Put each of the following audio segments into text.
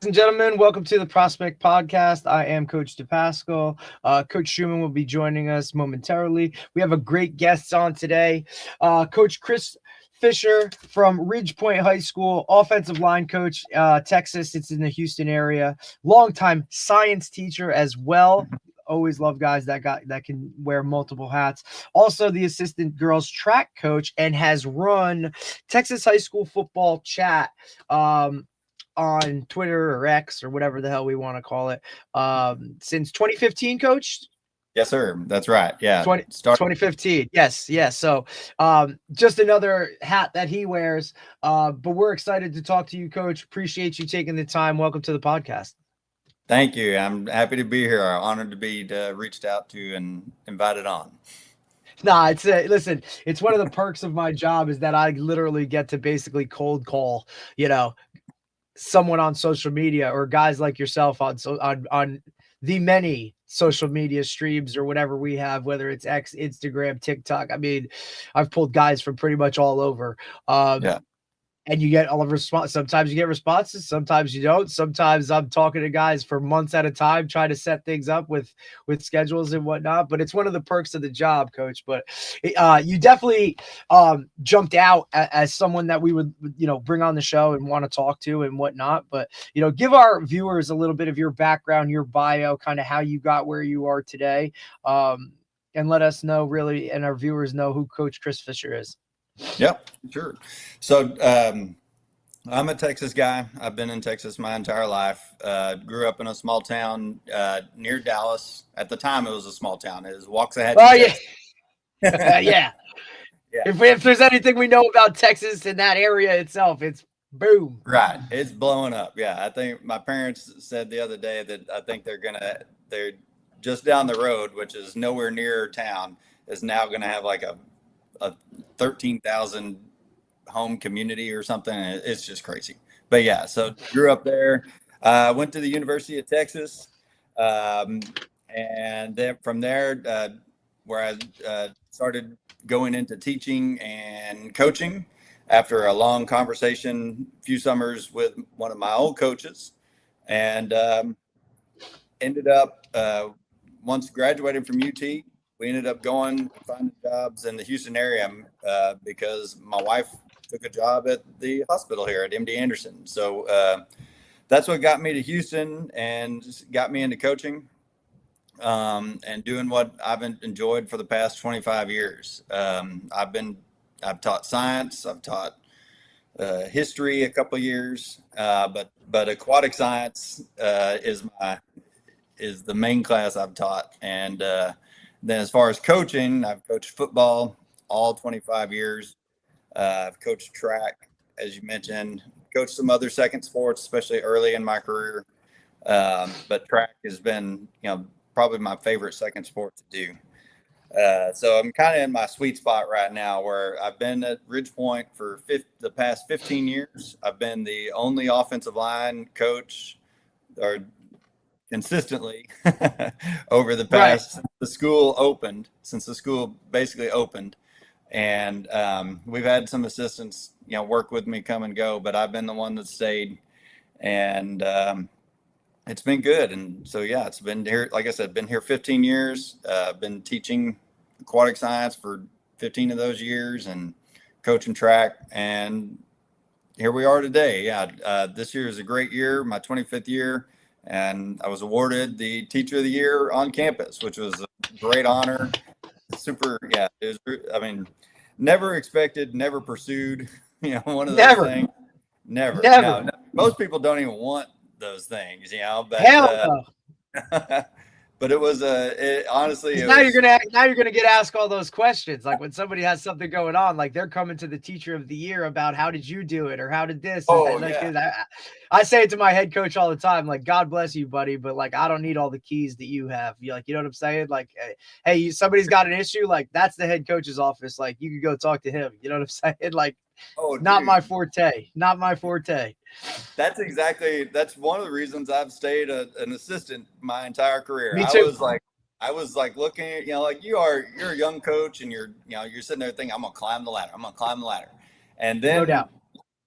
and gentlemen, welcome to the Prospect Podcast. I am Coach DePascal. Coach Schumann will be joining us momentarily. We have a great guest on today. Coach Chris Fisher from Ridgepoint High School, offensive line coach, Texas. It's in the Houston area. Longtime science teacher as well. Always love guys that can wear multiple hats. Also, the assistant girls track coach and has run Texas high school football chat on Twitter or X or whatever the hell we want to call it since 2015, Coach. Yes, sir. That's right. Yeah. 2015. Yes. So just another hat that he wears. But we're excited to talk to you, Coach. Appreciate you taking the time. Welcome to the podcast. Thank you. I'm happy to be here. I'm honored to be reached out to and invited on. Nah, listen, it's one of the perks of my job is that I literally get to basically cold call, someone on social media or guys like yourself on the many social media streams or whatever we have, whether it's X, Instagram, TikTok. I mean, I've pulled guys from pretty much all over. And you get all of response. Sometimes you get responses, sometimes you don't. Sometimes I'm talking to guys for months at a time, trying to set things up with schedules and whatnot. But it's one of the perks of the job, Coach. But you definitely jumped out as someone that we would, bring on the show and want to talk to and whatnot. But give our viewers a little bit of your background, your bio, kind of how you got where you are today, and let us know really, and our viewers know who Coach Chris Fisher is. Yep, sure. So I'm a Texas guy. I've been in Texas my entire life. Grew up in a small town near Dallas. At the time, it was a small town. It was Waxahachie. Oh, yeah. Yeah. If there's anything we know about Texas and that area itself, it's boom. Right. It's blowing up. Yeah. I think my parents said the other day that I think they're just down the road, which is nowhere near town, is now going to have like a 13,000 home community or something. It's just crazy. But yeah, so grew up there. Went to the University of Texas, and then from there, where I started going into teaching and coaching after a long conversation, a few summers with one of my old coaches, and ended up once graduated from UT. We ended up going and finding jobs in the Houston area because my wife took a job at the hospital here at MD Anderson. So that's what got me to Houston and got me into coaching and doing what I've enjoyed for the past 25 years. I've taught science, I've taught history a couple of years, but aquatic science is the main class I've taught. And then as far as coaching, I've coached football all 25 years. I've coached track, as you mentioned, coached some other second sports, especially early in my career. But track has been, probably my favorite second sport to do. So I'm kind of in my sweet spot right now where I've been at Ridgepoint for the past 15 years. I've been the only offensive line coach or consistently over the past since the school basically opened, and we've had some assistants work with me come and go, but I've been the one that stayed, and it's been good. And so it's been here, like I said, been here 15 years. I've been teaching aquatic science for 15 of those years and coaching track, and here we are today. This year is a great year, my 25th year. And I was awarded the Teacher of the Year on campus, which was a great honor. Super, it was, never expected, never pursued. One of those things. Never. No, most people don't even want those things, But hell no. But it was honestly. You're gonna get asked all those questions, like when somebody has something going on, like they're coming to the Teacher of the Year about how did you do it or how did this. I say it to my head coach all the time, like God bless you, buddy, but like I don't need all the keys that you have. You know what I'm saying? Like, hey, somebody's got an issue, like that's the head coach's office. Like you could go talk to him. You know what I'm saying? Like, not my forte. Not my forte. That's one of the reasons I've stayed an assistant my entire career. Me too. I was like looking at, like you're a young coach and you're sitting there thinking, I'm going to climb the ladder. And then no doubt.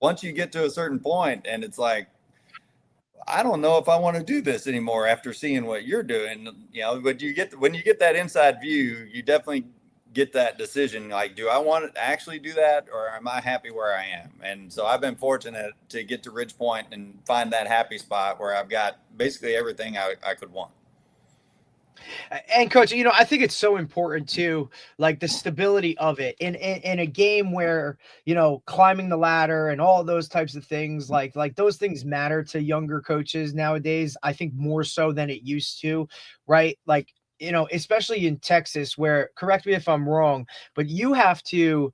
Once you get to a certain point and it's like, I don't know if I want to do this anymore after seeing what you're doing. You know, but when you get that inside view, you definitely get that decision. Like, do I want to actually do that, or am I happy where I am? And so I've been fortunate to get to Ridge Point and find that happy spot where I've got basically everything I could want. And coach, I think it's so important too, like the stability of it in a game where, climbing the ladder and all those types of things, like those things matter to younger coaches nowadays. I think more so than it used to, right? Like, especially in Texas where, correct me if I'm wrong, but you have to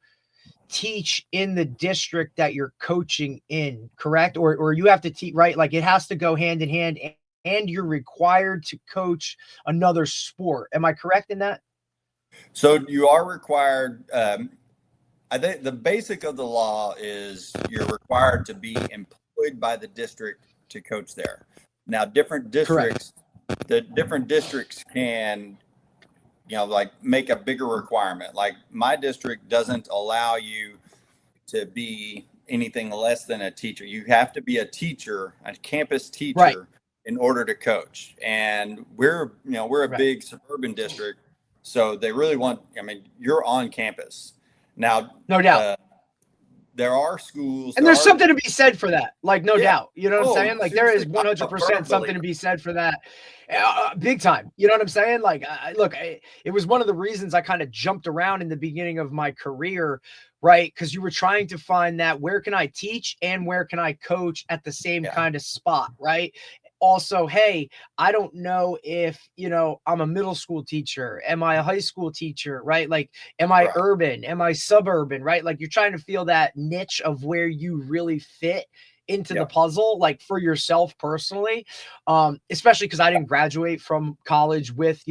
teach in the district that you're coaching in, correct? Or you have to teach, right? Like it has to go hand in hand, and you're required to coach another sport. Am I correct in that? So you are required. I think the basic of the law is you're required to be employed by the district to coach there. Now, different districts, Correct. the different districts can, like make a bigger requirement. Like my district doesn't allow you to be anything less than a teacher. You have to be a teacher, a campus teacher, Right. in order to coach. And we're a Right. big suburban district, so they really want. I mean, you're on campus now. No doubt. There are schools, And there's something to be said for that. Like, no Yeah. doubt. You know what I'm Oh, saying? Like, there is seriously, I'm a 100% firm something to believer. be said for that. Big time. You know what I'm saying? Like, it was one of the reasons I kind of jumped around in the beginning of my career, right? Because you were trying to find that where can I teach and where can I coach at the same Yeah. kind of spot, right? Also, hey, I don't know if, I'm a middle school teacher. Am I a high school teacher, right? Like, am I Right. urban? Am I suburban, right? Like, you're trying to feel that niche of where you really fit into the Yep. puzzle, like for yourself personally. Especially because I didn't graduate from college with,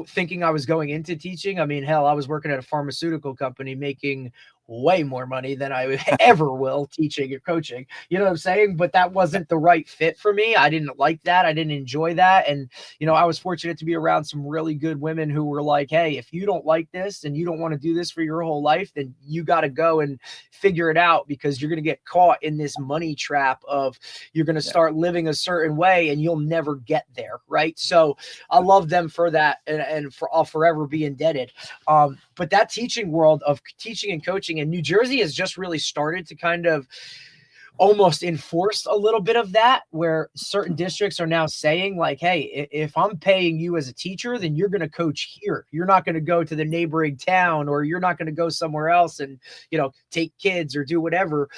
thinking I was going into teaching. I mean, hell, I was working at a pharmaceutical company making way more money than I ever will teaching or coaching. You know what I'm saying? But that wasn't the right fit for me. I didn't like that. I didn't enjoy that. And, I was fortunate to be around some really good women who were like, hey, if you don't like this and you don't want to do this for your whole life, then you got to go and figure it out, because you're going to get caught in this money trap of you're going to start living a certain way and you'll never get there. Right. So I love them for that. And I'll forever be indebted. But that teaching world of teaching and coaching in New Jersey has just really started to kind of almost enforce a little bit of that, where certain districts are now saying like, hey, if I'm paying you as a teacher, then you're going to coach here. You're not going to go to the neighboring town, or you're not going to go somewhere else and, take kids or do whatever.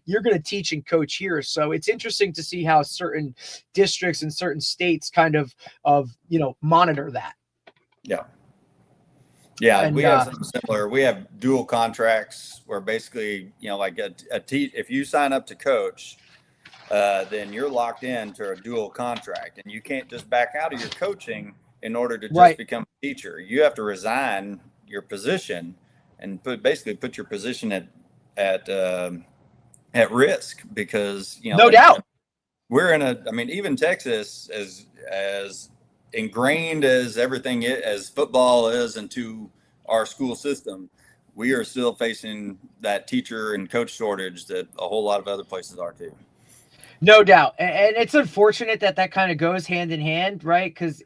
You're going to teach and coach here. So it's interesting to see how certain districts and certain states kind of, monitor that. Yeah. Yeah, And, we have something similar. We have dual contracts where basically, like if you sign up to coach, then you're locked into a dual contract, and you can't just back out of your coaching in order to just Right. become a teacher. You have to resign your position and put your position at risk, because No doubt. we're even Texas, as ingrained as everything as football is into our school system, we are still facing that teacher and coach shortage that a whole lot of other places are too. No doubt. And it's unfortunate that kind of goes hand in hand, right? Because, at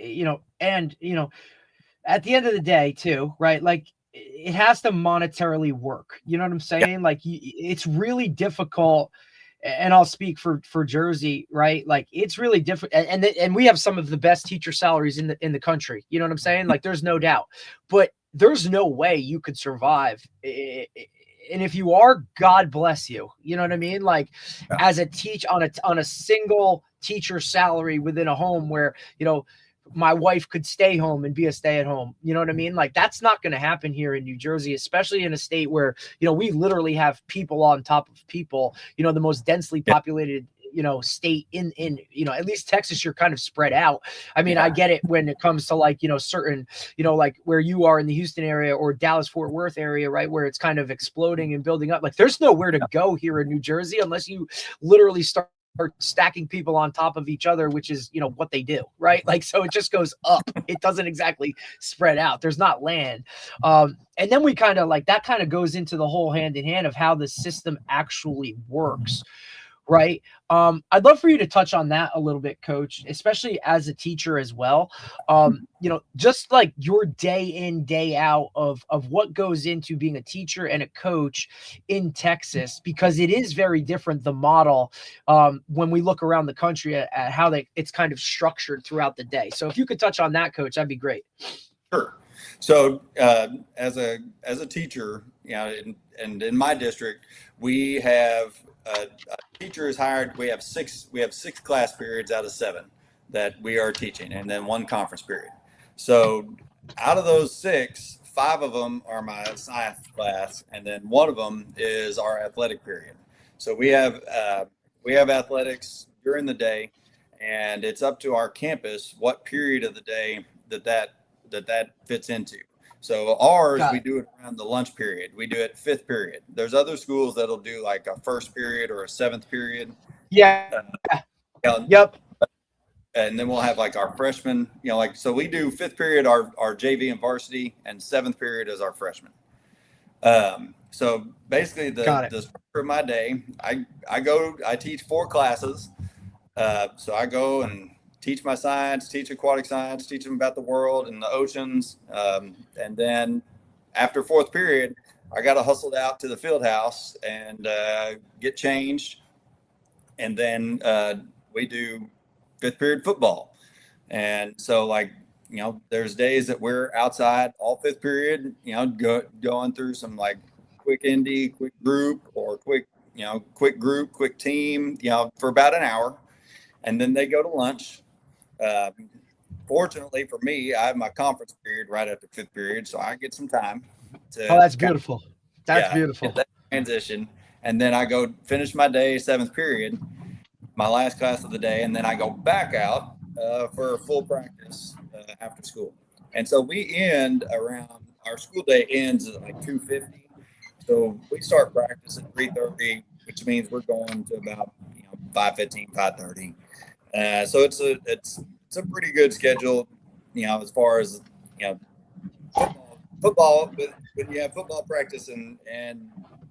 the end of the day too, right? Like, it has to monetarily work. You know what I'm saying? Yeah. Like, it's really difficult. And I'll speak for Jersey, right? Like, it's really different, and we have some of the best teacher salaries in the country. You know what I'm saying? Like, there's no doubt, but there's no way you could survive. And if you are, God bless you. You know what I mean? Like, as a on a single teacher salary within a home where, my wife could stay home and be a stay-at-home. You know what I mean? Like, that's not going to happen here in New Jersey, especially in a state where, we literally have people on top of people, the most densely populated, state in, at least Texas, you're kind of spread out. I mean, I get it when it comes to like, certain, like where you are in the Houston area or Dallas, Fort Worth area, right? Where it's kind of exploding and building up. Like, there's nowhere to go here in New Jersey unless you literally start stacking people on top of each other, which is, what they do, right? Like, so it just goes up. It doesn't exactly spread out. There's not land. And then we kind of like, that kind of goes into the whole hand in hand of how the system actually works, right? I'd love for you to touch on that a little bit, Coach, especially as a teacher as well. Just like your day in, day out of what goes into being a teacher and a coach in Texas, because it is very different, the model, when we look around the country at how it's kind of structured throughout the day. So if you could touch on that, Coach, that'd be great. Sure. So as a teacher, and in my district, we have a teacher is hired. We have six class periods out of 7 that we are teaching, and then 1 conference period. So out of those 6, 5 of them are my science class, and then 1 of them is our athletic period. So we have athletics during the day, and it's up to our campus what period of the day that fits into. So ours, we do it around the lunch period. We do it 5th period. There's other schools that'll do like a 1st period or a 7th period. Yeah. Yep. And then we'll have like our freshmen, so we do 5th period, our JV and varsity, and 7th period is our freshmen. So basically the structure of my day, I teach 4 classes. So I go and teach my science, teach aquatic science, teach them about the world and the oceans. And then after 4th period, I got to hustle out to the field house and get changed. And then we do 5th period football. And so there's days that we're outside all 5th period, going through some like quick indie, quick group, or quick group, quick team, for about an hour. And then they go to lunch. Fortunately for me, I have my conference period right after 5th period, so I get some time to. Oh, that's beautiful. That's beautiful. That transition, and then I go finish my day, 7th period, my last class of the day, and then I go back out for full practice after school. And so we end around, our school day ends at like 2:50. So we start practice at 3:30, which means we're going to about 5:15, 5:30. So it's a pretty good schedule, as far as football. But when you have football practice and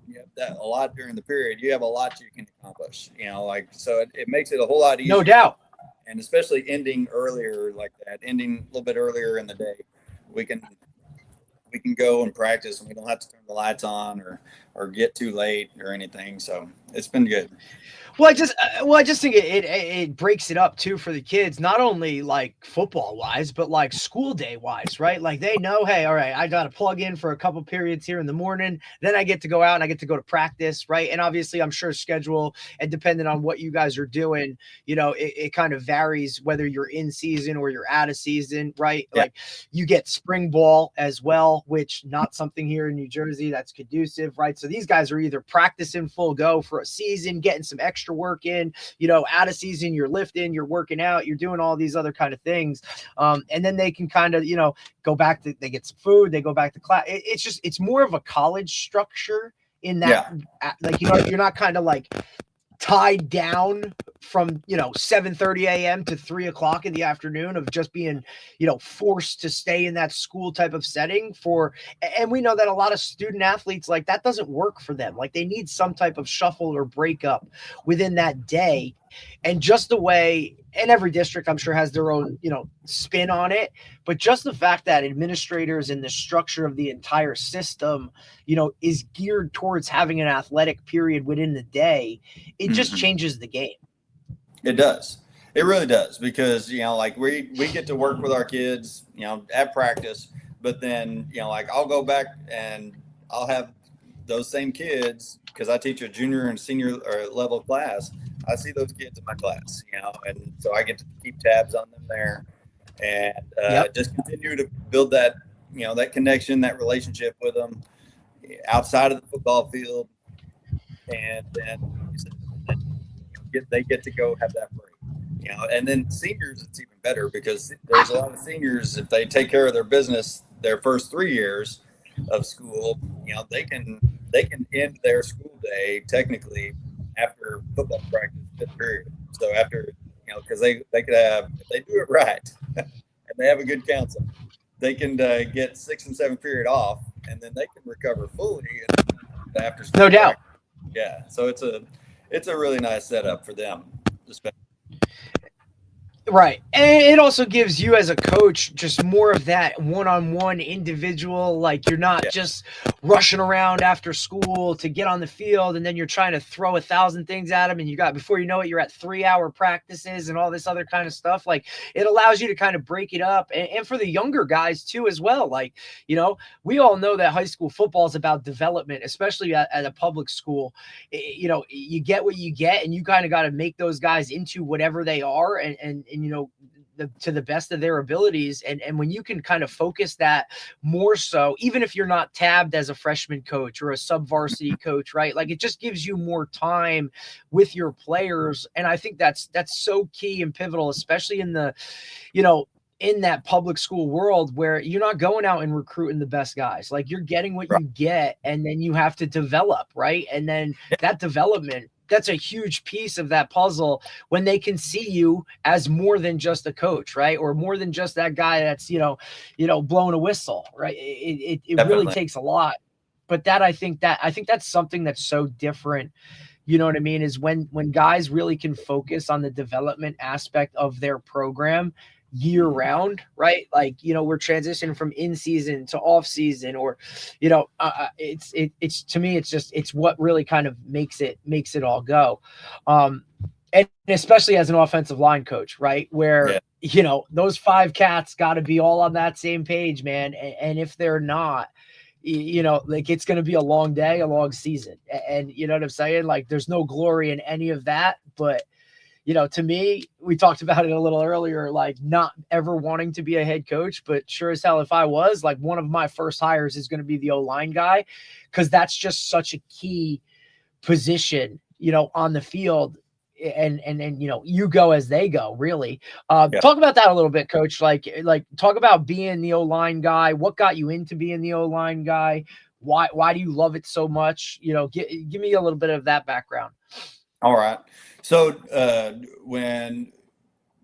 you have that a lot during the period, you have a lot you can accomplish. So it makes it a whole lot easier. No doubt. And especially ending earlier like that, ending a little bit earlier in the day, we can go and practice, and we don't have to turn the lights on or get too late or anything. So it's been good. Well, I just think it breaks it up too for the kids, not only like football wise, but like school day wise, right? Like they know, hey, all right, I got to plug in for a couple periods here in the morning. Then I get to go out and I get to go to practice, right? And obviously, I'm sure schedule and depending on what you guys are doing, it kind of varies whether you're in season or you're out of season, right? Yeah. Like you get spring ball as well, which not something here in New Jersey that's conducive, right? So these guys are either practicing full go for a season, getting some extra work in, out of season, you're lifting, you're working out, you're doing all these other kind of things. And then they can kind of, go back to, they get some food, they go back to class. It's more of a college structure in that, you're not kind of like tied down from 7:30 a.m. to 3 o'clock in the afternoon of just being forced to stay in that school type of setting and we know that a lot of student athletes, like, that doesn't work for them. Like they need some type of shuffle or breakup within that day. And just the way, and every district I'm sure has their own spin on it, but just the fact that administrators and the structure of the entire system is geared towards having an athletic period within the day, it just changes the game. It does. It really does, because we get to work with our kids at practice, but then I'll go back and I'll have those same kids, because I teach a junior and senior level class. I see those kids in my class, and so I get to keep tabs on them there, and just continue to build that that connection, that relationship with them outside of the football field, and then they get to go have that break, and then seniors, it's even better, because there's a lot of seniors, if they take care of their business their first 3 years of school, they can end their school day technically after football practice, 5th period. So after, because they could have, if they do it right and they have a good counsel, they can get 6th and 7th period off, and then they can recover fully after school. No doubt. Yeah. So it's a really nice setup for them, especially. Right. And it also gives you as a coach just more of that one-on-one individual. Like you're not just rushing around after school to get on the field and then you're trying to throw 1,000 things at them. And you got, before you know it, you're at 3-hour practices and all this other kind of stuff. Like it allows you to kind of break it up. And for the younger guys too, as well. Like, you know, we all know that high school football is about development, especially at a public school. You know, you get what you get and you kind of got to make those guys into whatever they are. And you know, to the best of their abilities. And when you can kind of focus that more so, even if you're not tabbed as a freshman coach or a sub-varsity coach, right? Like it just gives you more time with your players. And I think that's so key and pivotal, especially in the, you know, in that public school world where you're not going out and recruiting the best guys. Like you're getting what you get and then you have to develop, right? And then that development, that's a huge piece of that puzzle when they can see you as more than just a coach, right? Or more than just that guy that's, you know, blowing a whistle, right? It really takes a lot. But I think that's something that's so different. You know what I mean? Is when guys really can focus on the development aspect of their program year round, right? Like, you know, we're transitioning from in season to off season, or, you know, it's to me, it's what really kind of makes it all go. And especially as an offensive line coach, right? Where, you know, those 5 cats got to be all on that same page, man. And if they're not, you know, like it's going to be a long day, a long season. And you know what I'm saying? Like there's no glory in any of that, but you know, to me, we talked about it a little earlier, like not ever wanting to be a head coach, but sure as hell, if I was, like one of my first hires is going to be the O-line guy, because that's just such a key position, you know, on the field. And you know, you go as they go, really. Talk about that a little bit, Coach. Like talk about being the O-line guy. What got you into being the O-line guy? Why do you love it so much? You know, give me a little bit of that background. All right. So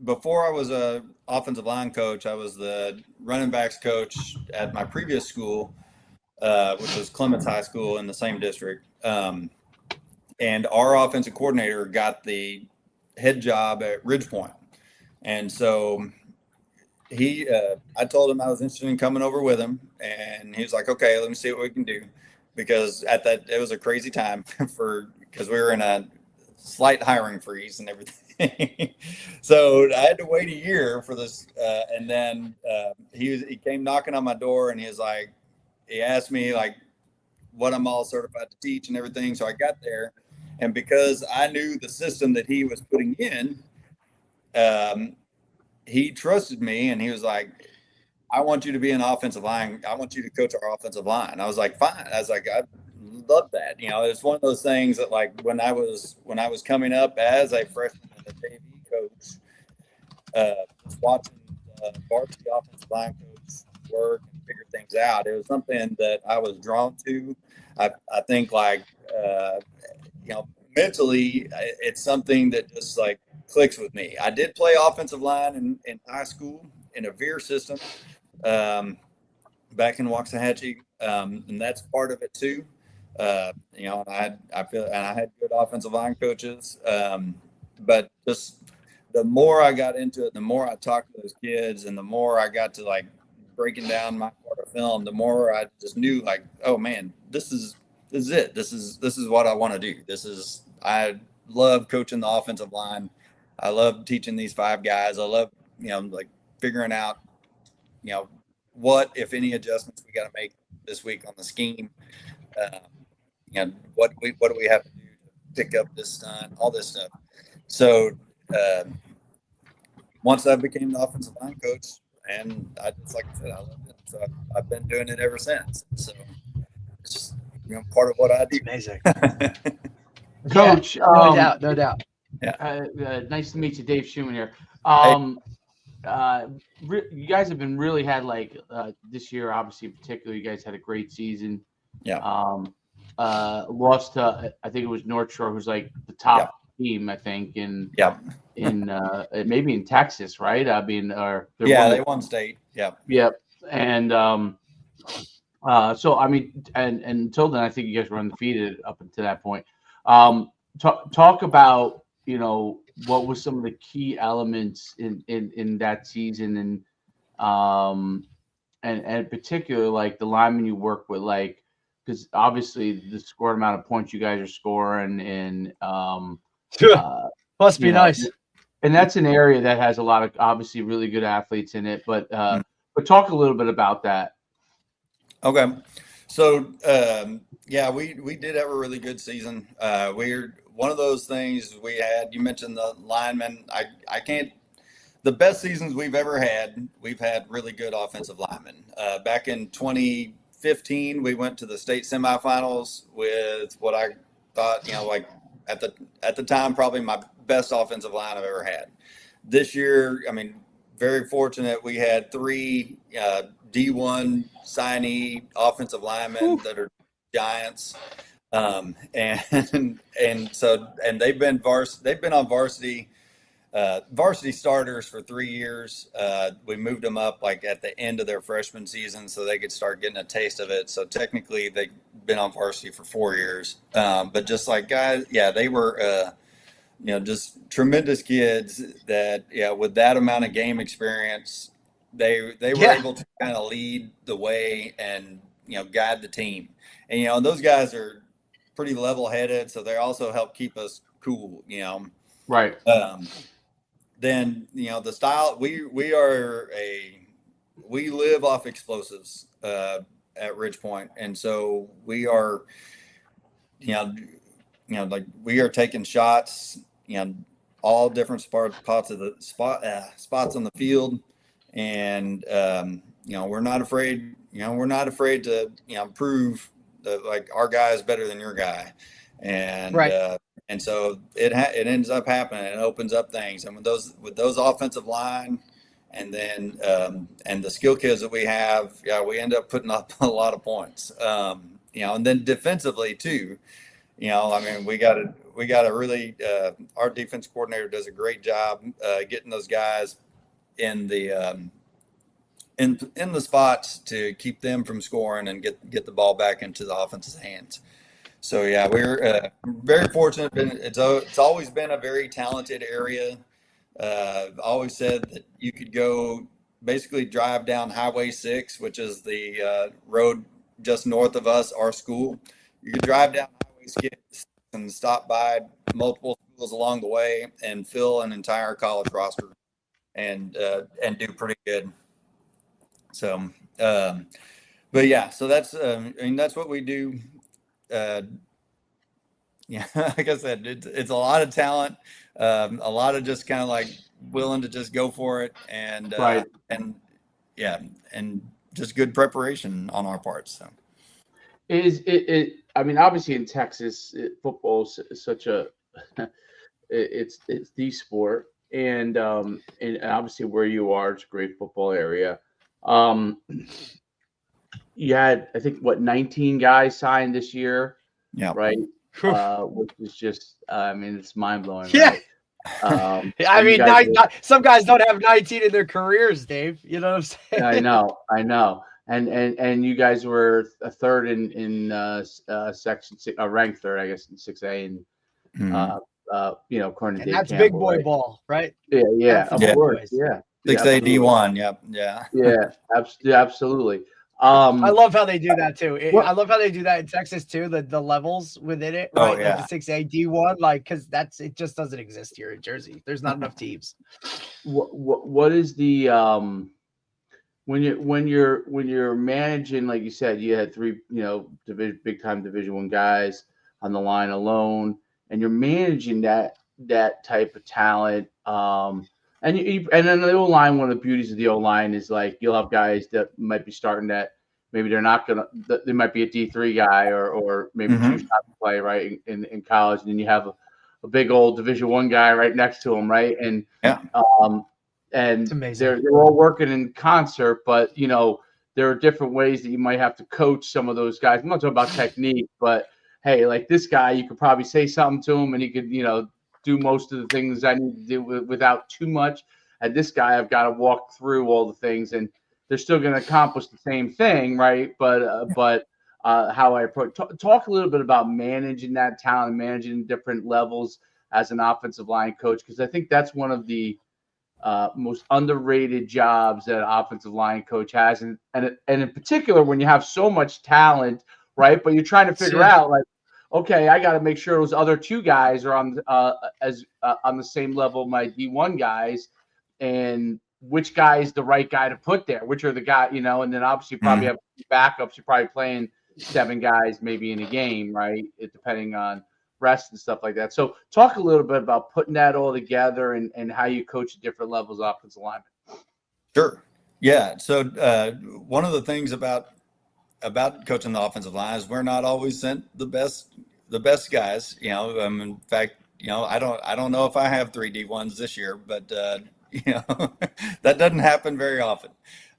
before I was a offensive line coach, I was the running backs coach at my previous school, which was Clements High School in the same district. And our offensive coordinator got the head job at Ridgepoint. And so I told him I was interested in coming over with him. And he was like, okay, let me see what we can do. Because it was a crazy time because we were in a slight hiring freeze and everything. So I had to wait a year for this. And then he came knocking on my door and he asked me like what I'm all certified to teach and everything. So I got there, and because I knew the system that he was putting in, he trusted me and he was like, I want you to be an offensive line. I want you to coach our offensive line. I was like, fine. I was like, I love that. You know, it's one of those things that like when I was coming up as a freshman and a JV coach, just watching the varsity offensive line coach work and figure things out, it was something that I was drawn to. I think like, you know, mentally, it's something that just like clicks with me. I did play offensive line in high school in a Veer system back in Waxahachie, and that's part of it too. You know, and I had good offensive line coaches, but just the more I got into it, the more I talked to those kids, and the more I got to like breaking down my part of film, the more I just knew like, oh man, this is it. This is what I want to do. I love coaching the offensive line. I love teaching these 5 guys. I love, you know, like figuring out, you know, what, if any, adjustments we got to make this week on the scheme. You know, what do we have to do to pick up this stunt, all this stuff. So once I became the offensive line coach, and I just, like I said, I loved it. So I've been doing it ever since. So it's just, you know, part of what I do. Amazing. Coach, no doubt. Yeah. Nice to meet you, Dave Schumann here. You guys have been really had like this year, obviously in particular, you guys had a great season. Yeah. Lost to, I think it was North Shore, who's like the top team, I think, in maybe in Texas, right? I mean, they won state. Yeah. Yep. And so I mean, and until then, I think you guys were undefeated up until that point. talk about, what was some of the key elements in that season, and particularly like the linemen you work with, like, because obviously the score amount of points you guys are scoring, and must be nice. And that's an area that has a lot of obviously really good athletes in it. But talk a little bit about that. Okay. So, yeah, we did have a really good season. We're one of those things we had. You mentioned the linemen. I can't. The best seasons we've ever had, we've had really good offensive linemen. Back in 2015, we went to the state semifinals with what I thought, like at the time, probably my best offensive line I've ever had. This year, I mean, very fortunate. We had 3 D1 signee offensive linemen that are giants, and they've been on varsity starters for 3 years. We moved them up like at the end of their freshman season so they could start getting a taste of it. So technically they've been on varsity for 4 years. But just like guys, yeah, they were, just tremendous kids that, with that amount of game experience, they were able to kind of lead the way and, guide the team. And, those guys are pretty level-headed, so they also help keep us cool, Right. Then, the style, we live off explosives at Ridge Point. And so we are, like we are taking shots, all different spots of the spots on the field. And, we're not afraid, to, prove that like our guy is better than your guy. And, right. And so it ends up happening. It opens up things. And with those offensive line, and then and the skill kids that we have, we end up putting up a lot of points. And then defensively too. I mean, we got to really. Our defense coordinator does a great job getting those guys in the in the spots to keep them from scoring and get the ball back into the offense's hands. So yeah, we're very fortunate. It's always been a very talented area. I've always said that you could go basically drive down Highway 6, which is the road just north of us, our school. You could drive down Highway 6 and stop by multiple schools along the way and fill an entire college roster and do pretty good. So, but yeah, so that's that's what we do. Like I said, it's a lot of talent, a lot of just kind of like willing to just go for it, and right. and just good preparation on our part. So is it I mean, obviously in Texas, football is such a it's the sport, and obviously where you are, it's a great football area. You had, I think, 19 guys signed this year. Yeah. Right. Which is just, I mean, it's mind blowing. Yeah. Right? I mean, some guys don't have 19 in their careers, Dave. You know what I'm saying? I know. And you guys were a third in section 6, ranked third, I guess, in 6A, and according to Dave that's Campbell, big boy right? ball, right? Yeah, of course, yeah. 6A D1, yeah. Yeah, absolutely. I love how they do that too. I love how they do that in Texas too. The levels within it, right? Oh, yeah. Like the 6A D1, like, because it just doesn't exist here in Jersey. There's not enough teams. What is the when you're managing, like you said, you had 3 big time Division I guys on the line alone, and you're managing that type of talent. And then the O-line, one of the beauties of the O-line is like you'll have guys that might be starting that maybe they're not gonna. They might be a D3 guy or maybe choose not to play right in college, and then you have a big old Division I guy right next to him, right? And and they're all working in concert, but there are different ways that you might have to coach some of those guys. I'm not talking about technique, but hey, like this guy, you could probably say something to him, and he could do most of the things I need to do without too much. And this guy, I've got to walk through all the things, and they're still going to accomplish the same thing, right? But how I approach. Talk a little bit about managing that talent, managing different levels as an offensive line coach, because I think that's one of the most underrated jobs that an offensive line coach has, and in particular when you have so much talent, right? But you're trying to figure out, like, okay, I got to make sure those other two guys are on on the same level of my D1 guys, and which guy is the right guy to put there, which are the guy, and then obviously you probably have backups. You're probably playing 7 guys maybe in a game, right? Depending on rest and stuff like that. So talk a little bit about putting that all together and how you coach at different levels of offensive linemen. Sure. Yeah. So one of the things about coaching the offensive line is we're not always sent the best guys. In fact, I don't know if I have 3 D1s this year, but that doesn't happen very often.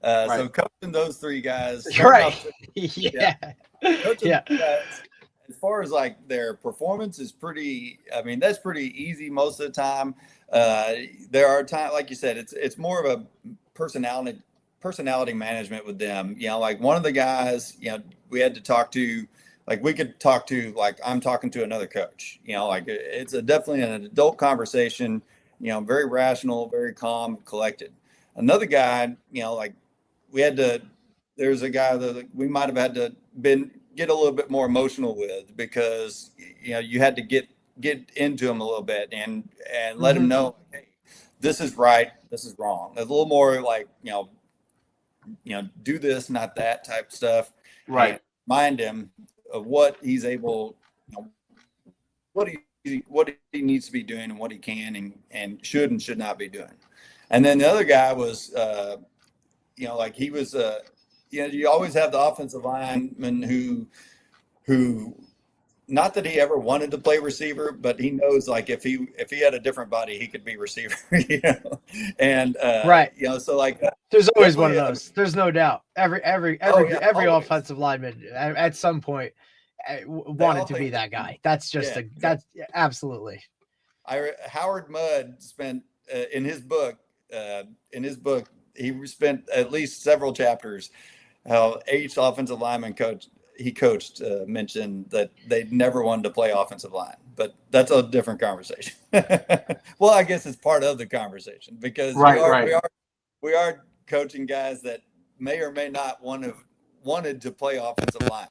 Right. So coaching those 3 guys, Right? Coaching those guys, as far as like their performance is that's pretty easy most of the time. There are times, like you said, it's more of a personality management with them. Like one of the guys, we had to talk to, like we could talk to, like I'm talking to another coach, like it's definitely an adult conversation, very rational, very calm, collected. Another guy, like there's a guy that we might have had to get a little bit more emotional with, because you had to get into him a little bit and let him know, hey, this is right, this is wrong. A little more like do this, not that type stuff. Right. And remind him of what he's able, what he needs to be doing and what he can and should and should not be doing. And then the other guy was like he was you always have the offensive lineman who not that he ever wanted to play receiver, but he knows, like, if he had a different body, he could be receiver, and right. So like there's always one of those. There's no doubt. Every always. offensive lineman at some point wanted to be that guy. That's just that's absolutely. Howard Mudd spent in his book, he spent at least several chapters how each offensive lineman he coached mentioned that they never wanted to play offensive line, but that's a different conversation. Well, I guess it's part of the conversation, because we are coaching guys that may or may not wanted to play offensive line.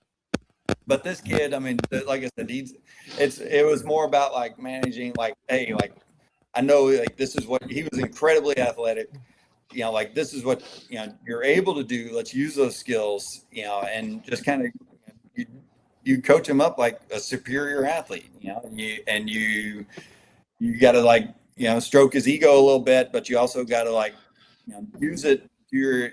But this kid, I mean, like I said, it was more about like managing, like, hey, like I know, like this is what he was incredibly athletic. Like this is what you're able to do. Let's use those skills, and just kind of you coach him up like a superior athlete, and you got to like stroke his ego a little bit, but you also got to like use it to your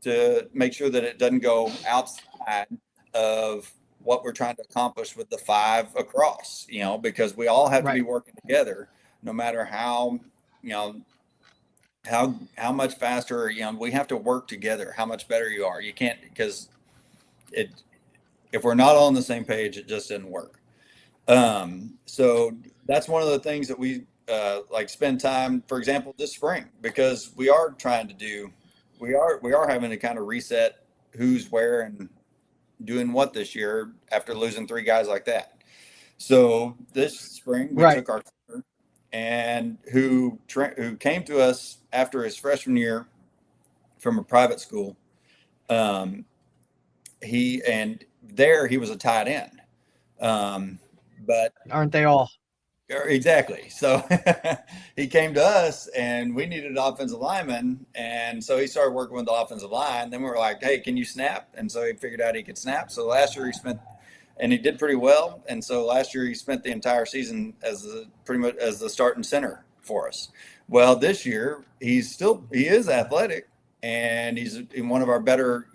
to make sure that it doesn't go outside of what we're trying to accomplish with the 5 across, because we all have to be working together, no matter how much faster, we have to work together, how much better you are. You can't, because if we're not all on the same page, it just didn't work. So that's one of the things that we like spend time, for example, this spring, because we are having to kind of reset who's where and doing what this year after losing 3 guys like that. So this spring we took our and who came to us after his freshman year from a private school. He was a tight end. But aren't they all? Exactly. So he came to us and we needed an offensive lineman. And so he started working with the offensive line. Then we were like, hey, can you snap? And so he figured out he could snap. So last year he did pretty well. And so last year he spent the entire season pretty much as the starting center for us. Well, this year he is athletic and he's in one of our better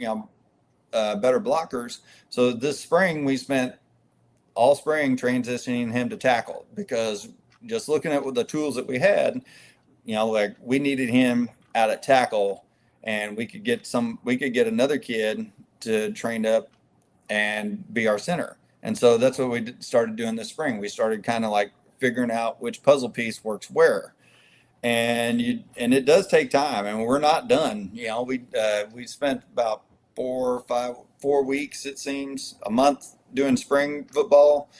blockers. So this spring we spent all spring transitioning him to tackle, because just looking at the tools that we had, like we needed him out at tackle, and we could get another kid to train up and be our center. And so that's what we started doing this spring. We started kind of like figuring out which puzzle piece works where, and it does take time, and we're not done. We spent about 4 weeks, it seems, a month doing spring football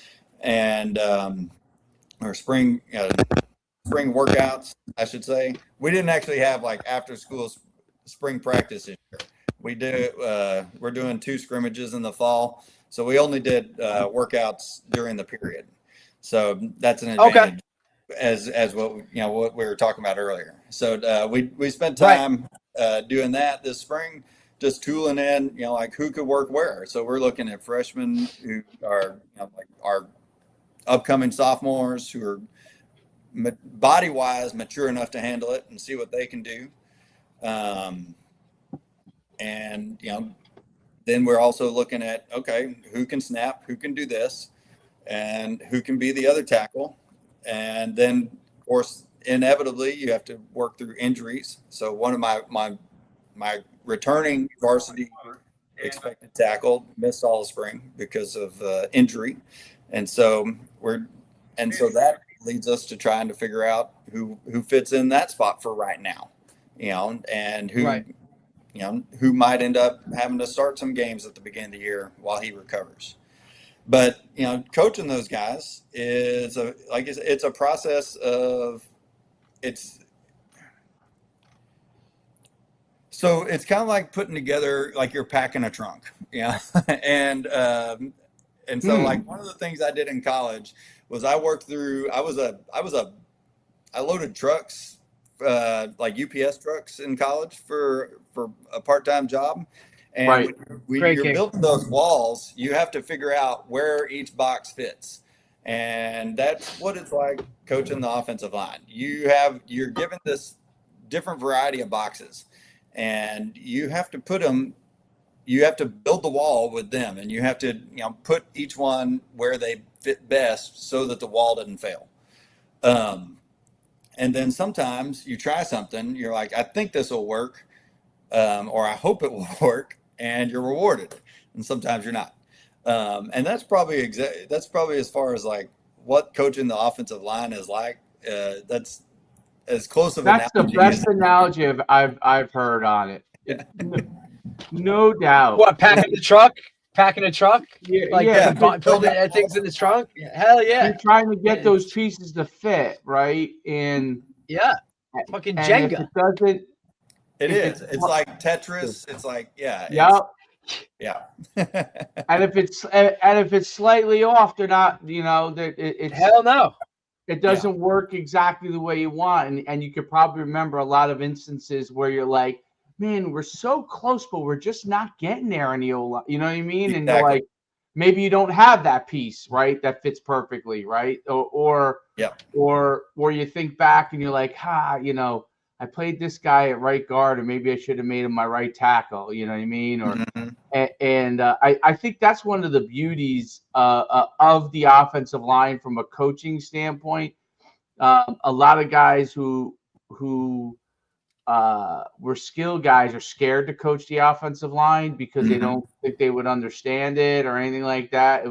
and or spring workouts, I should say. We didn't actually have like after school spring practice this year. We're doing 2 scrimmages in the fall, so we only did workouts during the period. So that's an advantage, as what what we were talking about earlier. So we spent time doing that this spring, just tooling in, like who could work where. So we're looking at freshmen who are like our upcoming sophomores who are body wise mature enough to handle it and see what they can do. And then we're also looking at, okay, who can snap, who can do this, and who can be the other tackle. And then, of course, inevitably, you have to work through injuries. So one of my returning varsity expected tackle missed all the spring because of injury, and so that leads us to trying to figure out who fits in that spot for right now, and who might end up having to start some games at the beginning of the year while he recovers. But coaching those guys is it's a process of so it's kind of like putting together, like you're packing a trunk, and so like one of the things I did in college was I loaded trucks, like UPS trucks in college for a part-time job. And when you're building those walls, you have to figure out where each box fits. And that's what it's like coaching the offensive line. You're given this different variety of boxes, and you have to build the wall with them, and you have to put each one where they fit best so that the wall doesn't fail. And then sometimes you try something, you're like, I think this will work, or I hope it will work, and you're rewarded. And sometimes you're not. And that's probably as far as like what coaching the offensive line is like. That's as close of that's the best analogy I've heard on it. No doubt. What, packing a truck? Yeah, building things in the trunk. Hell yeah! You're trying to get those pieces to fit, right? And fucking Jenga. If it doesn't. It's like Tetris. It's like yeah. And if it's slightly off, they're not. It's hell no. It doesn't work exactly the way you want, and you could probably remember a lot of instances where you're like, man, we're so close, but we're just not getting there in the O-line. You know what I mean? Exactly. And you're like, maybe you don't have that piece, right? That fits perfectly, right? Or you think back and you're like, I played this guy at right guard, and maybe I should have made him my right tackle. You know what I mean? Or I think that's one of the beauties of the offensive line from a coaching standpoint. A lot of guys who were skill guys are scared to coach the offensive line because they don't think they would understand it or anything like that.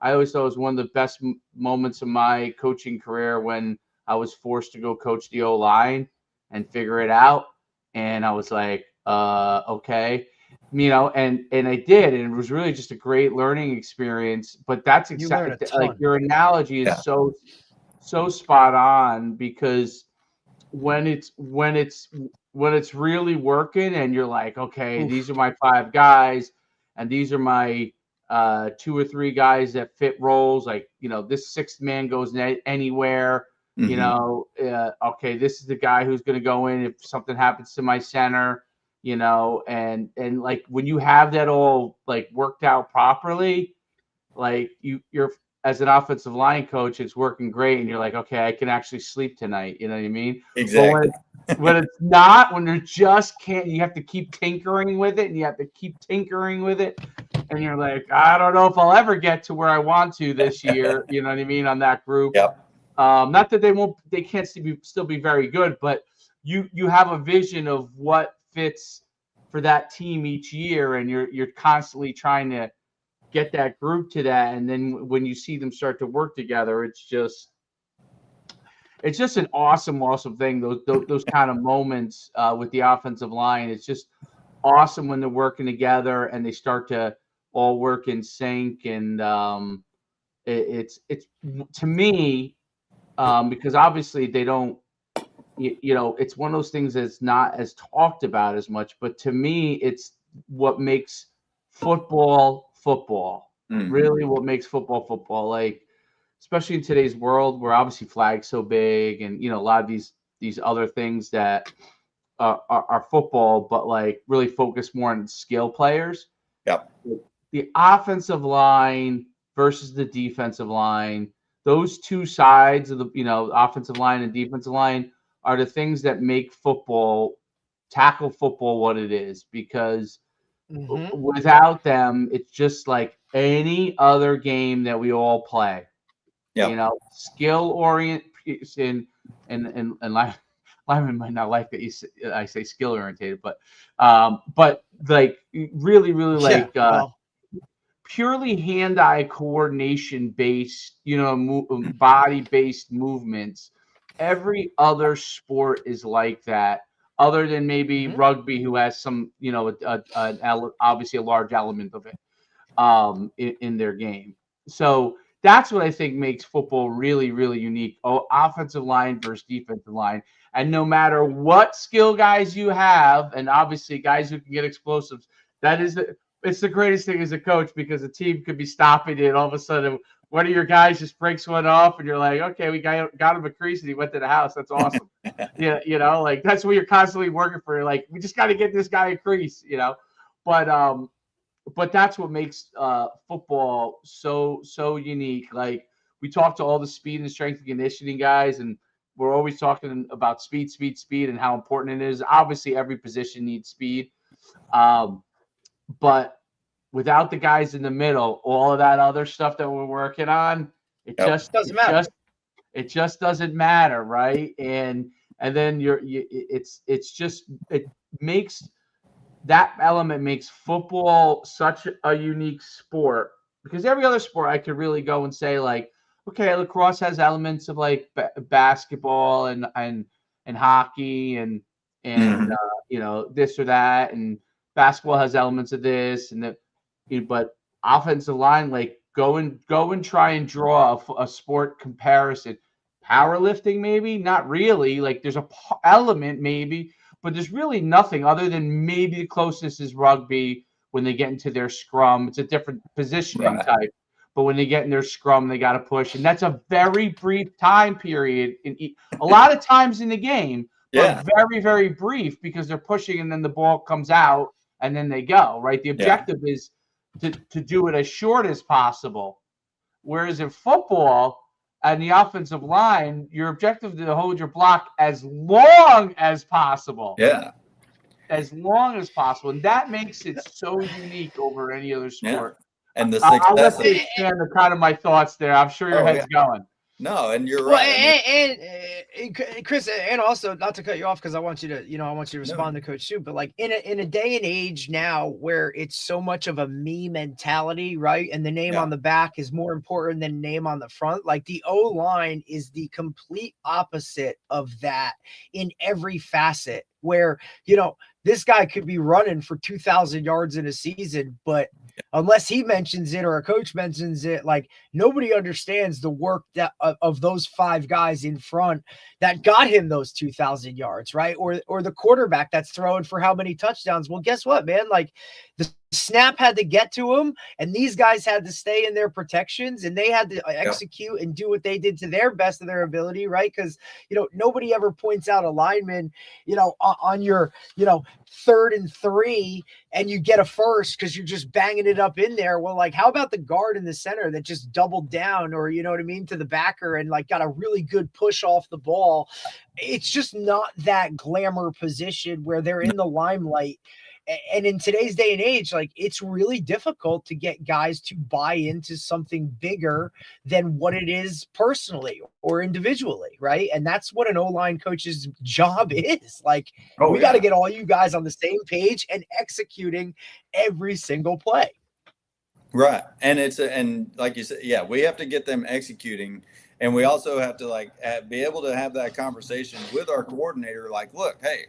I always thought it was one of the best moments of my coaching career when I was forced to go coach the O-line and figure it out. And I was like, okay, and I did. And it was really just a great learning experience. But that's exactly like your analogy is so spot on, because when it's really working and you're like, okay, these are my 5 guys and these are my 2 or 3 guys that fit roles, like this 6th man goes anywhere, okay, this is the guy who's going to go in if something happens to my center, and like when you have that all like worked out properly, like you're as an offensive line coach, it's working great, and you're like, okay, I can actually sleep tonight. You know what I mean? Exactly. But when it's not, when you just can't, you have to keep tinkering with it, and and you're like, I don't know if I'll ever get to where I want to this year. You know what I mean? On that group. Yep. Not that they can't still be very good, but you have a vision of what fits for that team each year, and you're constantly trying to get that group to that. And then when you see them start to work together, it's just an awesome thing. Those kind of moments with the offensive line, it's just awesome when they're working together and they start to all work in sync. And it's to me, because obviously they don't, it's one of those things that's not as talked about as much, but to me, it's what makes football football. Really what makes football. Like, especially in today's world where obviously flag's so big and, a lot of these other things that are football, but like really focus more on skill players. Yep. The offensive line versus the defensive line, those two sides of the, offensive line and defensive line are the things that make tackle football what it is, because without them, it's just like any other game that we all play. Yep. Skill oriented and linemen might not like that I say skill orientated, but like really like purely hand-eye coordination based, body based movements. Every other sport is like that, other than maybe rugby, who has some, obviously a large element of it in their game. So that's what I think makes football really, really unique. Offensive line versus defensive line. And no matter what skill guys you have, and obviously guys who can get explosives, it's the greatest thing as a coach, because a team could be stopping it, and all of a sudden one of your guys just breaks one off and you're like, okay, we got him a crease and he went to the house. That's awesome. Like that's what you're constantly working for. You're like, we just got to get this guy a crease, But that's what makes football so unique. Like, we talk to all the speed and strength and conditioning guys, and we're always talking about speed, and how important it is. Obviously, every position needs speed, but without the guys in the middle, all of that other stuff that we're working on, it just doesn't matter. It just doesn't matter, right? And then that element makes football such a unique sport, because every other sport I could really go and say, like, okay, lacrosse has elements of like basketball and hockey and this or that, and basketball has elements of this and that, but offensive line, like, go and try and draw a sport comparison. Powerlifting, maybe not really. Like, there's a element maybe, but there's really nothing other than maybe the closest is rugby when they get into their scrum. It's a different positioning type, but when they get in their scrum, they got to push, and that's a very brief time period a lot of times in the game, but very, very brief, because they're pushing and then the ball comes out and then they go, right? The objective is to do it as short as possible. Whereas in football and the offensive line, your objective is to hold your block as long as possible. Yeah. As long as possible. And that makes it so unique over any other sport. Yeah. And the success. I'll let you expand the kind of my thoughts there. I'm sure your head's going. No, and you're right. And Chris, and also, not to cut you off, because I want you to respond to Coach Sue, but like in a day and age now where it's so much of a me mentality, right? And the name on the back is more important than name on the front. Like, the O-line is the complete opposite of that in every facet, where, this guy could be running for 2,000 yards in a season, but unless he mentions it or a coach mentions it, like, nobody understands the work that of those five guys in front that got him those 2,000 yards, right? Or the quarterback that's throwing for how many touchdowns. Well, guess what, man? Like, the snap had to get to him, and these guys had to stay in their protections, and they had to execute and do what they did to their best of their ability, right? Because, nobody ever points out a lineman, on your, 3rd and 3, and you get a first because you're just banging it up in there. Well, like, how about the guard in the center that just doubled down, or, to the backer, and like got a really good push off the ball? It's just not that glamour position where they're in the limelight. And in today's day and age, like, it's really difficult to get guys to buy into something bigger than what it is personally or individually, right? And that's what an O-line coach's job is. Like, we got to get all you guys on the same page and executing every single play. Right. And and like you said, we have to get them executing. And we also have to be able to have that conversation with our coordinator. Like, look, hey,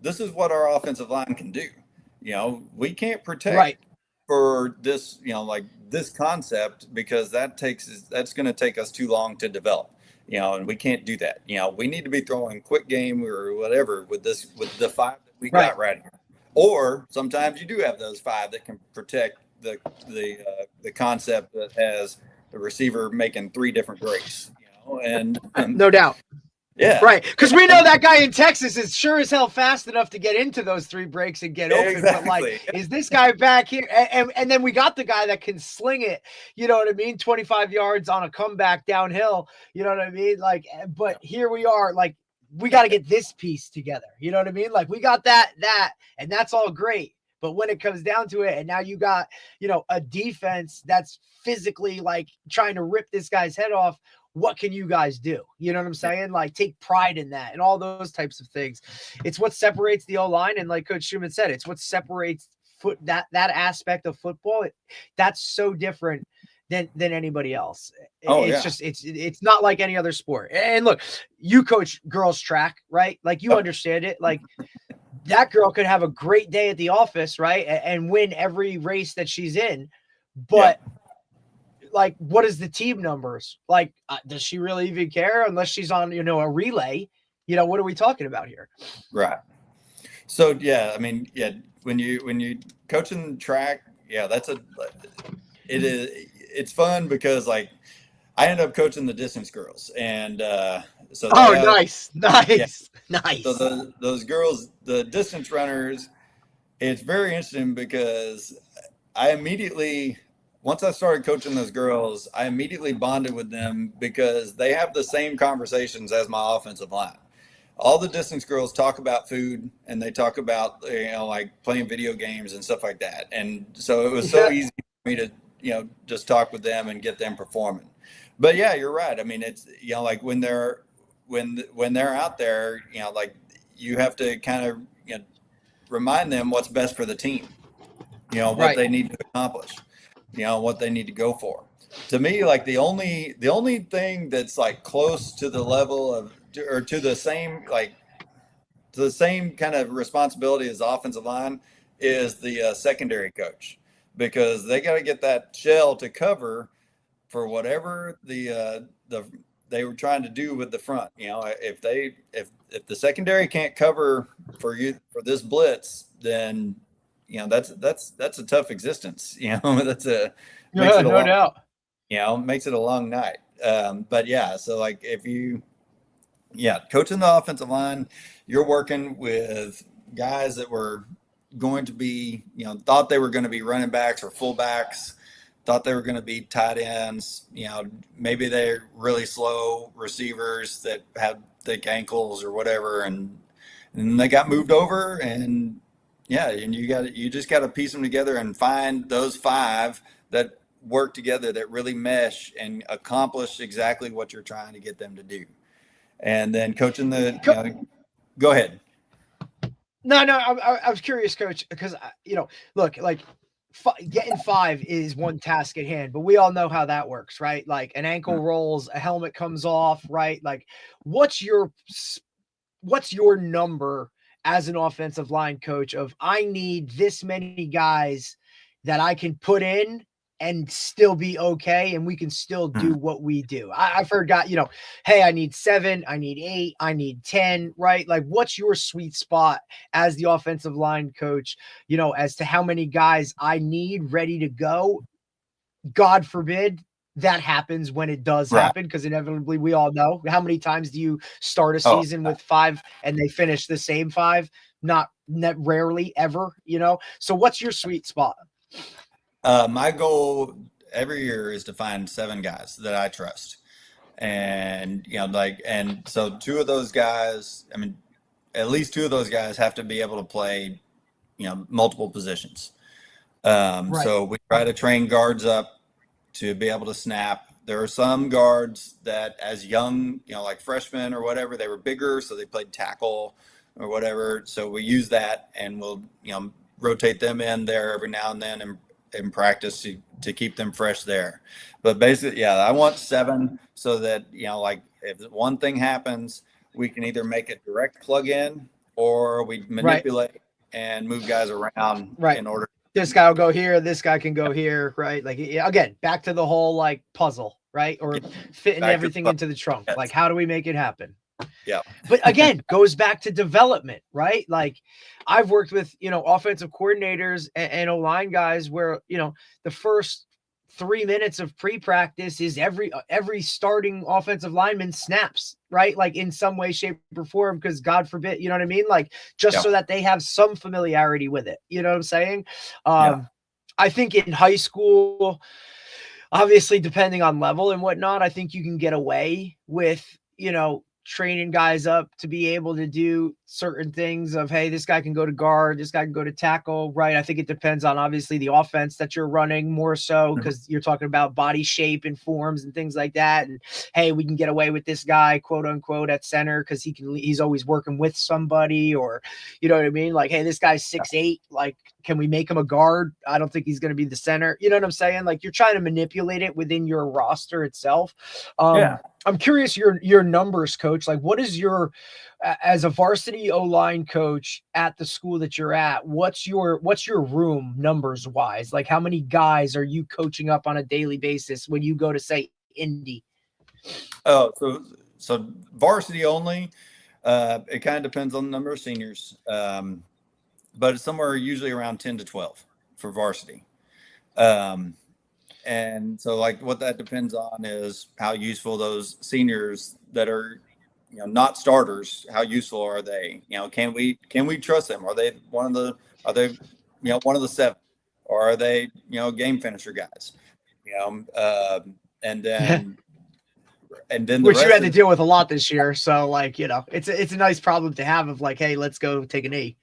this is what our offensive line can do. we can't protect Right. for this, like this concept, because that's going to take us too long to develop, and we can't do that. We need to be throwing quick game or whatever with the 5 that we Right. got right here. Or sometimes you do have those 5 that can protect the concept that has the receiver making 3 different breaks, and No doubt. yeah, Right. Because we know that guy in Texas is sure as hell fast enough to get into those 3 breaks and get open. Exactly. But like, is this guy back here? And then we got the guy that can sling it, you know what I mean? 25 yards on a comeback downhill. You know what I mean? Like, but here we are, like, we got to get this piece together. You know what I mean? Like, we got that, and that's all great. But when it comes down to it, and now you got, a defense that's physically like trying to rip this guy's head off, what can you guys do? You know what I'm saying? Like, take pride in that and all those types of things. It's what separates the O-line. And like Coach Schumann said, it's what separates that aspect of football. That's so different than anybody else. It's not like any other sport. And look, you coach girls track, right? Like, you understand it. Like, that girl could have a great day at the office, right? And win every race that she's in. But like, what is the team numbers? Like, does she really even care unless she's on, a relay? What are we talking about here? Right. So, I mean, when you coaching track, it's fun because like I ended up coaching the distance girls, and so nice. So those girls, the distance runners, it's very interesting because once I started coaching those girls, I immediately bonded with them because they have the same conversations as my offensive line. All the distance girls talk about food, and they talk about, like playing video games and stuff like that. And so it was so easy for me to, just talk with them and get them performing. But yeah, you're right. I mean, it's, like when they're out there, like you have to kind of, remind them what's best for the team, what they need to accomplish, what they need to go for. To me, like the only thing that's like close to the level of, or to the same kind of responsibility as the offensive line is the secondary coach, because they got to get that shell to cover for whatever they were trying to do with the front. If the secondary can't cover for this blitz, then that's a tough existence. Makes it a long night. But so like coaching the offensive line, you're working with guys that were going to be, thought they were going to be running backs or fullbacks, thought they were going to be tight ends. Maybe they're really slow receivers that have thick ankles or whatever, and they got moved over, and you just got to piece them together and find those 5 that work together, that really mesh and accomplish exactly what you're trying to get them to do. And then coaching go ahead. No, I was curious, Coach, because look, like getting 5 is one task at hand, but we all know how that works, right? Like an ankle rolls, a helmet comes off, right? Like, what's your number as an offensive line coach of, I need this many guys that I can put in and still be okay, and we can still do what we do. I've heard hey, I need 7, I need 8, I need 10, right? Like, what's your sweet spot as the offensive line coach, as to how many guys I need ready to go? God forbid that happens when it does happen, because inevitably we all know, how many times do you start a season with 5 and they finish the same 5? Not rarely ever, So what's your sweet spot? My goal every year is to find 7 guys that I trust. And, and so 2 of those guys, I mean, at least 2 of those guys have to be able to play, multiple positions. So we try to train guards up to be able to snap. There are some guards that as young, like freshmen or whatever, they were bigger, so they played tackle or whatever. So we use that, and we'll, rotate them in there every now and then in practice to keep them fresh there. But basically, I want 7 so that, like if one thing happens, we can either make a direct plug in, or we manipulate and move guys around Right. in order. This guy will go here, this guy can go here, right? Like, again, back to the whole like puzzle, right? Or fitting Back to everything the into the trunk. Yes. Like, how do we make it happen? Yeah. But again, goes back to development, right? Like, I've worked with, offensive coordinators and O-line guys where, the first 3 minutes of pre-practice is every starting offensive lineman snaps, right? Like in some way, shape, or form, because God forbid, you know what I mean? Like just so that they have some familiarity with it. You know what I'm saying? I think in high school, obviously depending on level and whatnot, I think you can get away with, training guys up to be able to do certain things of, hey, this guy can go to guard, this guy can go to tackle, right? I think it depends on obviously the offense that you're running more so, because you're talking about body shape and forms and things like that. And hey, we can get away with this guy, quote unquote, at center because he's always working with somebody, or you know what I mean? Like, hey, this guy's 6'8", like, can we make him a guard? I don't think he's going to be the center. You know what I'm saying? Like, you're trying to manipulate it within your roster itself. I'm curious your numbers, coach. Like, what is your, as a varsity O-line coach at the school that you're at, what's your room numbers wise? Like, how many guys are you coaching up on a daily basis when you go to, say, Indy? Oh, so varsity only. It kind of depends on the number of seniors, but it's somewhere usually around 10 to 12 for varsity. And so like what that depends on is how useful those seniors that are, not starters, how useful are they? Can we trust them? Are they one of the 7, or are they, game finisher guys? And then the which you rest had to deal with a lot this year. So like, it's a nice problem to have of like, hey, let's go take a knee.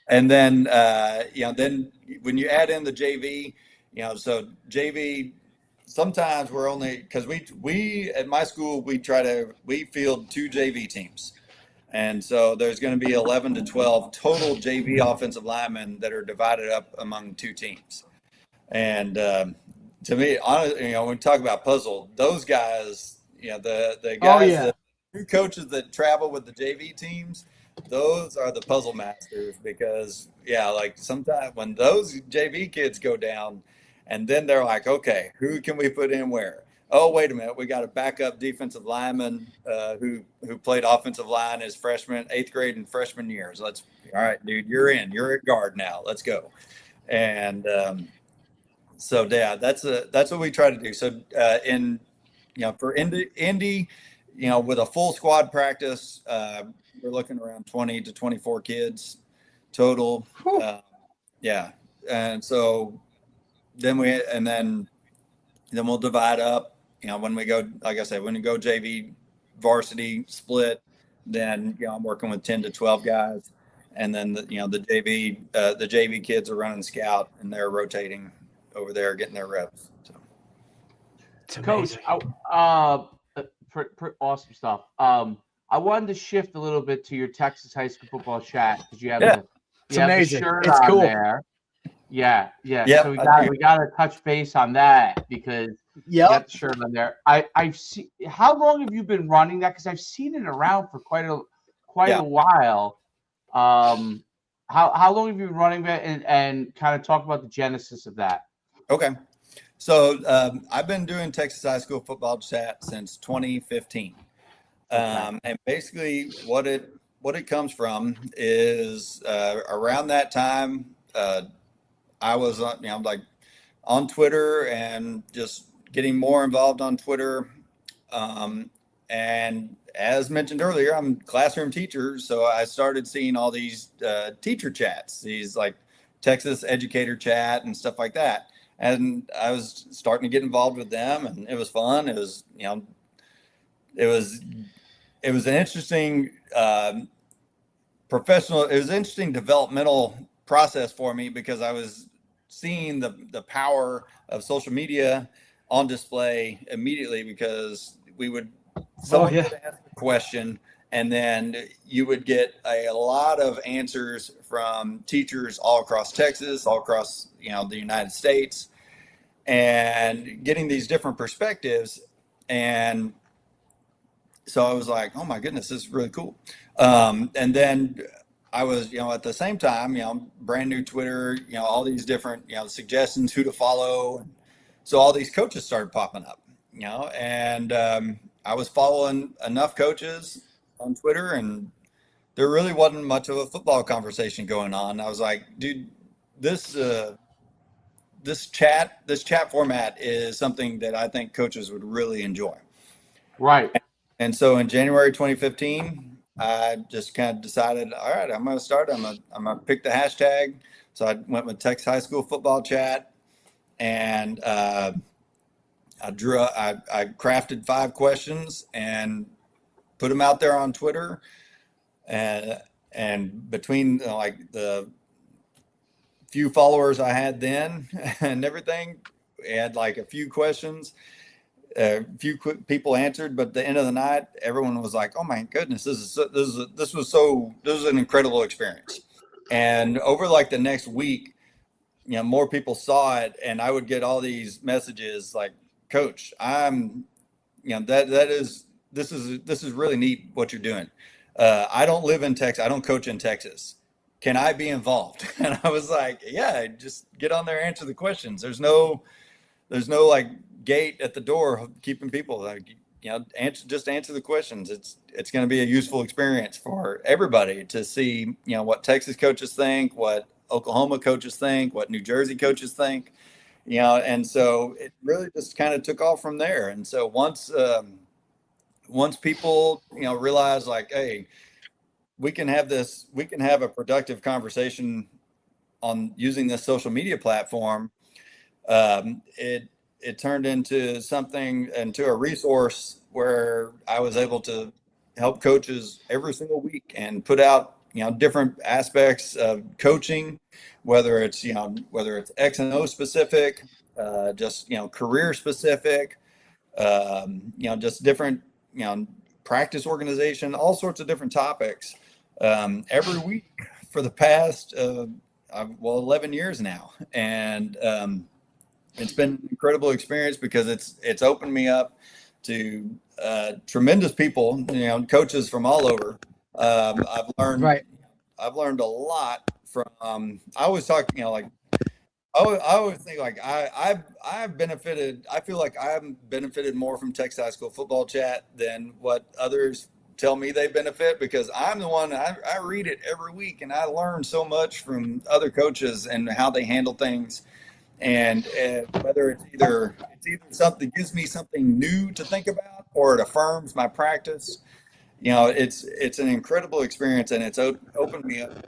And then, then when you add in the JV, so JV, sometimes we're only, because we at my school, we field 2 JV teams. And so there's going to be 11 to 12 total JV offensive linemen that are divided up among 2 teams. And to me, honestly, when we talk about puzzle, those guys, the guys, the 2 coaches that travel with the JV teams, those are the puzzle masters, because like sometimes when those JV kids go down, and then they're like, okay, who can we put in where? Oh, wait a minute, we got a backup defensive lineman who played offensive line his 8th grade and freshman years. All right, dude, you're at guard now. Let's go. And so that's what we try to do. So for Indy, with a full squad practice, we're looking around 20 to 24 kids total. And so then we'll divide up, when we go, like I said, when you go JV varsity split, then, I'm working with 10 to 12 guys. And then the JV kids are running scout, and they're rotating over there, getting their reps. So. Coach, awesome stuff. I wanted to shift a little bit to your Texas high school football chat, because you have it's amazing. shirt it's on cool. There. Yeah. Yep, So we got to touch base on that, because you got the shirt on there. I've seen. How long have you been running that? Because I've seen it around for quite a while. How long have you been running that, and kind of talk about the genesis of that? Okay. So I've been doing Texas high school football chat since 2015. And basically what it comes from is around that time, I was on Twitter and just getting more involved on Twitter. And as mentioned earlier, I'm a classroom teacher. So I started seeing all these teacher chats, these like Texas educator chat and stuff like that. And I was starting to get involved with them, and it was fun. It was, it was an interesting professional. It was an interesting developmental process for me, because I was seeing the power of social media on display immediately, because someone would ask a question, and then you would get a lot of answers from teachers all across Texas, all across, the United States, and getting these different perspectives. And so I was like, oh my goodness, this is really cool. And then I was, at the same time, brand new Twitter, all these different, suggestions, who to follow. So all these coaches started popping up, and I was following enough coaches on Twitter, and there really wasn't much of a football conversation going on. I was like, dude, this chat format is something that I think coaches would really enjoy. Right. And so in January 2015, I just kind of decided, all right, I'm going to start. I'm going to pick the hashtag. So I went with Texas High School Football Chat, and I crafted 5 questions and put them out there on Twitter. And between like the few followers I had then and everything, we had like a few questions. A few quick people answered, but at the end of the night, everyone was like, "Oh my goodness, this was an incredible experience." And over like the next week, more people saw it, and I would get all these messages like, "Coach, this is really neat what you're doing. I don't live in Texas. I don't coach in Texas. Can I be involved?" And I was like, "Yeah, just get on there, answer the questions. There's no like gate at the door keeping people like, answer the questions. It's going to be a useful experience for everybody to see, what Texas coaches think, what Oklahoma coaches think, what New Jersey coaches think, and so it really just kind of took off from there. And so once people, realize like, hey, we can have a productive conversation on using this social media platform, it turned into a resource where I was able to help coaches every single week and put out, different aspects of coaching, whether it's X and O specific, just, career specific, just different, practice organization, all sorts of different topics, every week for the past, 11 years now. And, it's been an incredible experience because it's opened me up to tremendous people, coaches from all over. I've learned a lot from. I always talk, like I always think like I've benefited. I feel like I've benefited more from Texas High School Football Chat than what others tell me they benefit, because I'm the one. I read it every week, and I learn so much from other coaches and how they handle things. And whether it's either something gives me something new to think about, or it affirms my practice, it's an incredible experience, and it's opened me up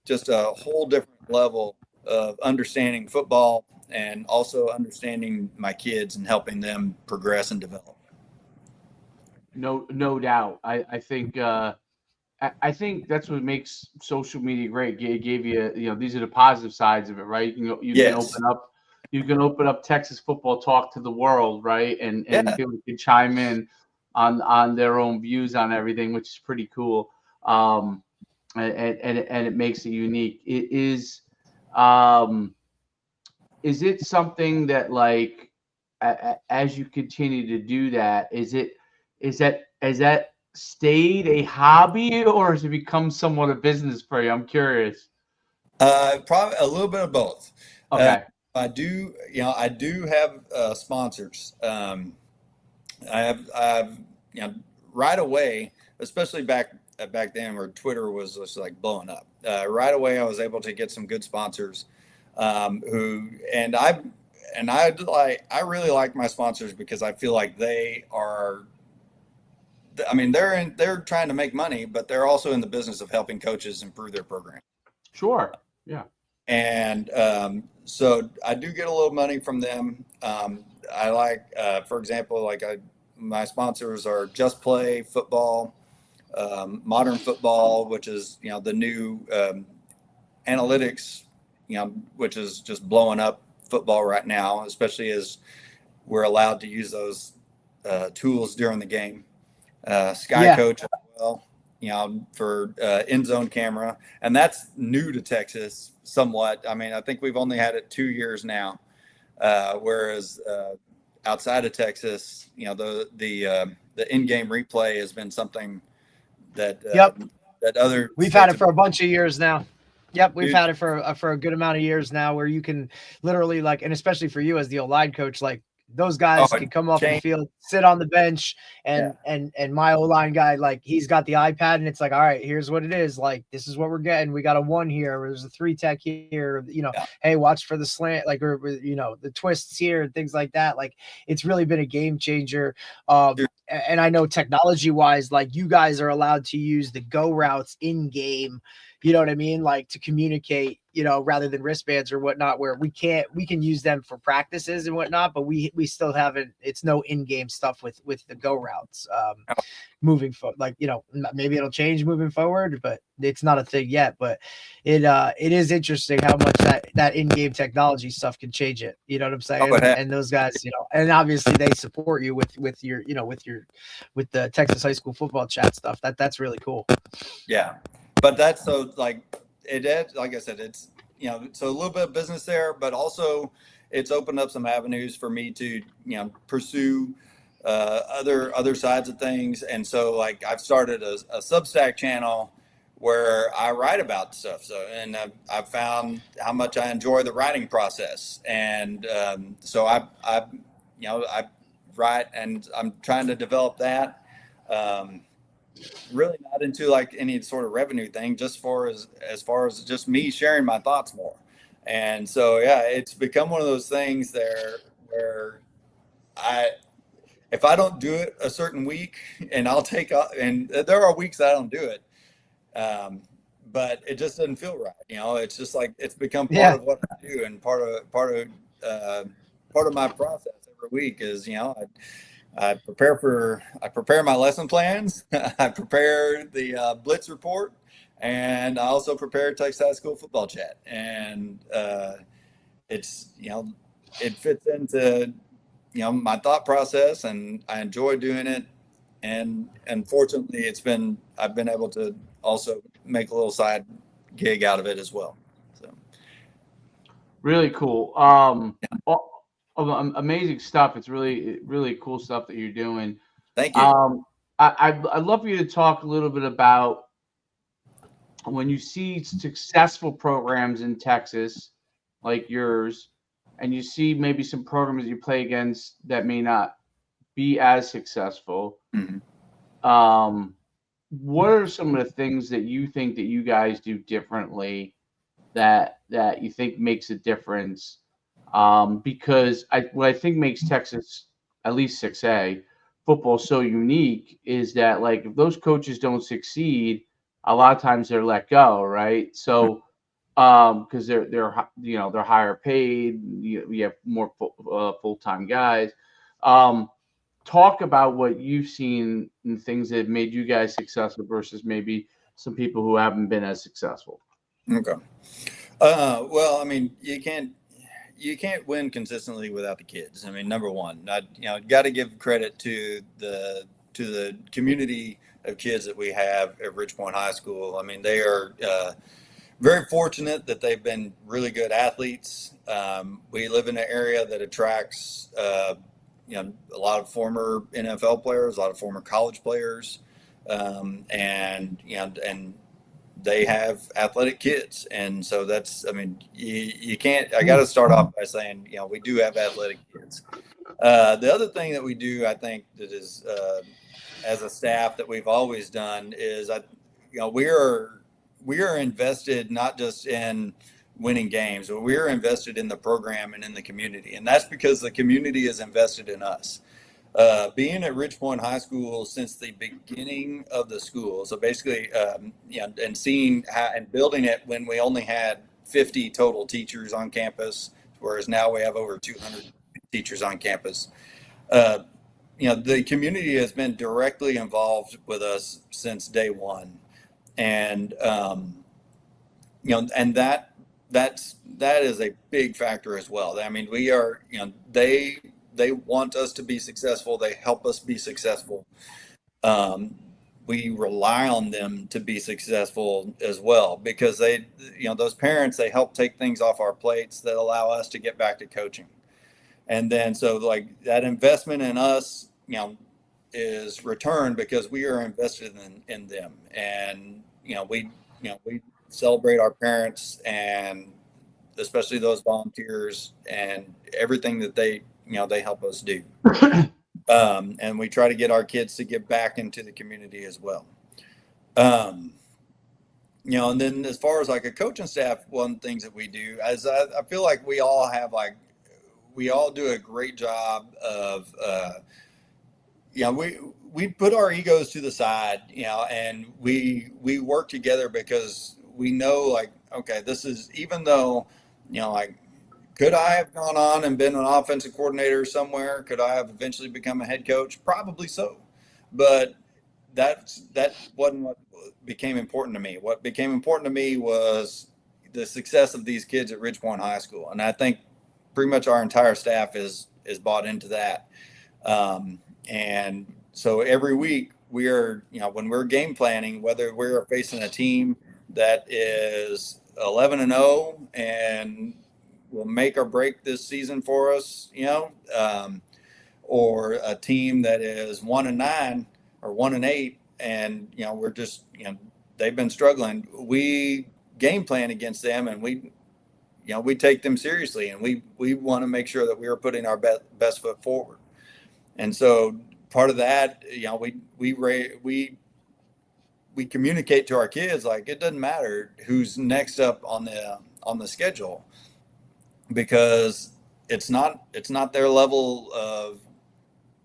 just a whole different level of understanding football, and also understanding my kids and helping them progress and develop. No doubt. I think that's what makes social media great. It gave you, these are the positive sides of it, right? Yes. You can open up Texas football talk to the world, right? And people can chime in on their own views on everything, which is pretty cool. And it makes it unique. Is it something that, like, as you continue to do that, is that stayed a hobby, or has it become somewhat a business for you? I'm curious. Probably a little bit of both. Okay. I do have sponsors. I have right away, especially back then where Twitter was just like blowing up. Right away, I was able to get some good sponsors, I really like my sponsors because I feel like they are. I mean, they're trying to make money, but they're also in the business of helping coaches improve their program. Sure. Yeah. And so I do get a little money from them. I like, for example, my sponsors are Just Play Football, Modern Football, which is, the new analytics, which is just blowing up football right now, especially as we're allowed to use those tools during the game. Sky Coach as well, for end zone camera. And that's new to Texas somewhat. I mean, I think we've only had it 2 years now. Whereas outside of Texas, the in-game replay has been something that that other We've had it states for a bunch of years now. Yep, we've Dude. had it for a good amount of years now, where you can literally, like, and especially for you as the O-line coach, like, those guys Oh, can come off the change. field, sit on the bench, Yeah. and my O-line guy, like, he's got the iPad, and it's like, all right, here's what it is. Like, this is what we're getting. We got a 1 here, or there's a 3 tech here, you know, Yeah. hey, watch for the slant, like, or you know, the twists here and things like that. Like, it's really been a game changer. Sure. And I know technology wise, like, you guys are allowed to use the go routes in game, you know what I mean? Like, to communicate, you know, rather than wristbands or whatnot, where we can use them for practices and whatnot, but we still haven't, it's no in-game stuff with the go routes. Moving forward, like, you know, maybe it'll change moving forward, but it's not a thing yet. But it is interesting how much that in-game technology stuff can change it. You know what I'm saying? And those guys, you know, and obviously they support you with your, you know, with the Texas high school football chat stuff. That's really cool. Yeah. But that's so like it is, like I said, it's, you know, so a little bit of business there, but also it's opened up some avenues for me to, you know, pursue other sides of things. And so, like, I've started a Substack channel where I write about stuff. So, and I've found how much I enjoy the writing process. And so I you know, I write, and I'm trying to develop that. Really not into like any sort of revenue thing, just for as far as just me sharing my thoughts more. And so, yeah, it's become one of those things there where if I don't do it a certain week, and I'll take off, and there are weeks that I don't do it. But it just doesn't feel right. You know, it's just like, it's become part of what I do, and part of my process every week is, you know, I prepare my lesson plans. I prepare the Blitz report, and I also prepare Texas High School football chat. And it's, you know, it fits into, you know, my thought process, and I enjoy doing it. And unfortunately, I've been able to also make a little side gig out of it as well. So really cool. Amazing stuff. It's really cool stuff that you're doing. thank you. I'd love for you to talk a little bit about when you see successful programs in Texas like yours, and you see maybe some programs you play against that may not be as successful. Mm-hmm. What are some of the things that you think that you guys do differently that you think makes a difference? Because what I think makes Texas, at least 6A football, so unique is that, like, if those coaches don't succeed, a lot of times they're let go, right? So because they're you know, they're higher paid, we have more full-time guys. Talk about what you've seen and things that have made you guys successful versus maybe some people who haven't been as successful. Okay. Well, I mean, you can't win consistently without the kids. I mean, number one, got to give credit to the community of kids that we have at Ridge Point High School. I mean, they are very fortunate that they've been really good athletes. We live in an area that attracts, you know, a lot of former NFL players, a lot of former college players, and you know, and they have athletic kids. And so that's, I mean, you can't, I got to start off by saying, you know, we do have athletic kids. The other thing that we do, I think, that is, as a staff, that we've always done is, you know, we are invested not just in winning games, but we are invested in the program and in the community. And that's because the community is invested in us. Being at Ridge Point High School since the beginning of the school, so basically, you know, and seeing how, and building it when we only had 50 total teachers on campus, whereas now we have over 200 teachers on campus. You know, the community has been directly involved with us since day one, and you know, and that is a big factor as well. I mean, we are, you know, they want us to be successful. They help us be successful. We rely on them to be successful as well, because they, you know, those parents, they help take things off our plates that allow us to get back to coaching. And then, so like that investment in us, you know, is returned because we are invested in them. And we celebrate our parents, and especially those volunteers and everything that they help us do. And we try to get our kids to get back into the community as well. And then as far as like a coaching staff, one of the things that we do, as I feel like we all do a great job of, we put our egos to the side, and we work together because we know, like, okay, this is, even though, like, could I have gone on and been an offensive coordinator somewhere? Could I have eventually become a head coach? Probably so. But that wasn't what became important to me. What became important to me was the success of these kids at Ridgepoint High School. And I think pretty much our entire staff is bought into that. And so every week we are, when we're game planning, whether we're facing a team that is 11-0 and will make or break this season for us, or a team that is 1-9 or 1-8, and we're just, they've been struggling. We game plan against them, and we take them seriously, and we want to make sure that we are putting our best foot forward. And so part of that, we communicate to our kids, like, it doesn't matter who's next up on the schedule, because it's not their level of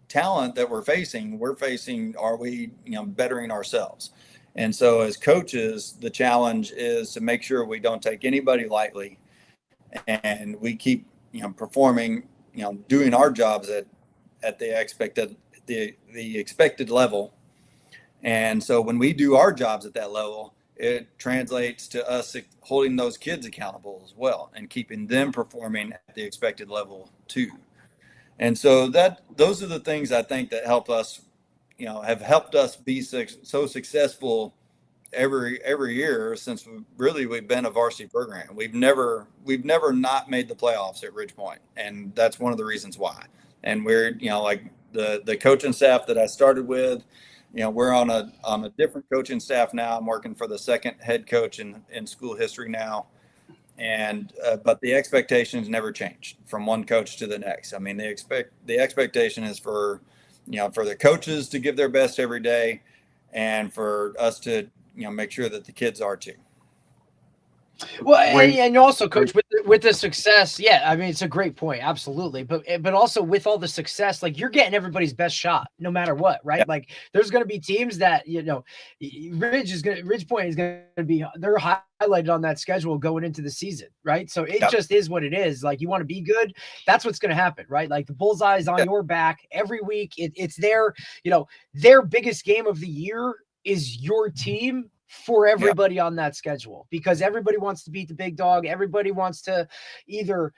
talent that we're facing. We're facing, are we, bettering ourselves? And so as coaches, the challenge is to make sure we don't take anybody lightly, and we keep, performing, doing our jobs at the expected level. And so when we do our jobs at that level, it translates to us holding those kids accountable as well, and keeping them performing at the expected level too. And so those are the things I think that help us, have helped us be so successful every year since we've been a varsity program. We've never not made the playoffs at Ridgepoint, and that's one of the reasons why. And we're, like the coaching staff that I started with, we're on a different coaching staff now. I'm working for the second head coach in school history now. And, but the expectations never change from one coach to the next. I mean, the expectation is for the coaches to give their best every day, and for us to, make sure that the kids are too. Well, and also, Coach, with the success, yeah, I mean, it's a great point, absolutely. But also with all the success, like, you're getting everybody's best shot, no matter what, right? Yeah. Like, there's going to be teams that, Ridgepoint is going to be, they're highlighted on that schedule going into the season, right? So it just is what it is. Like, you want to be good, that's what's going to happen, right? Like, the bullseye's on your back every week. It's their biggest game of the year is your team for everybody on that schedule, because everybody wants to beat the big dog. Everybody wants to either,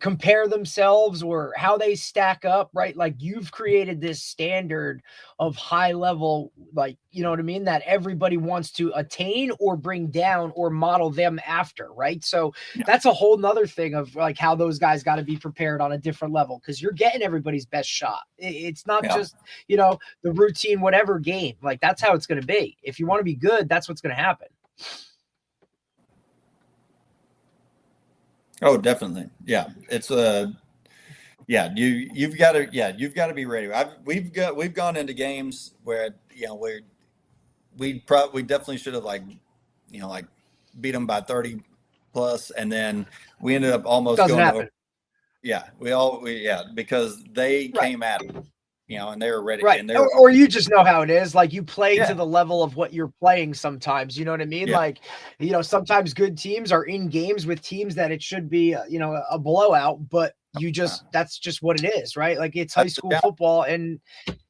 compare themselves or how they stack up, right? Like, you've created this standard of high level, like, you know what I mean, that everybody wants to attain or bring down or model them after, right? So that's a whole nother thing of, like, how those guys got to be prepared on a different level, because you're getting everybody's best shot. It's not just, the routine, whatever game. Like, that's how it's going to be. If you want to be good, that's what's going to happen. Oh, definitely. Yeah. It's you've got to be ready. We've gone into games where, we definitely should have, beat them by 30 plus. And then we ended up almost Doesn't going happen. over. Yeah. Because they came at it, and they were ready. Right. And or you just know how it is. Like, you play to the level of what you're playing sometimes. You know what I mean? Yeah. Like, sometimes good teams are in games with teams that it should be, a blowout, but that's just what it is, right? Like, it's high school football, and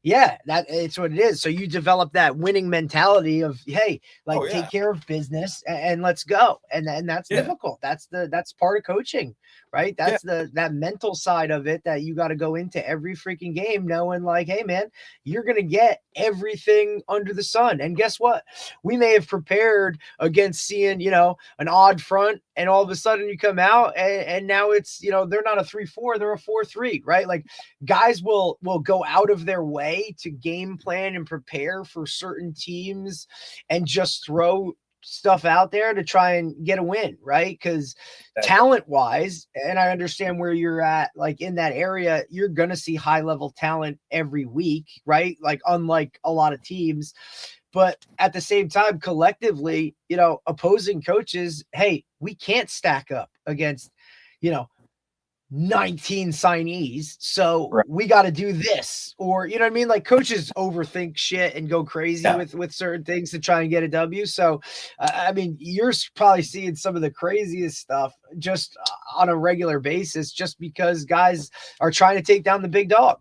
it's what it is. So you develop that winning mentality of, hey, take care of business and let's go. And that's difficult. That's part of coaching, right? That's that mental side of it that you got to go into every freaking game knowing, like, hey man, you're going to get everything under the sun. And guess what? We may have prepared against seeing, an odd front, and all of a sudden you come out and now it's, they're not a 3-4, they're a 4-3, right? Like, guys will go out of their way way to game plan and prepare for certain teams and just throw stuff out there to try and get a win, right? Because talent wise, and I understand where you're at, like in that area, you're going to see high level talent every week, right? Like unlike a lot of teams. But at the same time, collectively, you know, opposing coaches, hey, we can't stack up against, you know, 19 signees. So Right. we got to do this, or, you know what I mean? Like coaches overthink shit and go crazy with certain things to try and get a W. So, I mean, you're probably seeing some of the craziest stuff just on a regular basis, just because guys are trying to take down the big dog.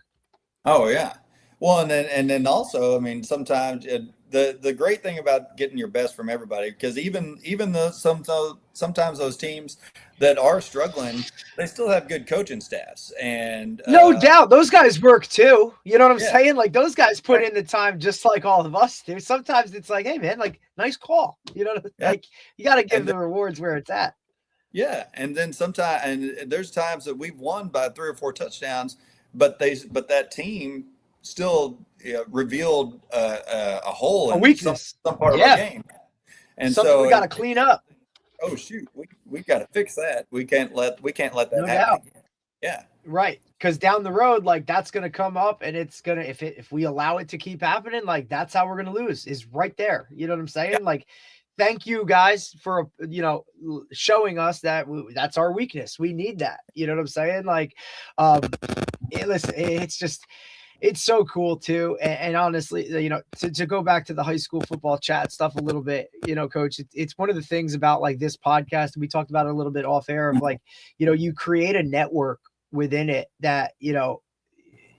Oh yeah. Well, and then also, I mean, sometimes the great thing about getting your best from everybody, because even though sometimes those teams that are struggling, they still have good coaching staffs, and no doubt those guys work too. You know what I'm Yeah. saying? Like those guys put in the time just like all of us do. Sometimes it's like, hey man, like nice call. You know, Yeah. like you got to give And the rewards where it's at. yeah, and then sometimes, and there's times that we've won by 3 or 4 touchdowns, but that team still revealed a hole A in weakness. some part of Yeah. our game, and Something so we got to clean up. oh shoot, we got to fix that. We can't let that No happen doubt. again. Yeah, Right. Because down the road, like that's going to come up, and it's going to, if we allow it to keep happening, like that's how we're going to lose, is right there. You know what I'm saying? Yeah. Like, thank you guys for, you know, showing us that that's our weakness. We need that. You know what I'm saying? Like, listen, it's just, it's so cool too. And honestly, you know, to go back to the high school football chat stuff a little bit, you know, coach, it's one of the things about like this podcast, we talked about it a little bit off air, of like, you know, you create a network within it that, you know,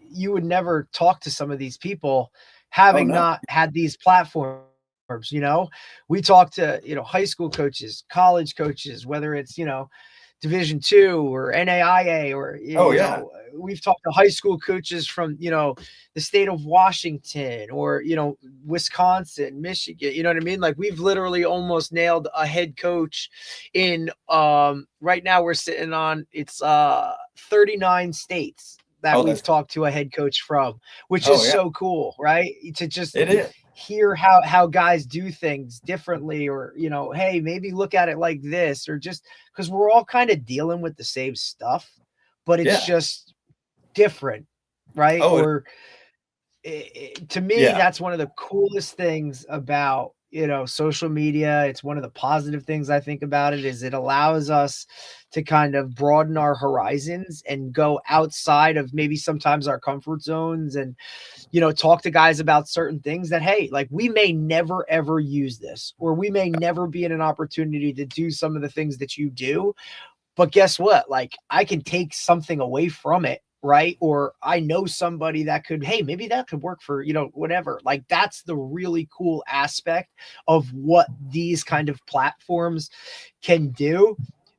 you would never talk to some of these people having not had these platforms. You know, we talk to, you know, high school coaches, college coaches, whether it's, you know, Division II or NAIA, or you know, we've talked to high school coaches from, you know, the state of Washington, or, you know, Wisconsin, Michigan. You know what I mean? Like we've literally almost nailed a head coach in right now we're sitting on, it's 39 states that we've talked to a head coach from, which is so cool, right? To just hear how guys do things differently, or, you know, hey, maybe look at it like this, or just because we're all kind of dealing with the same stuff, but it's just different, right? Or to me, that's one of the coolest things about, you know, social media. It's one of the positive things I think about it, is it allows us to kind of broaden our horizons and go outside of maybe sometimes our comfort zones, and, you know, talk to guys about certain things that, hey, like we may never ever use this, or we may never be in an opportunity to do some of the things that you do, but guess what? Like I can take something away from it, right? Or I know somebody that could, hey, maybe that could work for, you know, whatever. Like that's the really cool aspect of what these kind of platforms can do.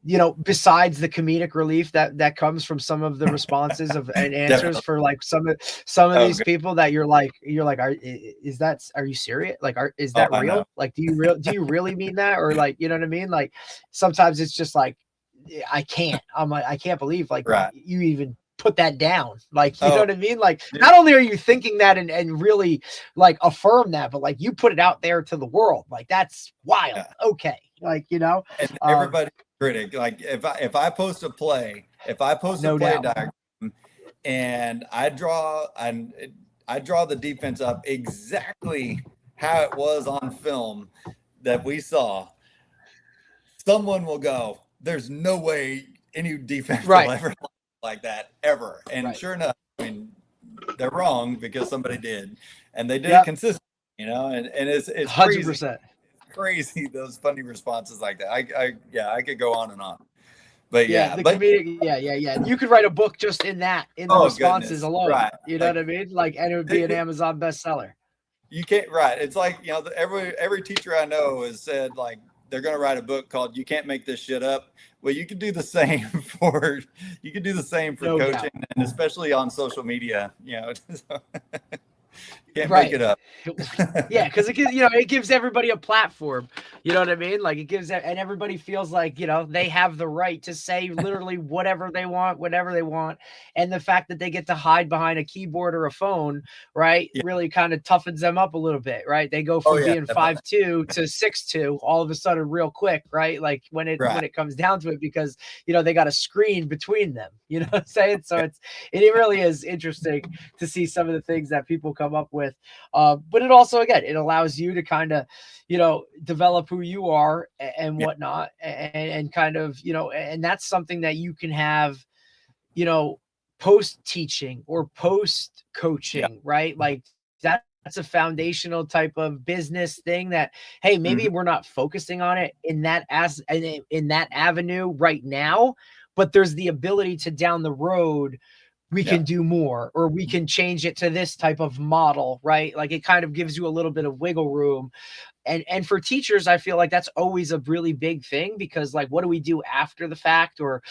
You know, besides the comedic relief that comes from some of the responses of and answers for like some of these people that you're like, are you serious? Like, is that real? Like, do you really mean that? Or like, you know what I mean? Like sometimes it's just like, I can't, I'm like, I can't believe like you even put that down. Like, you know what I mean? Like not only are you thinking that and really like affirm that, but like you put it out there to the world. Like that's wild. Okay. Like, you know, and everybody critic, like if I post a play, diagram and I draw the defense up exactly how it was on film that we saw, someone will go, there's no way any defense will ever like that ever. And sure enough, I mean, they're wrong because somebody did, and they did it consistently, you know, and it's 100%. Crazy those funny responses like that. I could go on and on, but comedic, you could write a book just in the responses alone, you know, like, what I mean? Like, and it would be an Amazon bestseller. You can't it's like, you know, every teacher I know has said like they're going to write a book called "You Can't Make This Shit Up." Well, you can do the same for coaching, and especially on social media, you know. Can't Right. make it up. Yeah, because it gives, it gives everybody a platform. You know what I mean? Like, it gives, and everybody feels like, they have the right to say literally whatever they want, whenever they want. And the fact that they get to hide behind a keyboard or a phone, right, Yeah. really kind of toughens them up a little bit, right? They go from being definitely. 5'2" to 6'2" all of a sudden real quick, right? Like when it comes down to it, because they got a screen between them. You know what I'm saying? So it really is interesting to see some of the things that people come up with. But it also, again, it allows you to kind of, develop who you are and whatnot, and kind of, and that's something that you can have, post teaching or post coaching, right? Like that's a foundational type of business thing that, hey, maybe we're not focusing on it in that in that avenue right now, but there's the ability to down the road we can do more, or we can change it to this type of model, right? Like it kind of gives you a little bit of wiggle room. And for teachers, I feel like that's always a really big thing, because like, what do we do after the fact? Or,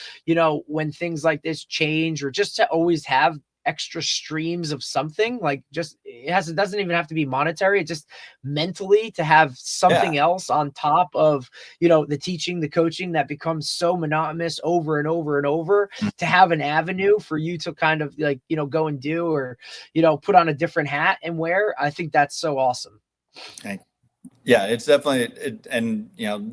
when things like this change, or just to always have extra streams of something, like just it doesn't even have to be monetary. It just mentally to have something else on top of, the teaching, the coaching that becomes so monotonous over and over and over, to have an avenue for you to kind of like, go and do, or, put on a different hat and wear. I think that's so awesome. Thank you. Yeah, it's definitely and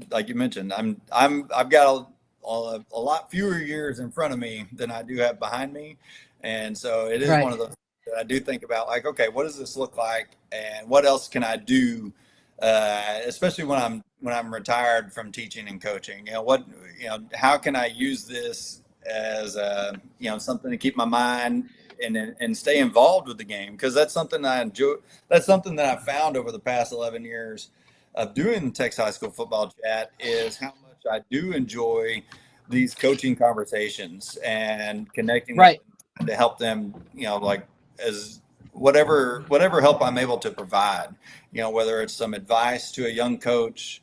like you mentioned, I've got a lot fewer years in front of me than I do have behind me, and so it is one of those that I do think about, like, okay, what does this look like, and what else can I do, especially when I'm retired from teaching and coaching. How can I use this as something to keep my mind and stay involved with the game, because that's something I enjoy. That's something that I've found over the past 11 years of doing the Texas High School Football Chat, is how much I do enjoy these coaching conversations and connecting with them to help them, like, as whatever help I'm able to provide, whether it's some advice to a young coach,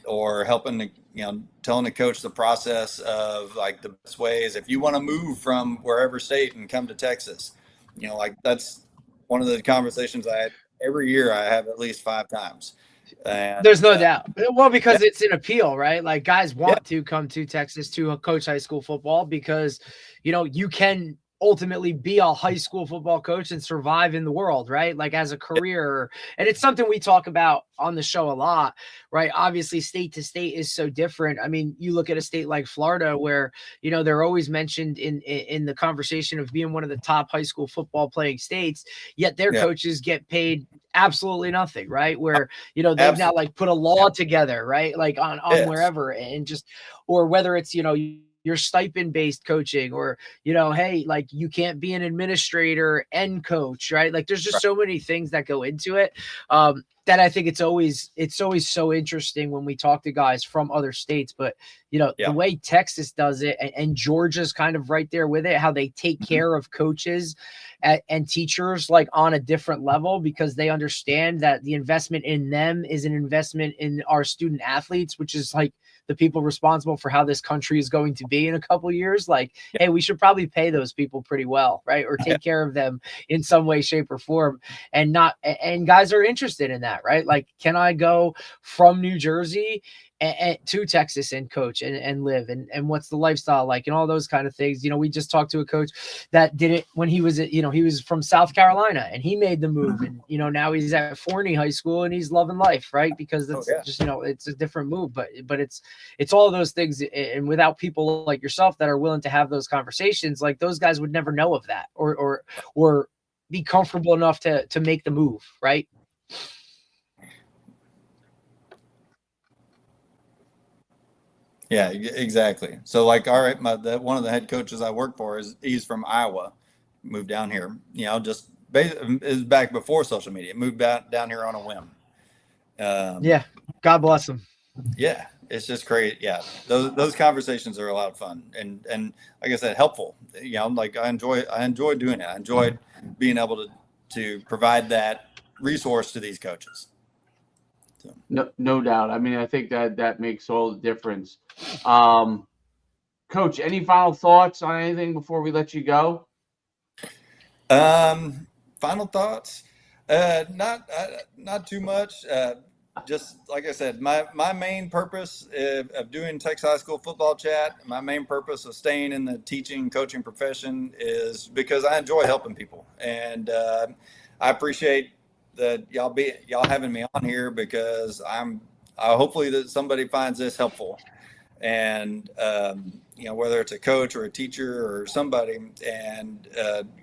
or helping telling the coach the process of like the best ways if you want to move from wherever state and come to Texas. Like that's one of the conversations every year I have at least 5 times. And, there's no doubt. Well, because it's an appeal, right? Like guys want to come to Texas to coach high school football, because, you can ultimately be a high school football coach and survive in the world, right? Like as a career. And it's something we talk about on the show a lot, right? Obviously state to state is so different. I mean, you look at a state like Florida where, they're always mentioned in the conversation of being one of the top high school football playing states, yet their coaches get paid absolutely nothing, right? Where, they've now like put a law together, right? Like on wherever, and just, or whether it's, your stipend based coaching, or, hey, like you can't be an administrator and coach, right? Like there's just so many things that go into it. That I think it's always so interesting when we talk to guys from other states, but the way Texas does it, and Georgia's kind of right there with it, how they take care of coaches and teachers like on a different level, because they understand that the investment in them is an investment in our student athletes, which is like the people responsible for how this country is going to be in a couple of years. Like, hey, we should probably pay those people pretty well, right? Or take care of them in some way, shape, or form. And guys are interested in that, right? Like, can I go from New Jersey to Texas and coach and live, and what's the lifestyle like, and all those kind of things. We just talked to a coach that did it when he was he was from South Carolina, and he made the move, and now he's at Forney High School and he's loving life, right? Because it's just it's a different move, but it's all of those things. And without people like yourself that are willing to have those conversations, like those guys would never know of that, or be comfortable enough to make the move, right? Yeah, exactly. So like, all right, one of the head coaches I work for he's from Iowa, moved down here, just is back before social media, moved down here on a whim. God bless him. Yeah, it's just great. Yeah, those conversations are a lot of fun, and like I said, helpful. Like I enjoy doing it. I enjoyed being able to provide that resource to these coaches. So. No doubt. I mean, I think that makes all the difference. Coach, any final thoughts on anything before we let you go? Final thoughts. Not too much. Just like I said, my main purpose of doing Texas High School Football Chat, my main purpose of staying in the teaching coaching profession is because I enjoy helping people, and I appreciate that y'all having me on here because hopefully that somebody finds this helpful, and whether it's a coach or a teacher or somebody, and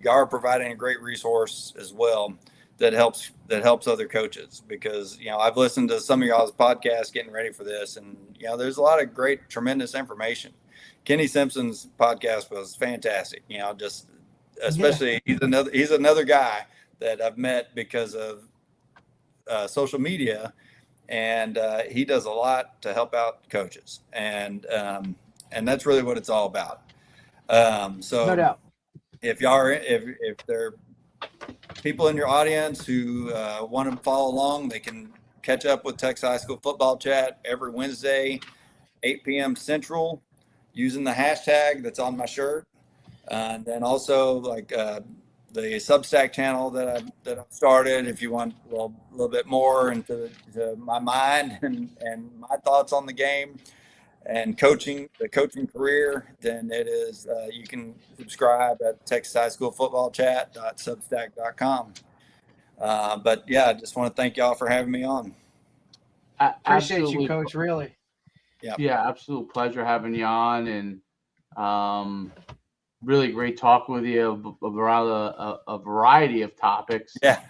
y'all are providing a great resource as well that helps other coaches, because I've listened to some of y'all's podcasts getting ready for this, and there's a lot of great, tremendous information. Kenny Simpson's podcast was fantastic. Just especially he's another guy that I've met because of social media, and he does a lot to help out coaches, and that's really what it's all about. So No doubt. if y'all are, if there people in your audience who want to follow along, they can catch up with Texas High School Football Chat every Wednesday, 8 p.m. Central, using the hashtag that's on my shirt. And then also the Substack channel that I've started, if you want a little bit more into my mind and my thoughts on the game and the coaching career, then it is you can subscribe at texashighschoolfootballchat.substack.com. But yeah, I just want to thank y'all for having me on. Appreciate you, Coach. Really. Yeah, absolute pleasure having you on, and really great talking with you around a variety of topics. Yeah.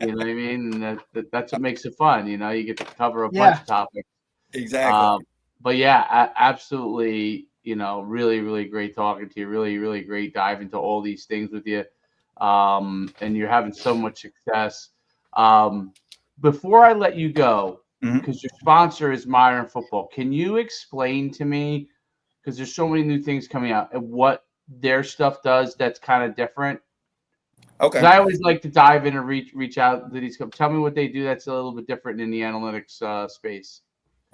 You know what I mean? And that's what makes it fun. You get to cover a bunch of topics. Exactly. But yeah, absolutely, really, really great talking to you. Really, really great dive into all these things with you. And you're having so much success. Before I let you go, because your sponsor is Modern Football, can you explain to me, because there's so many new things coming out, and what their stuff does that's kind of different? Okay. I always like to dive in and reach out to these companies. Tell me what they do that's a little bit different in the analytics space.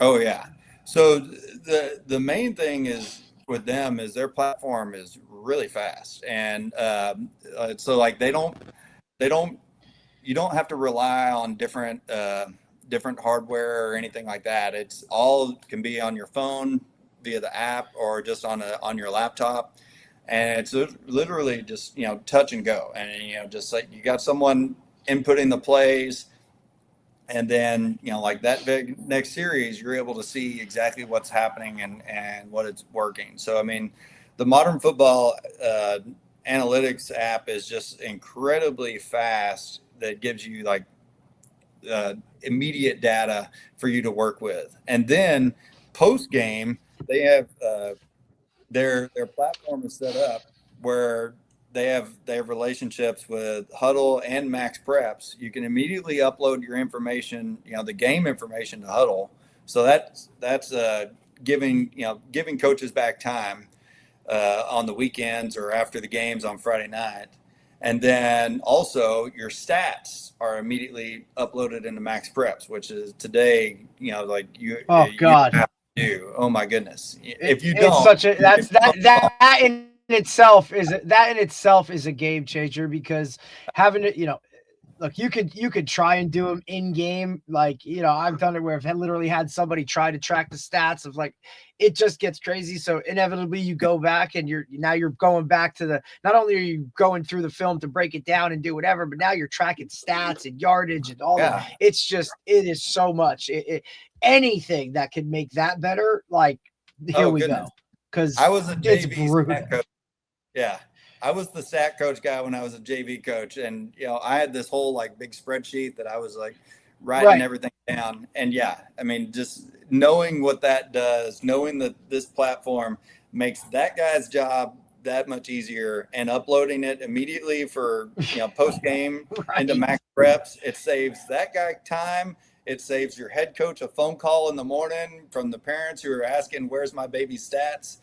Oh yeah. So the main thing is with them is their platform is really fast, and so like you don't have to rely on different hardware or anything like that. It's all can be on your phone via the app or just on your laptop, and it's literally just touch and go, and just like you got someone inputting the plays. And then, like that next series, you're able to see exactly what's happening and what it's working. So, I mean, the Modern Football analytics app is just incredibly fast. That gives you like immediate data for you to work with. And then post game, they have their platform is set up where they have relationships with Huddle and Max Preps. You can immediately upload your information, the game information to Huddle. So that's giving coaches back time on the weekends or after the games on Friday night. And then also your stats are immediately uploaded into Max Preps, which is today, like you. Oh God. You have to do. Oh my goodness. If you don't, it's such a that in itself is a game changer, because having it, look, you could try and do them in game. Like, I've done it where I've literally had somebody try to track the stats of like, it just gets crazy. So inevitably you go back and you're going back to not only are you going through the film to break it down and do whatever, but now you're tracking stats and yardage and all that. It is so much. Anything that can make that better. Like, here we go. Cause I was a JV stat coach. Yeah. I was the stat coach guy when I was a JV coach, and I had this whole like big spreadsheet that I was like writing everything down. And yeah, I mean, just knowing what that does, knowing that this platform makes that guy's job that much easier, and uploading it immediately for post game into Max Preps, it saves that guy time. It saves your head coach a phone call in the morning from the parents who are asking, "Where's my baby's stats?"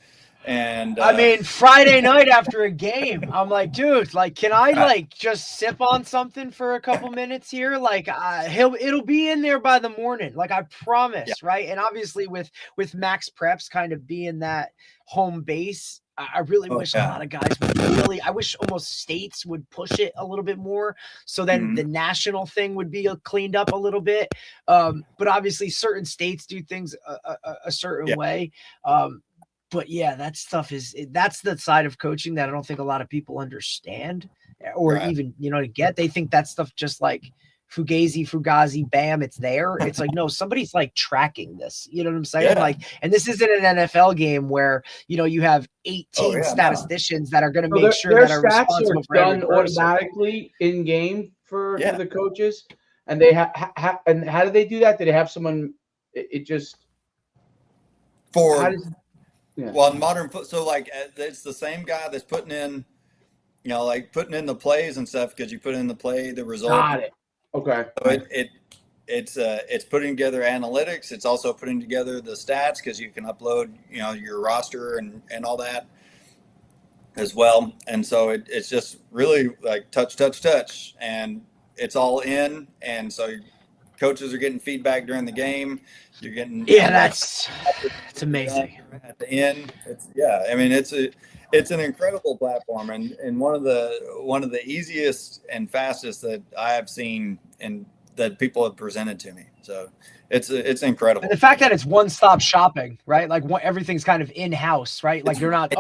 And I mean, Friday night after a game, I'm like, dude, like, can I like just sip on something for a couple minutes here? Like, it'll be in there by the morning. Like, I promise. Right. And obviously with Max Preps kind of being that home base, I really wish a yeah. lot of guys would really. I wish almost states would push it a little bit more, so then the national thing would be cleaned up a little bit. But obviously, certain states do things a certain way. But yeah, that stuff that's the side of coaching that I don't think a lot of people understand, or Right. even get. They think that stuff just like Fugazi, bam, it's there. It's like, no, somebody's like tracking this. You know what I'm saying? Yeah. Like, and this isn't an NFL game where you have 18 statisticians that are going to make sure their that are stats responsible are for every done person. automatically in game for the coaches, and they and how do they do that? Do they have someone? It just well, in modern foot, so like it's the same guy that's putting in, like putting in the plays and stuff, because you put in the play, the result. Got it. Okay. So it's putting together analytics. It's also putting together the stats, because you can upload, your roster and all that as well. And so it's just really like touch, and it's all in. And so coaches are getting feedback during the game. You're getting it's amazing at the end. It's an incredible platform, and one of the easiest and fastest that I have seen and that people have presented to me. So it's incredible. And the fact that it's one-stop shopping, right? Like everything's kind of in-house, right? Like you're not,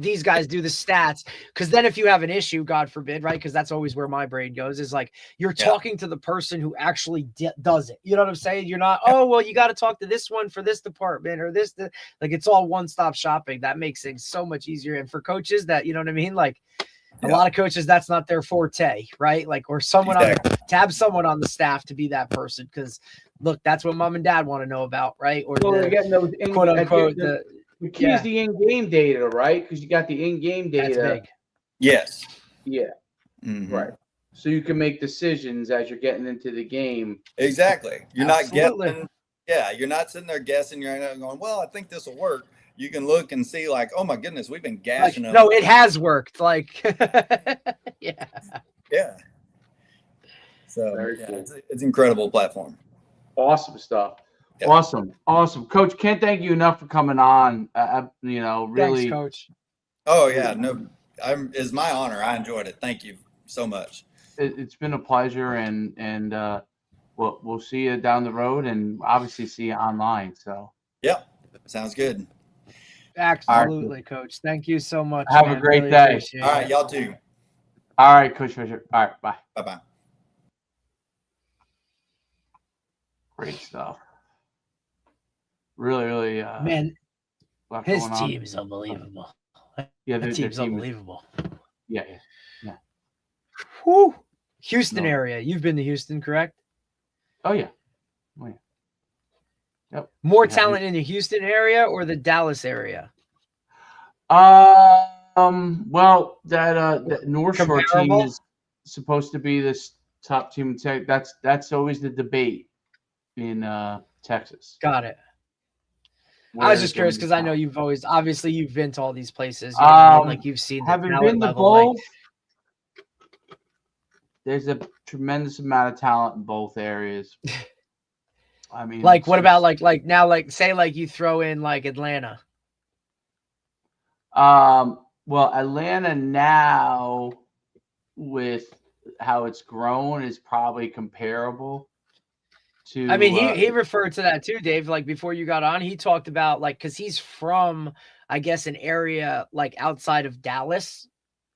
these guys do the stats. Because then if you have an issue, God forbid, right? Because that's always where my brain goes, is like you're talking to the person who actually does it. You know what I'm saying? You're not, you got to talk to this one for this department or this. Like it's all one-stop shopping. That makes things so much easier. And for coaches that, you know what I mean? Like a lot of coaches, that's not their forte, right? Like, or someone to have someone on the staff to be that person. Because look, that's what mom and dad want to know about, right? Or again, those quote unquote, the key is the in-game data, right? Because you got the in-game data. That's big. Yes. Yeah. Mm-hmm. Right. So you can make decisions as you're getting into the game. Exactly. You're not guessing. Yeah, you're not sitting there guessing. You're not going, well, I think this will work. You can look and see, like, oh my goodness, we've been gashing them. No, it has worked. Like, yeah. So cool. It's an incredible platform. Awesome stuff. Yep. Awesome. Coach, can't thank you enough for coming on. Really. Thanks, Coach. Oh yeah, no, it's my honor. I enjoyed it. Thank you so much. It's been a pleasure, and we'll see you down the road, and obviously see you online. So. Yep. Sounds good. Absolutely, right. Coach. Thank you so much. Have a great day. All right, y'all too. All right, Coach Fisher. All right, bye. Bye-bye. Great stuff. Really, man, his team is unbelievable. Yeah, the team's unbelievable. Yeah. Whew. Houston area. You've been to Houston, correct? Oh yeah. Yep. More talent in the Houston area or the Dallas area? Well, that North Shore team is supposed to be this top team in Texas. That's always the debate in Texas. Got it. I was just curious because I know you've been to all these places. You know what I mean? Like you've seen. Having been to both, there's a tremendous amount of talent in both areas. I mean, like what about like now, like say like you throw in like Atlanta. Well, Atlanta now with how it's grown is probably comparable to. I mean, he referred to that too, Dave. Like before you got on, he talked about like because he's from, I guess, an area like outside of Dallas,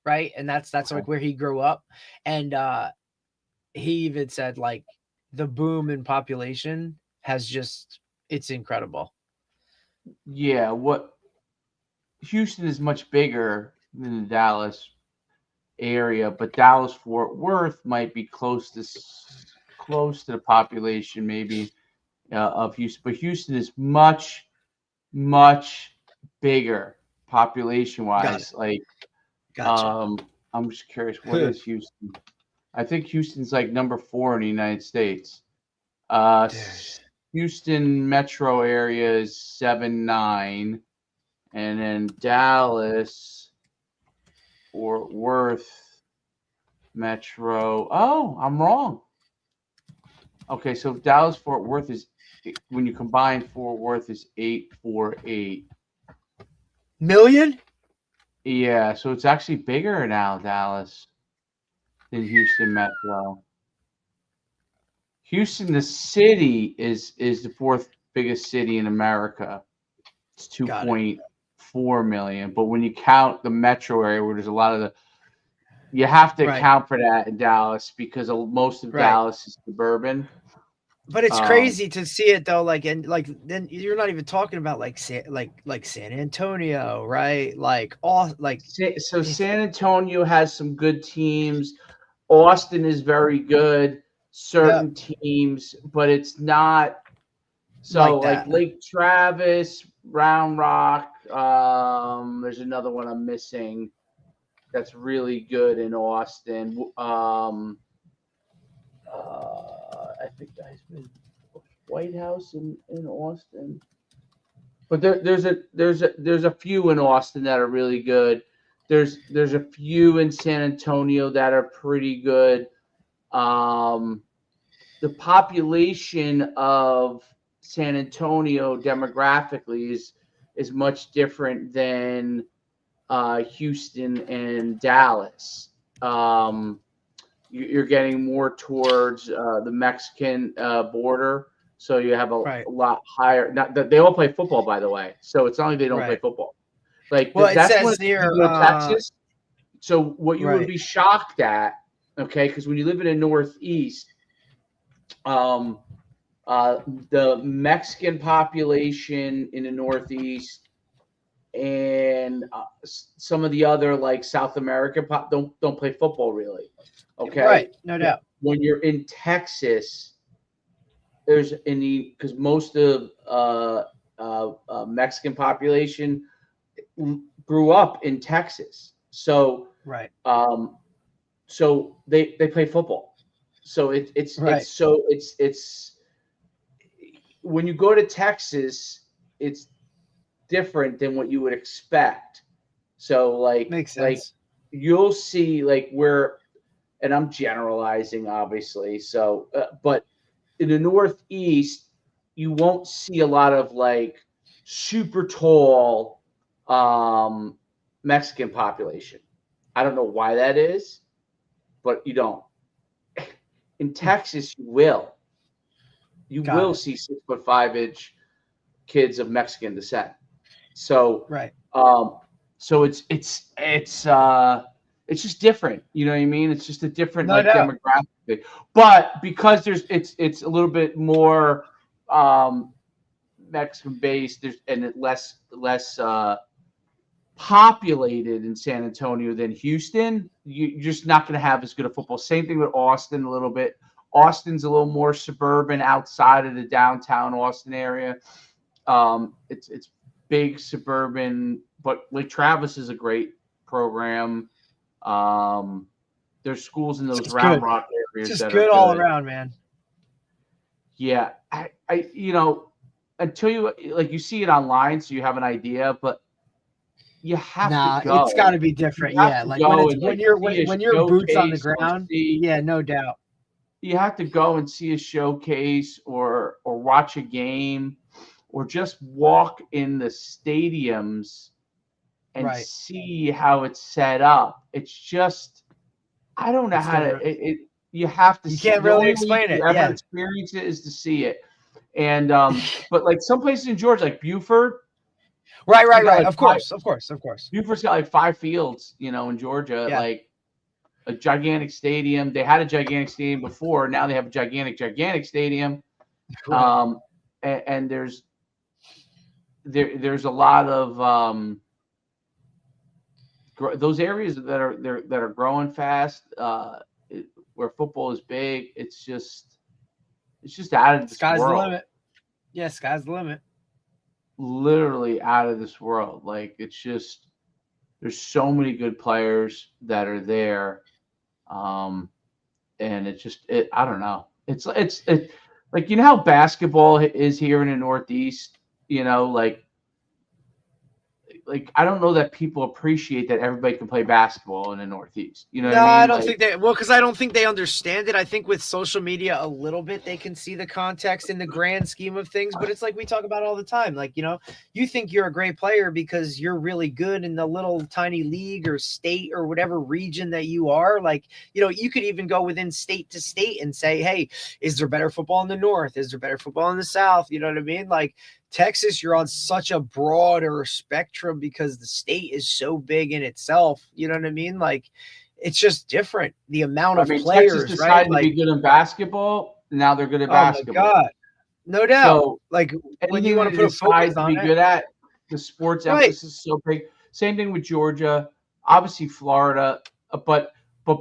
right? And that's like where he grew up, and he even said like the boom in population has it's incredible. Yeah, Houston is much bigger than the Dallas area, but Dallas-Fort Worth might be close to the population maybe of Houston, but Houston is much, much bigger population-wise. Gotcha. I'm just curious, what is Houston? I think Houston's like number 4 in the United States. Houston metro area is 7'9", and then Dallas Fort Worth metro. Oh, I'm wrong. Okay, so Dallas Fort Worth is, when you combine Fort Worth, is 848 million. Yeah, so it's actually bigger now, Dallas, than Houston Metro. Houston, the city, is the fourth biggest city in America. It's Got it. 2.4 million. But when you count the metro area, where there's a lot of you have to Right. account for that in Dallas because most of Right. Dallas is suburban. But it's Um, crazy to see it though, like, and like then you're not even talking about like San Antonio, right? Like all like So it's San Antonio has some good teams. Austin is very good. Certain teams, but it's not. So like like that. Lake Travis, Round Rock. There's another one I'm missing that's really good in Austin. I think that's been White House in Austin. But there's a few in Austin that are really good. There's a few in San Antonio that are pretty good. The population of San Antonio demographically is much different than Houston and Dallas. You're getting more towards the Mexican border, so you have a lot higher. Not that they all play football, by the way, so it's not like they don't play football. Like well, it that's says when here, you go to Texas. So what you would right. be shocked at, okay, because when you live in the Northeast, the Mexican population in the Northeast and some of the other like South American don't play football really. Okay, Right, no doubt. When you're in Texas, there's because most of Mexican population grew up in Texas, so Right. So they play football. So it's when you go to Texas, it's different than what you would expect. So Makes sense. you'll see like where, and I'm generalizing obviously. So but in the Northeast, you won't see a lot of like super tall Mexican population. I don't know why that is, but you don't. In Texas, you will. You Got will it. see 6'5" kids of Mexican descent. So Right. So it's just different. You know what I mean? It's just a different No doubt. demographic. But because it's a little bit more Mexican based, and it less populated in San Antonio than Houston, you're just not going to have as good a football. Same thing with Austin a little bit. Austin's a little more suburban outside of the downtown Austin area. It's big suburban, but Lake Travis is a great program. There's schools in those Round Rock areas just that good are all good. around, man. Yeah, I until you see it online, so you have an idea, but you have to go. It's got to be different. Yeah, like when you're boots on the ground. Yeah, no doubt. You have to go and see a showcase or watch a game or just walk in the stadiums and see how it's set up. It's just, I don't know how to, you have to you can't really explain it. Yeah. Experience it is to see it. And, but like some places in Georgia, like Buford. Right. Of course. Buford's got like 5 fields, in Georgia, like a gigantic stadium. They had a gigantic stadium before. Now they have a gigantic stadium. Right. And there's a lot of those areas that are growing fast, where football is big. It's just out of this world. Sky's the limit. Yeah, sky's the limit. Literally out of this world. Like it's just there's so many good players that are there, and I don't know. It's like how basketball is here in the Northeast. Like like I don't know that people appreciate that everybody can play basketball in the Northeast. You know No, what I mean? I don't Like, think they. Well, because I don't think they understand it. I think with social media, a little bit they can see the context in the grand scheme of things. But it's like we talk about all the time. Like, you think you're a great player because you're really good in the little tiny league or state or whatever region that you are. Like, you could even go within state to state and say, hey, is there better football in the North? Is there better football in the South? You know what I mean? Like, Texas, you're on such a broader spectrum because the state is so big in itself. You know what I mean? Like, it's just different. The amount of Texas players, right? decided to be good in basketball. Now they're good at Oh my basketball. God, no doubt. So like when you anything want that to put a they decide focus to on be it, good at, the sports Right. emphasis is so big. Same thing with Georgia, obviously Florida, but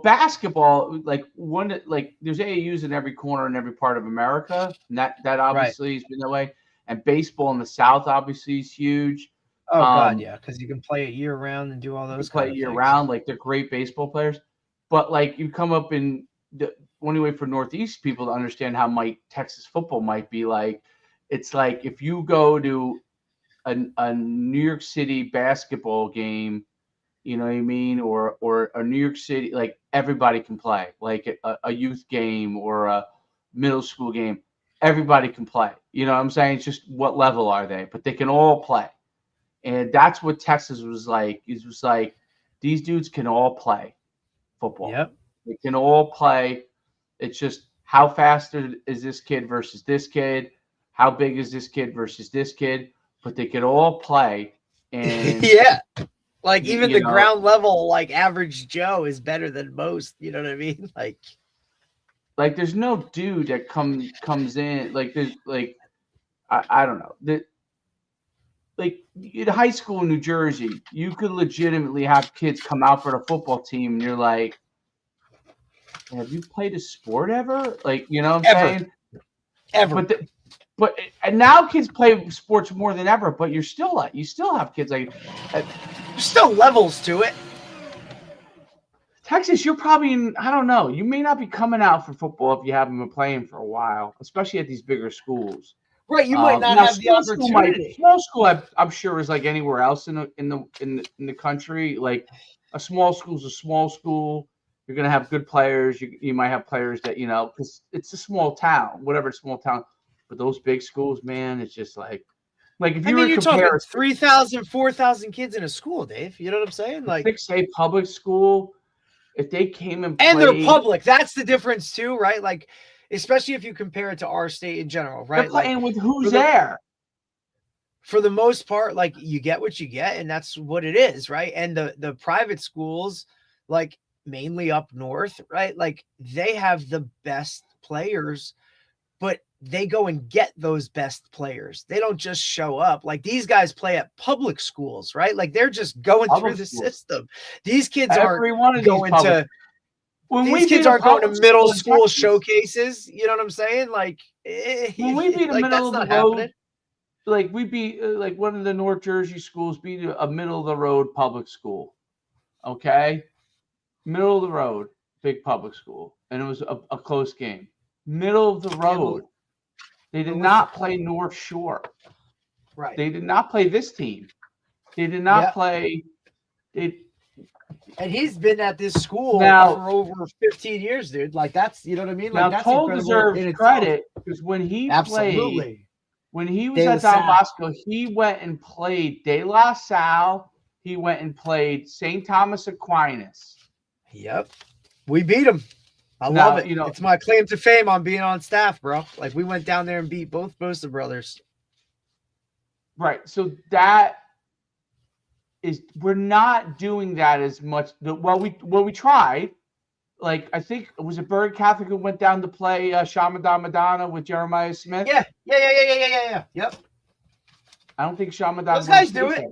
basketball, there's AAUs in every corner in every part of America, and that obviously has been that way. And baseball in the South obviously is huge. oh God, yeah, because you can play it year round and do all You those play kind of year things. round, like they're great baseball players. But like you come up in the only way for Northeast people to understand how Texas football might be like. It's like if you go to a New York City basketball game, you know what I mean, or a New York City, like everybody can play, like a youth game or a middle school game, everybody can play. You know what I'm saying? It's just what level are they? But they can all play, and that's what Texas was like. It was like these dudes can all play football. Yep. They can all play. It's just how fast is this kid versus this kid? How big is this kid versus this kid? But they could all play. And yeah. Like even you the know, ground level, like average Joe is better than most. You know what I mean? Like there's no dude that comes in like there's like I don't know. Like in high school in New Jersey, you could legitimately have kids come out for the football team, and you're like, have you played a sport ever? Like, you know what I'm saying? Ever. But and now kids play sports more than ever, but you still have kids like There's still levels to it. Texas, you're probably I don't know. You may not be coming out for football if you haven't been playing for a while, especially at these bigger schools. Right, you might not have the opportunity. Small school, I'm sure, is like anywhere else in the country. Like a small school is a small school. You're gonna have good players. You might have players that because it's a small town, whatever small town. But those big schools, man, it's just like if you were you're compare talking 3,000, 4,000 kids in a school, Dave. You know what I'm saying? Like 6A public school, if they came and played, they're public. That's the difference too, right? Like, especially if you compare it to our state in general, right? They're playing like, with who's there. For the most part, like you get what you get, and that's what it is, right? And the private schools, like mainly up north, right? Like they have the best players, but they go and get those best players. They don't just show up. Like these guys play at public schools, right? Like they're just going through the system. These kids aren't going to. These kids aren't going to middle school showcases. You know what I'm saying? Like when we beat a like, middle of the road, happening. Like we beat like one of the North Jersey schools beat a middle of the road public school. Okay, middle of the road, big public school, and it was a close game. Middle of the road. They did not play North Shore. Right. They did not play this team. They did not play. And he's been at this school for over 15 years, dude. Like that's, you know what I mean? Like now that's Cole deserves credit because when he played, when he was at Don Bosco, he went and played De La Salle. He went and played St. Thomas Aquinas. Yep. We beat him. I love it. It's my claim to fame on being on staff, bro. Like we went down there and beat both Bosa brothers. Right. So that is, we're not doing that as much. We tried. Like I think was it Bergen Catholic who went down to play Shamadan Madonna with Jeremiah Smith? Yeah. Yep. I don't think Shamadan. Those guys do it.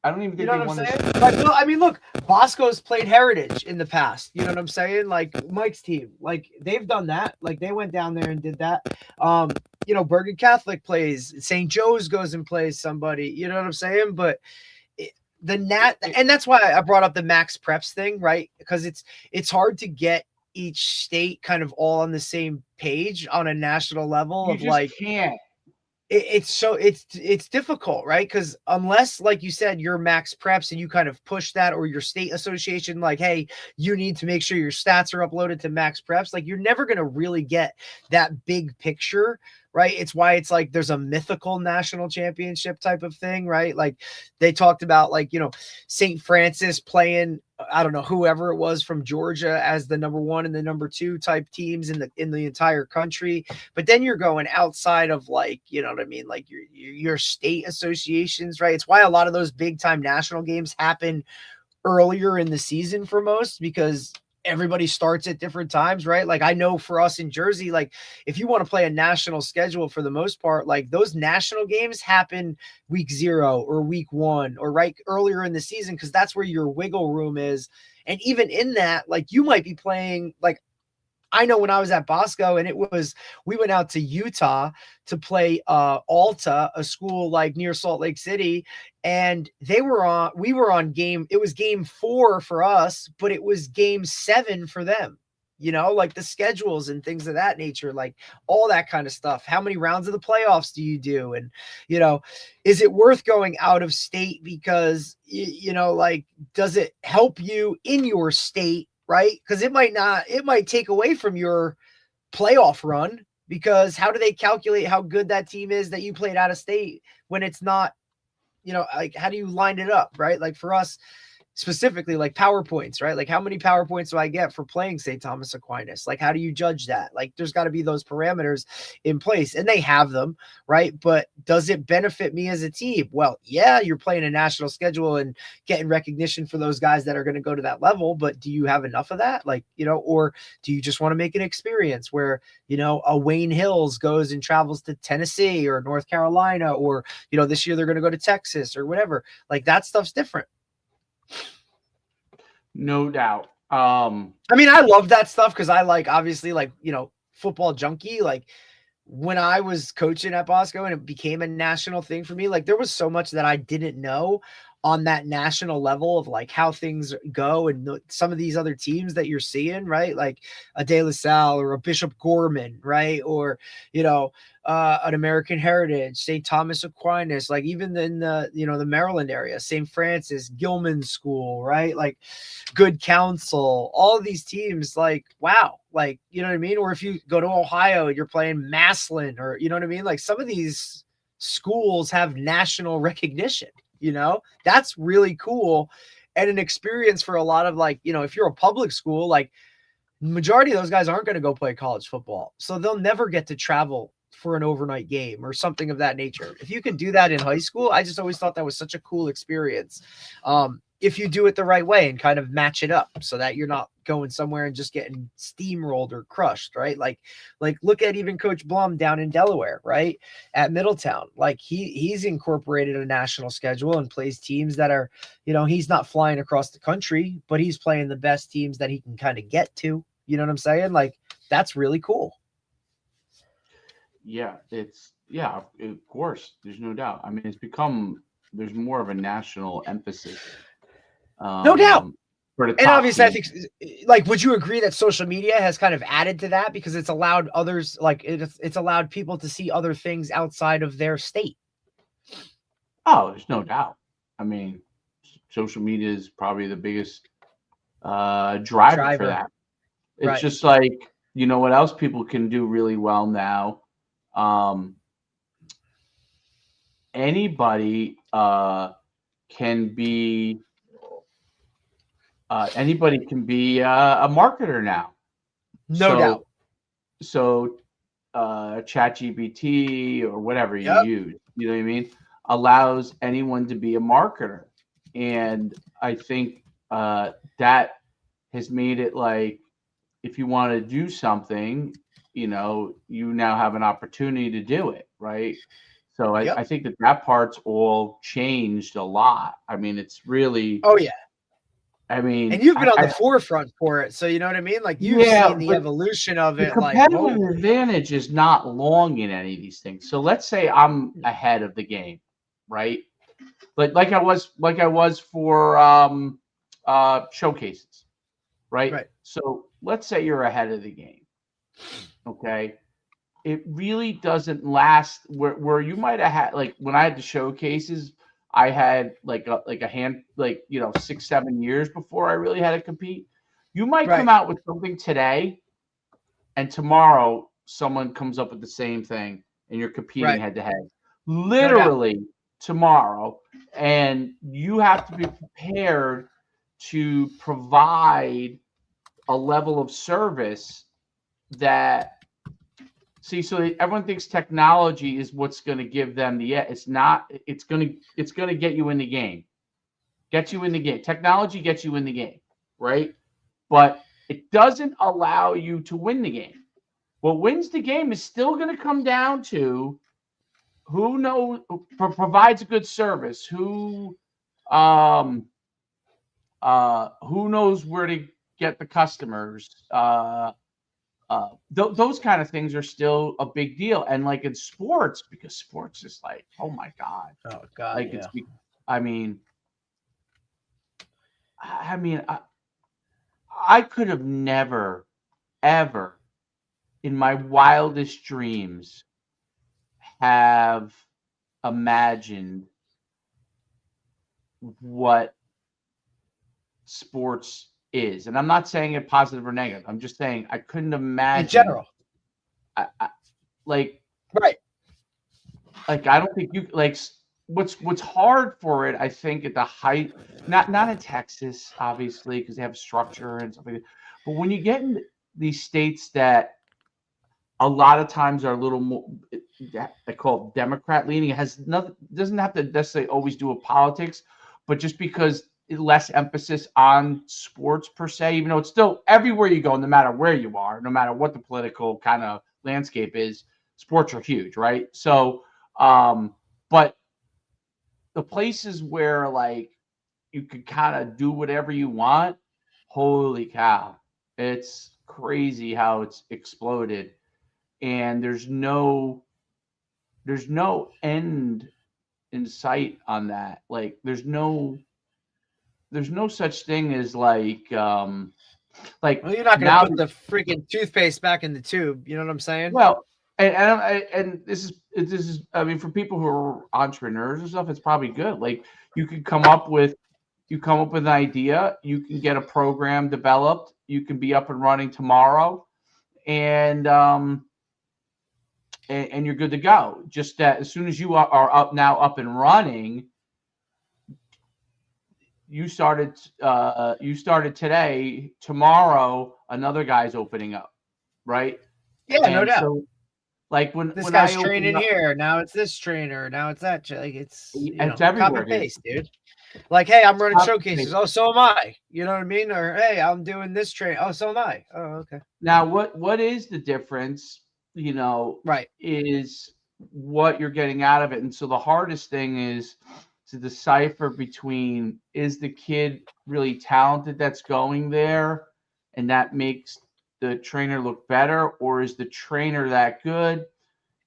I don't even think they won this. Like, no, I mean, look, Bosco's played Heritage in the past. You know what I'm saying? Like Mike's team, like they've done that. Like they went down there and did that. Bergen Catholic plays. St. Joe's goes and plays somebody. You know what I'm saying? But and that's why I brought up the Max Preps thing, right? Because it's hard to get each state kind of all on the same page on a national level. You just can't. it's difficult, right? Because unless, like you said, you're max preps and you kind of push that, or your state association, like, hey, you need to make sure your stats are uploaded to max preps, like you're never going to really get that big picture, right? It's why it's like there's a mythical national championship type of thing, right? Like they talked about, like, St. Francis playing, I don't know, whoever it was from Georgia as the number 1 and the number 2 type teams in the entire country. But then you're going outside of, like, you know what I mean? Like your state associations, right? It's why a lot of those big time national games happen earlier in the season for most, because everybody starts at different times, right? Like I know for us in Jersey, like if you want to play a national schedule, for the most part, like those national games happen week 0 or week 1 or right earlier in the season, because that's where your wiggle room is. And even in that, like you might be playing, like I know when I was at Bosco and we went out to Utah to play Alta, a school like near Salt Lake City, and we were on it was game 4 for us, but it was game 7 for them. Like the schedules and things of that nature, like all that kind of stuff. How many rounds of the playoffs do you do? And, is it worth going out of state because, like, does it help you in your state? Right? Because it might take away from your playoff run, because how do they calculate how good that team is that you played out of state when it's not, like, how do you line it up? Right? Like for us specifically, like PowerPoints, right? Like how many PowerPoints do I get for playing St. Thomas Aquinas? Like, how do you judge that? Like there's got to be those parameters in place, and they have them, right? But does it benefit me as a team? Well, yeah, you're playing a national schedule and getting recognition for those guys that are going to go to that level, but do you have enough of that? Like, or do you just want to make an experience where, a Wayne Hills goes and travels to Tennessee or North Carolina, or, this year they're going to go to Texas or whatever. Like that stuff's different. No doubt. I mean, I love that stuff because I obviously football junkie. Like when I was coaching at Bosco and it became a national thing for me, like there was so much that I didn't know on that national level of like how things go, and some of these other teams that you're seeing, right? Like a De La Salle or a Bishop Gorman, right? Or, an American Heritage, St. Thomas Aquinas, like even in the Maryland area, St. Francis, Gilman School, right? Like Good Counsel, all of these teams, like, wow. Like, you know what I mean? Or if you go to Ohio and you're playing Massillon, or, you know what I mean? Like some of these schools have national recognition. That's really cool, and an experience for a lot of, like, if you're a public school, like majority of those guys aren't going to go play college football, so they'll never get to travel for an overnight game or something of that nature. If you can do that in high school, I just always thought that was such a cool experience. If you do it the right way and kind of match it up so that you're not going somewhere and just getting steamrolled or crushed, right? Like look at even Coach Blum down in Delaware, right? At Middletown. Like he's incorporated a national schedule and plays teams that are, he's not flying across the country, but he's playing the best teams that he can kind of get to. You know what I'm saying? Like that's really cool. Yeah, of course. There's no doubt. I mean, there's more of a national emphasis. No doubt. And obviously, I think, like, would you agree that social media has kind of added to that because it's allowed others, like it's allowed people to see other things outside of their state? Oh, there's no doubt. I mean, social media is probably the biggest driver for that. It's right. Just like, what else people can do really well now? Anybody can be a marketer now. No doubt. So ChatGPT or whatever you use, you know what I mean, allows anyone to be a marketer. And I think that has made it like, if you want to do something, you now have an opportunity to do it, right? So I think that part's all changed a lot. I mean, it's really... Oh, yeah. I mean... And you've been on the forefront for it, so you know what I mean? Like, you've seen the evolution of it. The competitive advantage is not long in any of these things. So let's say I'm ahead of the game, right? Like I was for showcases, right? So let's say you're ahead of the game. Okay. it really doesn't last. Where you might have had, like when I had the showcases, I had like a hand, like 6-7 years before I really had to compete. You might come Right. out with something today, and tomorrow someone comes up with the same thing, and you're competing Right. head to head. No doubt. Literally tomorrow, and you have to be prepared to provide a level of service that so everyone thinks technology is what's going to give them the it's not. It's going to get you in the game. Technology gets you in the game, right? But it doesn't allow you to win the game. What wins the game is still going to come down to who provides a good service, who knows where to get the customers. Those kind of things are still a big deal. And like in sports, because sports is like, oh my God. Oh God. Like yeah. I could have never, ever in my wildest dreams have imagined what sports is. And I'm not saying it positive or negative. I'm just saying I couldn't imagine in general. Right. Like I don't think you like what's hard for it, I think at the height, not in Texas, obviously, because they have structure and stuff like that. But when you get in these states that a lot of times are a little more, I call it Democrat leaning. It doesn't have to necessarily always do with politics, but just because less emphasis on sports per se, even though it's still everywhere you go, no matter where you are, no matter what the political kind of landscape is, sports are huge, right? So, but the places where like you could kind of do whatever you want, holy cow, it's crazy how it's exploded. And there's no end in sight on that. Like there's no such thing as like well, you're not gonna put the freaking toothpaste back in the tube. You know what I'm saying? Well, and this is I mean, for people who are entrepreneurs and stuff, it's probably good. Like you could come up with an idea, you can get a program developed, you can be up and running tomorrow, and you're good to go. Just that as soon as you are up and running, you started today, tomorrow another guy's opening up, right? Yeah, no doubt. So, like when this guy's training here, now it's this trainer, now it's that. Like it's everywhere, copy paste, dude. Like, hey, I'm running showcases. Oh, so am I. You know what I mean? Or hey, I'm doing this train. Oh, so am I. Oh, okay. Now, what is the difference? Right, is what you're getting out of it. And so the hardest thing is to decipher between, is the kid really talented that's going there and that makes the trainer look better, or is the trainer that good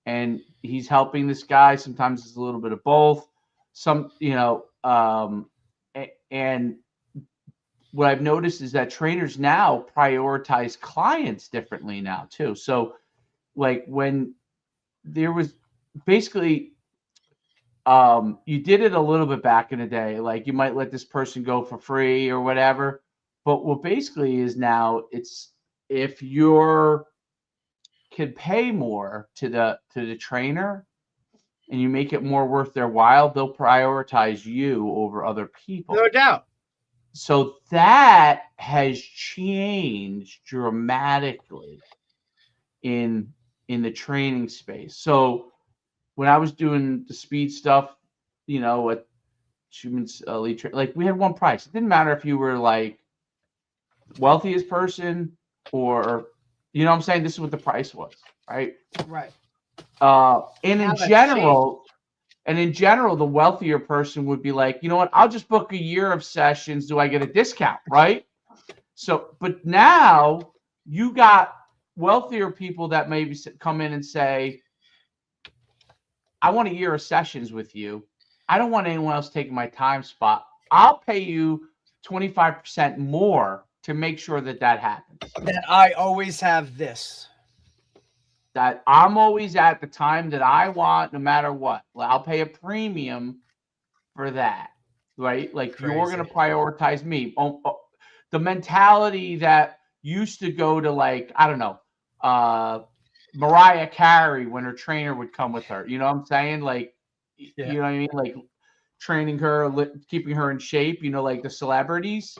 and he's helping this guy? Sometimes it's a little bit of both. And what I've noticed is that trainers now prioritize clients differently now too. So like when there was basically, you did it a little bit back in the day, like you might let this person go for free or whatever. But what basically is now, it's if you can pay more to the trainer and you make it more worth their while, they'll prioritize you over other people. No doubt. So that has changed dramatically in the training space. So when I was doing the speed stuff, at Schumann's Elite, like we had one price. It didn't matter if you were like wealthiest person or, what I'm saying? This is what the price was, right? Right. And in general, the wealthier person would be like, you know what? I'll just book a year of sessions. Do I get a discount, right? So, but now you got wealthier people that maybe come in and say, I want a year of sessions with you. I don't want anyone else taking my time spot. I'll pay you 25% more to make sure that happens. That I always have this. that I'm always at the time that I want, no matter what. I'll pay a premium for that, right? Like you're going Crazy. to prioritize me. The mentality that used to go to like, I don't know, Mariah Carey when her trainer would come with her. You know what I'm saying? Like, Yeah. you know what I mean? Like training her, keeping her in shape, you know, like the celebrities.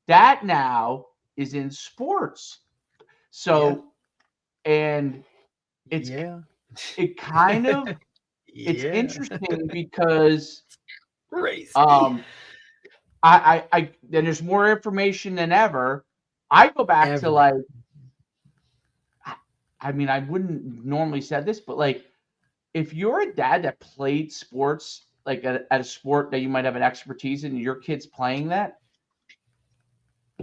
That now is in sports. So, and it's it kind of it's interesting because crazy. I then there's more information than ever. I go back to like, I mean, I wouldn't normally say this, but like, if you're a dad that played sports, like at a sport that you might have an expertise in, and your kid's playing that,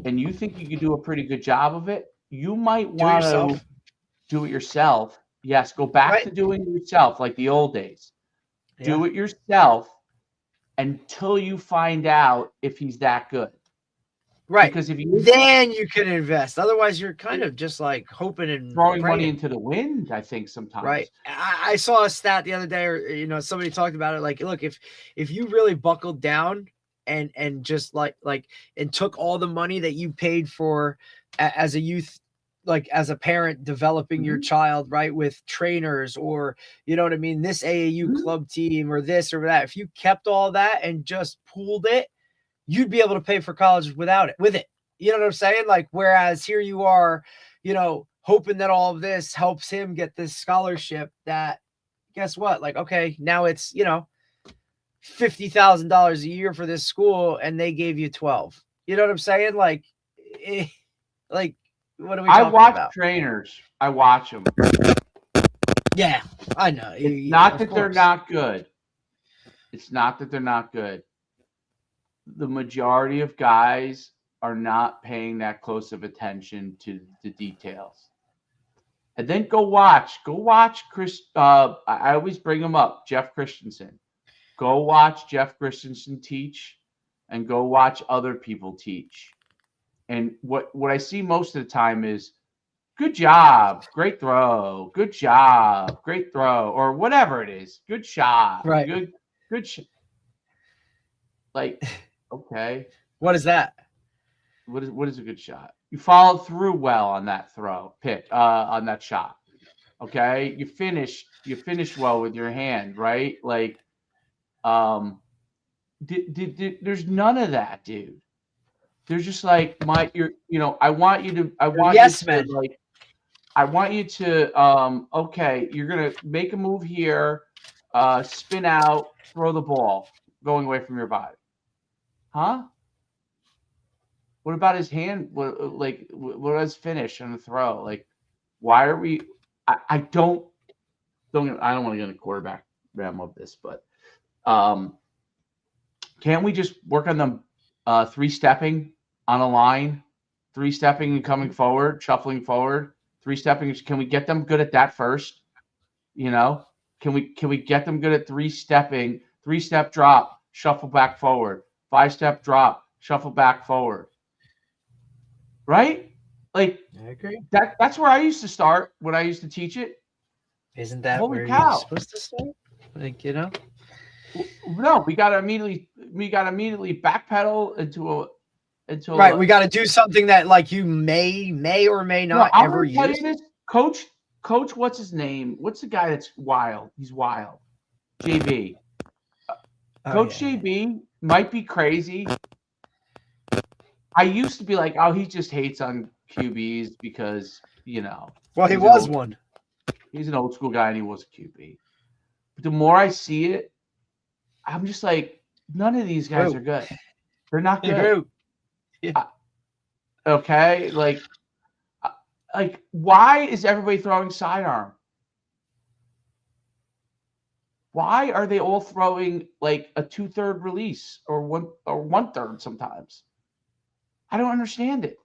and you think you could do a pretty good job of it, you might want to do it yourself. Yes, go back to doing it yourself, like the old days. Do it yourself until you find out if he's that good. Right. Because if you then you can invest. Otherwise, you're kind of just like hoping and throwing praying. money into the wind, I think sometimes. Right. I saw a stat the other day, or you know, somebody talked about it. Like, look, if you really buckled down and just like and took all the money that you paid for as a youth, like as a parent developing your child, right, with trainers, or you know what I mean, this AAU club team or this or that, if you kept all that and just pooled it, you'd be able to pay for college with it. You know what I'm saying? Like, whereas here you are, you know, hoping that all of this helps him get this scholarship that, guess what? Like, okay, now it's, you know, $50,000 a year for this school and they gave you 12. You know what I'm saying? Like, like, what are we talking about? I watch trainers. I watch them. Yeah, I know. It's not that they're not good. It's not that they're not good. The majority of guys are not paying that close of attention to the details. And then go watch Chris. I always bring him up, Jeff Christensen. Go watch Jeff Christensen teach, and go watch other people teach. And what I see most of the time is, good job, great throw, good job, great throw, or whatever it is. Good shot, right? Good shot. Like, okay, what is that? What is a good shot? You followed through well on that throw, on that shot. Okay, you finished well with your hand, right? Like, there's none of that, dude. There's just like I want you to okay, you're gonna make a move here, spin out, throw the ball, going away from your body. Huh? What about his hand? What was finish on the throw? Like, why are we? I don't want to get in a quarterback realm of this, but can't we just work on them 3-stepping on a line, 3-stepping and coming forward, shuffling forward, 3-stepping? Can we get them good at that first? You know, can we get them good at 3-stepping, 3-step drop, shuffle back forward, 5-step drop, shuffle back forward? Right? Like, I agree. That's where I used to start when I used to teach it. Isn't that Holy where cow. you're supposed to start? Like, you know? No, we got to immediately backpedal into right. We got to do something that like you may or may not ever use. This. Coach, what's his name? What's the guy that's wild? He's wild. JB. Coach JB might be crazy. I used to be like, oh, he just hates on QBs because, you know. Well, he was one. He's an old school guy and he was a QB. But the more I see it, I'm just like, none of these guys are good. They're not good. Yeah. Okay? Like, why is everybody throwing sidearm? Why are they all throwing like a 2/3 release or 1/3 sometimes? I don't understand it.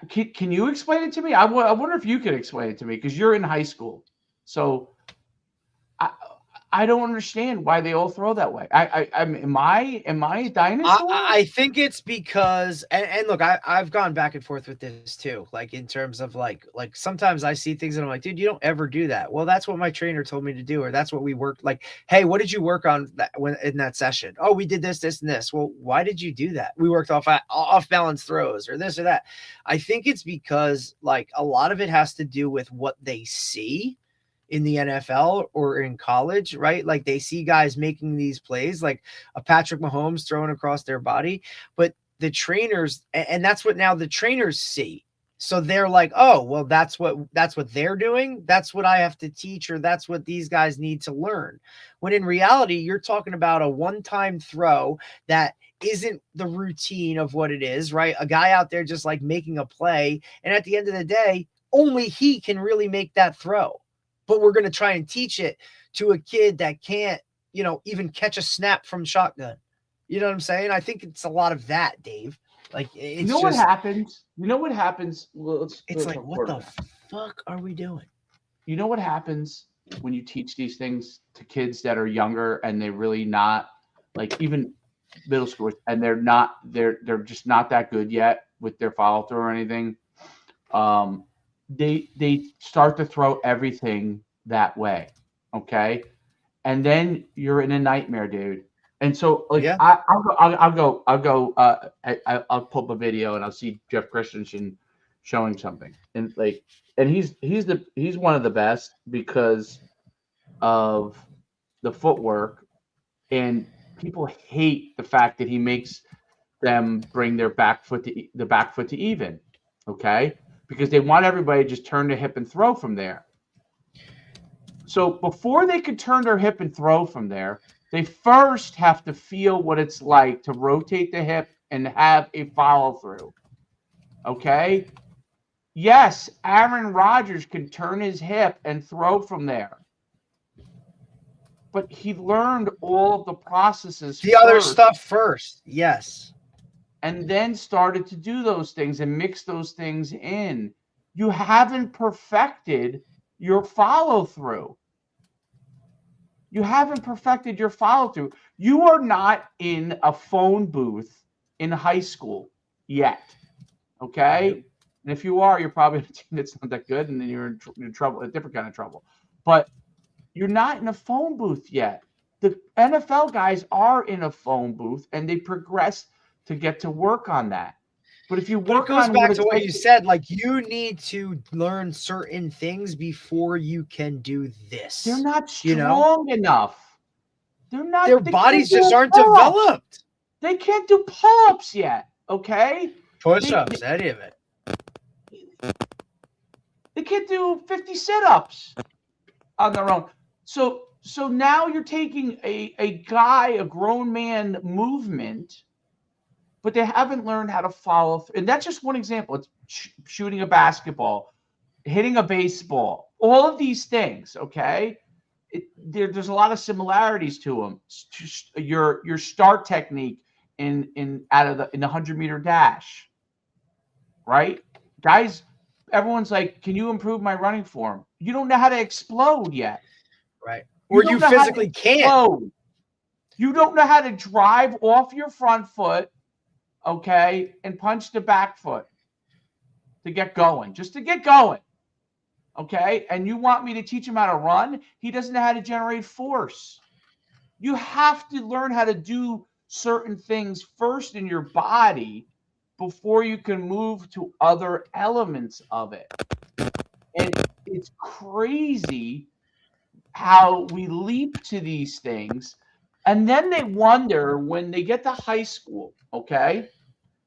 Can you explain it to me? I wonder if you could explain it to me, because you're in high school. So I don't understand why they all throw that way. Am I a dinosaur? I think it's because, and look, I've gone back and forth with this too. Like in terms of like sometimes I see things and I'm like, dude, you don't ever do that. Well, that's what my trainer told me to do, or that's what we worked. Like, hey, what did you work on when in that session? Oh, we did this, this, and this. Well, why did you do that? We worked off balance throws or this or that. I think it's because like a lot of it has to do with what they see in the NFL or in college, right? Like they see guys making these plays, like a Patrick Mahomes throwing across their body, but the trainers, and that's what now the trainers see. So they're like, oh, well, that's what they're doing. That's what I have to teach, or that's what these guys need to learn. When in reality, you're talking about a one-time throw that isn't the routine of what it is, right? A guy out there just like making a play. And at the end of the day, only he can really make that throw. But we're going to try and teach it to a kid that can't, even catch a snap from shotgun. You know what I'm saying? I think it's a lot of that, Dave. Like, it's what happens? You know what happens? Well, it's like, what the fuck are we doing? You know what happens when you teach these things to kids that are younger and they're really not, like even middle schoolers, and they're just not that good yet with their follow through or anything. They start to throw everything that way, okay? And then you're in a nightmare, dude. And so, like, yeah. I'll pull up a video and I'll see Jeff Christensen showing something, and he's one of the best because of the footwork, and people hate the fact that he makes them bring their back foot to even, okay? Because they want everybody to just turn their hip and throw from there. So before they could turn their hip and throw from there, they first have to feel what it's like to rotate the hip and have a follow through. Okay? Yes, Aaron Rodgers could turn his hip and throw from there. But he learned all of the processes the other stuff first. Yes. And then started to do those things and mix those things in. You haven't perfected your follow through. You haven't perfected your follow through. You are not in a phone booth in high school yet. Okay? And if you are, you're probably a team that's not that good, and then you're in trouble, a different kind of trouble. But you're not in a phone booth yet. The NFL guys are in a phone booth, and they progress to get to work on that. But if you work on it goes back to what you said, like you need to learn certain things before you can do this. They're not strong enough. They're not. Their bodies just aren't developed. They can't do pull-ups yet. Okay. Push-ups, any of it. They can't do 50 sit-ups on their own. So now you're taking a grown man movement, but they haven't learned how to follow through. And that's just one example. It's shooting a basketball, hitting a baseball, all of these things, okay? There's a lot of similarities to them. Your start technique in the 100-meter dash, right? Guys, everyone's like, can you improve my running form? You don't know how to explode yet. Right. Or you physically can't. You don't know how to drive off your front foot, okay, and punch the back foot to get going, just to get going, okay? And you want me to teach him how to run? He doesn't know how to generate force. You have to learn how to do certain things first in your body before you can move to other elements of it. And it's crazy how we leap to these things, and then they wonder when they get to high school, okay?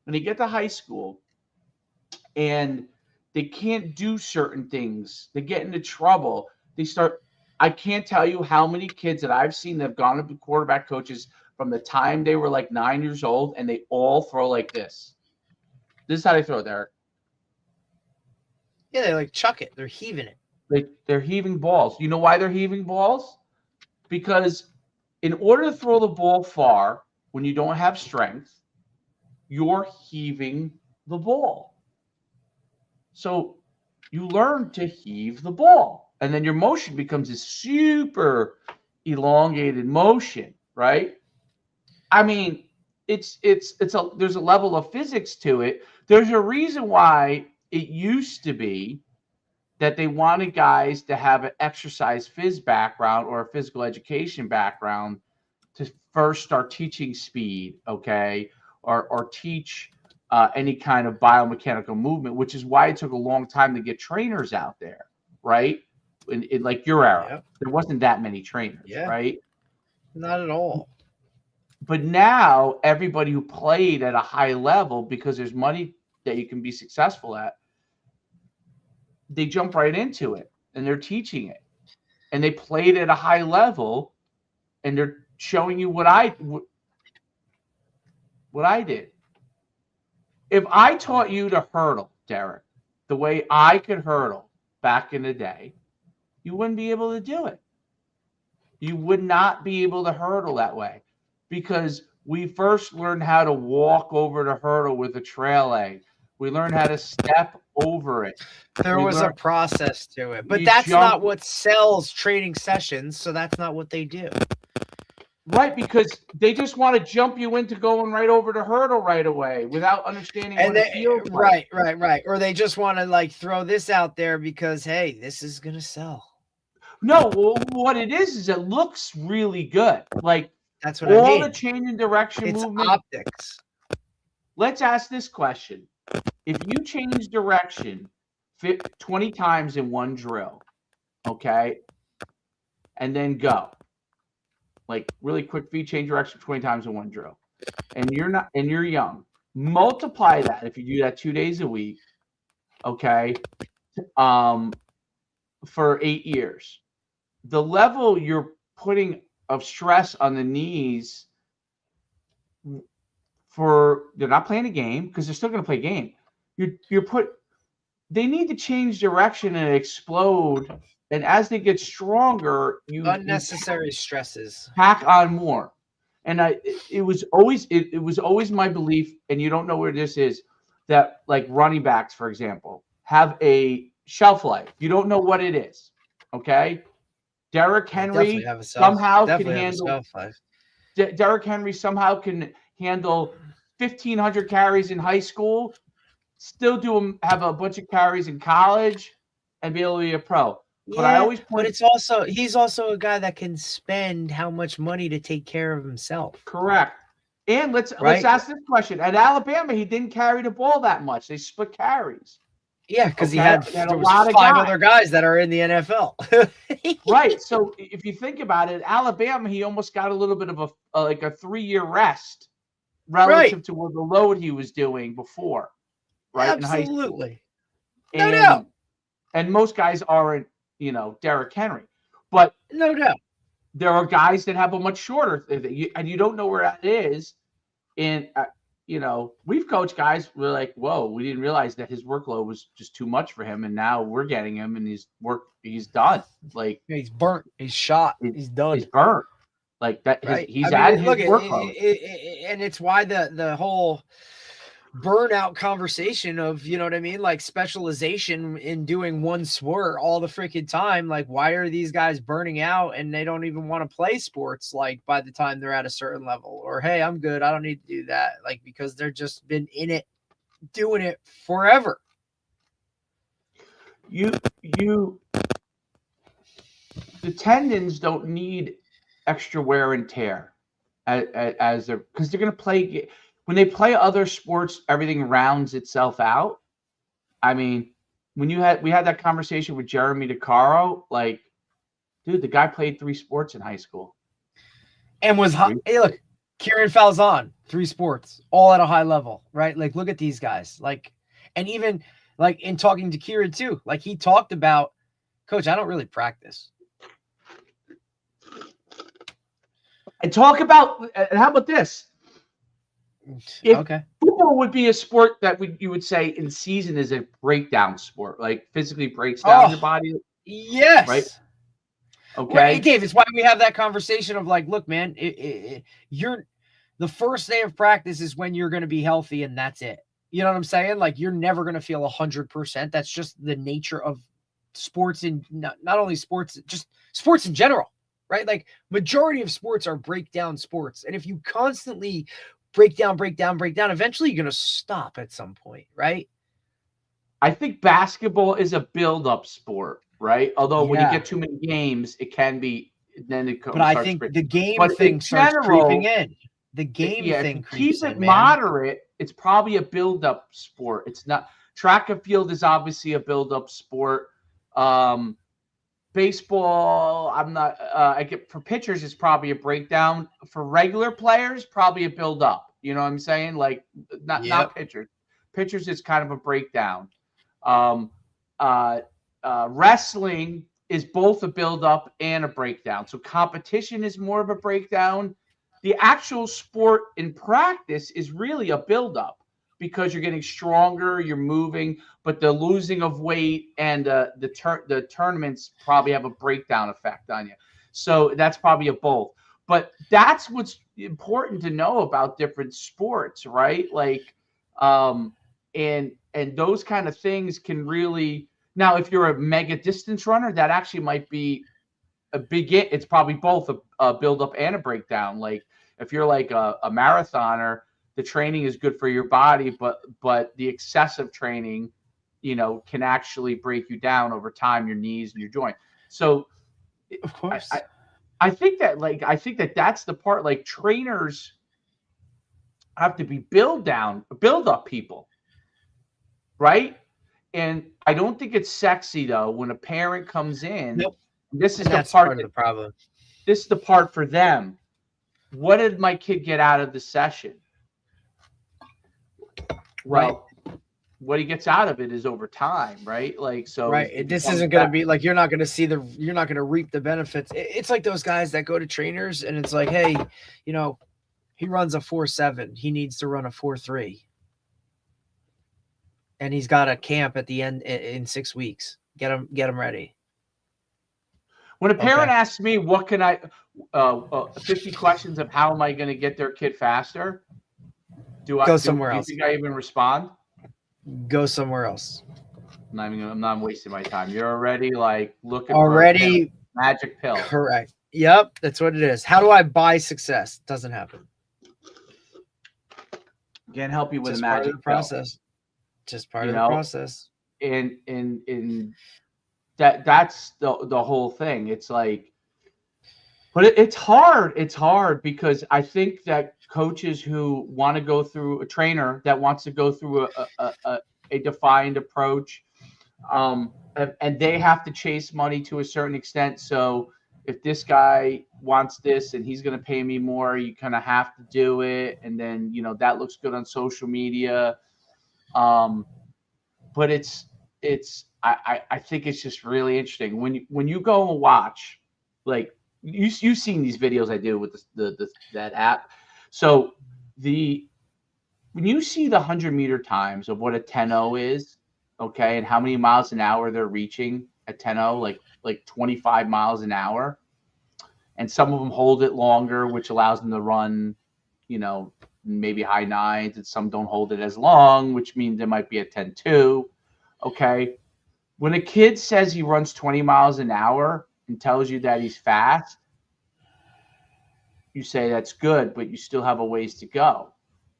When they get to high school and they can't do certain things, they get into trouble. I can't tell you how many kids that I've seen that have gone up to quarterback coaches from the time they were like 9 years old, and they all throw like this. This is how they throw, Derek. Yeah, they like chuck it. They're heaving it. They're heaving balls. You know why they're heaving balls? Because in order to throw the ball far when you don't have strength, you're heaving the ball. So you learn to heave the ball. And then your motion becomes this super elongated motion, right? I mean, there's a level of physics to it. There's a reason why it used to be that they wanted guys to have an exercise phys background or a physical education background to first start teaching speed, okay, or teach any kind of biomechanical movement, which is why it took a long time to get trainers out there, right? In like your era, Yep. there wasn't that many trainers, Yeah. right? Not at all. But now everybody who played at a high level, because there's money that you can be successful at, they jump right into it and they're teaching it. And they played at a high level and they're showing you what I did. If I taught you to hurdle, Derek, the way I could hurdle back in the day, you wouldn't be able to do it. You would not be able to hurdle that way because we first learned how to walk over the hurdle with a trail leg. We learned how to step over it. There was a process to it, but that's not what sells training sessions. So that's not what they do. Right, because they just want to jump you into going right over the hurdle right away without understanding what it feels like. Right. Or they just want to like throw this out there because, hey, this is going to sell. No, well, what it is it looks really good. Like that's what I mean. All the change in direction movement. Optics. Let's ask this question. If you change direction 20 times in one drill, okay, and then go, like really quick feet, change direction 20 times in one drill, and you're young, multiply that if you do that 2 days a week, okay, for 8 years, the level you're putting of stress on the knees they're not playing a game because they're still going to play a game. They need to change direction and explode. And as they get stronger, unnecessary stresses pack on more. And it was always my belief, and you don't know where this is, that like running backs, for example, have a shelf life. You don't know what it is. Okay. Derrick Henry somehow can handle Derrick Henry somehow can handle 1,500 carries in high school, still have a bunch of carries in college, and be able to be a pro. But he's also a guy that can spend how much money to take care of himself. Correct. And let's ask this question. At Alabama, he didn't carry the ball that much. They split carries. Yeah, because he had a lot of 5 other guys that are in the NFL. Right. So if you think about it, Alabama, he almost got a little bit of a 3-year rest relative to the load he was doing before. Right. Absolutely. In high school. No doubt. And most guys aren't, Derrick Henry. But no doubt. There are guys that have a much shorter, and you don't know where that is. And, we've coached guys. We're like, whoa, we didn't realize that his workload was just too much for him. And now we're getting him and he's done. Like he's burnt. He's shot. He's done. He's burnt. Like that. Right? He's added his workload. And it's why the whole burnout conversation of, you know what I mean? Like specialization in doing one sport all the freaking time. Like, why are these guys burning out and they don't even want to play sports? Like by the time they're at a certain level, or, hey, I'm good, I don't need to do that. Like, because they're just been in it, doing it forever. The tendons don't need extra wear and tear as they're, because they're going to play. When they play other sports, everything rounds itself out. I mean, we had that conversation with Jeremy DeCaro, like, dude, the guy played 3 sports in high school. And hey, look, Kieran Falzon, 3 sports, all at a high level, right? Like, look at these guys. Like, and even like in talking to Kieran too, like he talked about, Coach, I don't really practice. And how about this? If football would be a sport that you would say in season is a breakdown sport, like physically breaks down your body. Yes. Right. Okay. Well, Dave, it's why we have that conversation of like, look, man, you're the first day of practice is when you're going to be healthy, and that's it. You know what I'm saying? Like, you're never going to feel 100%. That's just the nature of sports, and not only sports, just sports in general. right? Like majority of sports are breakdown sports. And if you constantly break down, eventually you're going to stop at some point, right? I think basketball is a build-up sport, right? Although when you Yeah. get too many games, it can be, then it But I starts think creeping. the game But thing in starts creeping general, in. The game yeah, if thing you creeps keep it in, man. moderate, it's probably a build-up sport. It's not. Track and field is obviously a build-up sport. Baseball, I'm not. I get for pitchers, it's probably a breakdown. For regular players, probably a build-up. You know what I'm saying? Like not Yep. pitchers. Pitchers is kind of a breakdown. Um, Wrestling is both a build-up and a breakdown. So competition is more of a breakdown. The actual sport in practice is really a build-up because you're getting stronger, you're moving, but the losing of weight and the tournaments probably have a breakdown effect on you. So that's probably a both. But that's what's important to know about different sports, right? Like, and those kind of things can really. Now, if you're a mega distance runner, that actually might be it's probably both a build up and a breakdown. Like if you're like a marathoner, the training is good for your body, but the excessive training, can actually break you down over time, your knees and your joint. So of course, I think that that's the part. Like trainers have to be build up people, right? And I don't think it's sexy though when a parent comes in. Nope. This is that's part of the problem. This is the part for them. What did my kid get out of the session? Right. Well, what he gets out of it is over time, right? Like so. Right. This isn't going to be like you're not going to reap the benefits. It's like those guys that go to trainers and it's like, hey, he runs a 4.7. He needs to run a 4.3. And he's got a camp at the end in 6 weeks. Get him ready. When a parent asks me, what can I, 50 questions of how am I going to get their kid faster? Go somewhere else. Do you think I even respond? Go somewhere else. I'm not wasting my time. You're already like looking already for a magic pill. Correct. Yep. That's what it is. How do I buy success? Doesn't happen. Can't help you with Just a magic part of the process. Just part of the process. And that's the whole thing. It's like, but it's hard. It's hard because I think that coaches who want to go through a trainer that wants to go through a defined approach, and they have to chase money to a certain extent. So if this guy wants this and he's going to pay me more, you kind of have to do it. And then, that looks good on social media. But I think it's just really interesting when you go and watch, like you've seen these videos I do with that app. So when you see the 100-meter times of what a 10.0 is, okay, and how many miles an hour they're reaching at 10.0, like 25 miles an hour, and some of them hold it longer, which allows them to run, maybe high nines, and some don't hold it as long, which means it might be a 10.2. Okay. When a kid says he runs 20 miles an hour and tells you that he's fast, you say that's good, but you still have a ways to go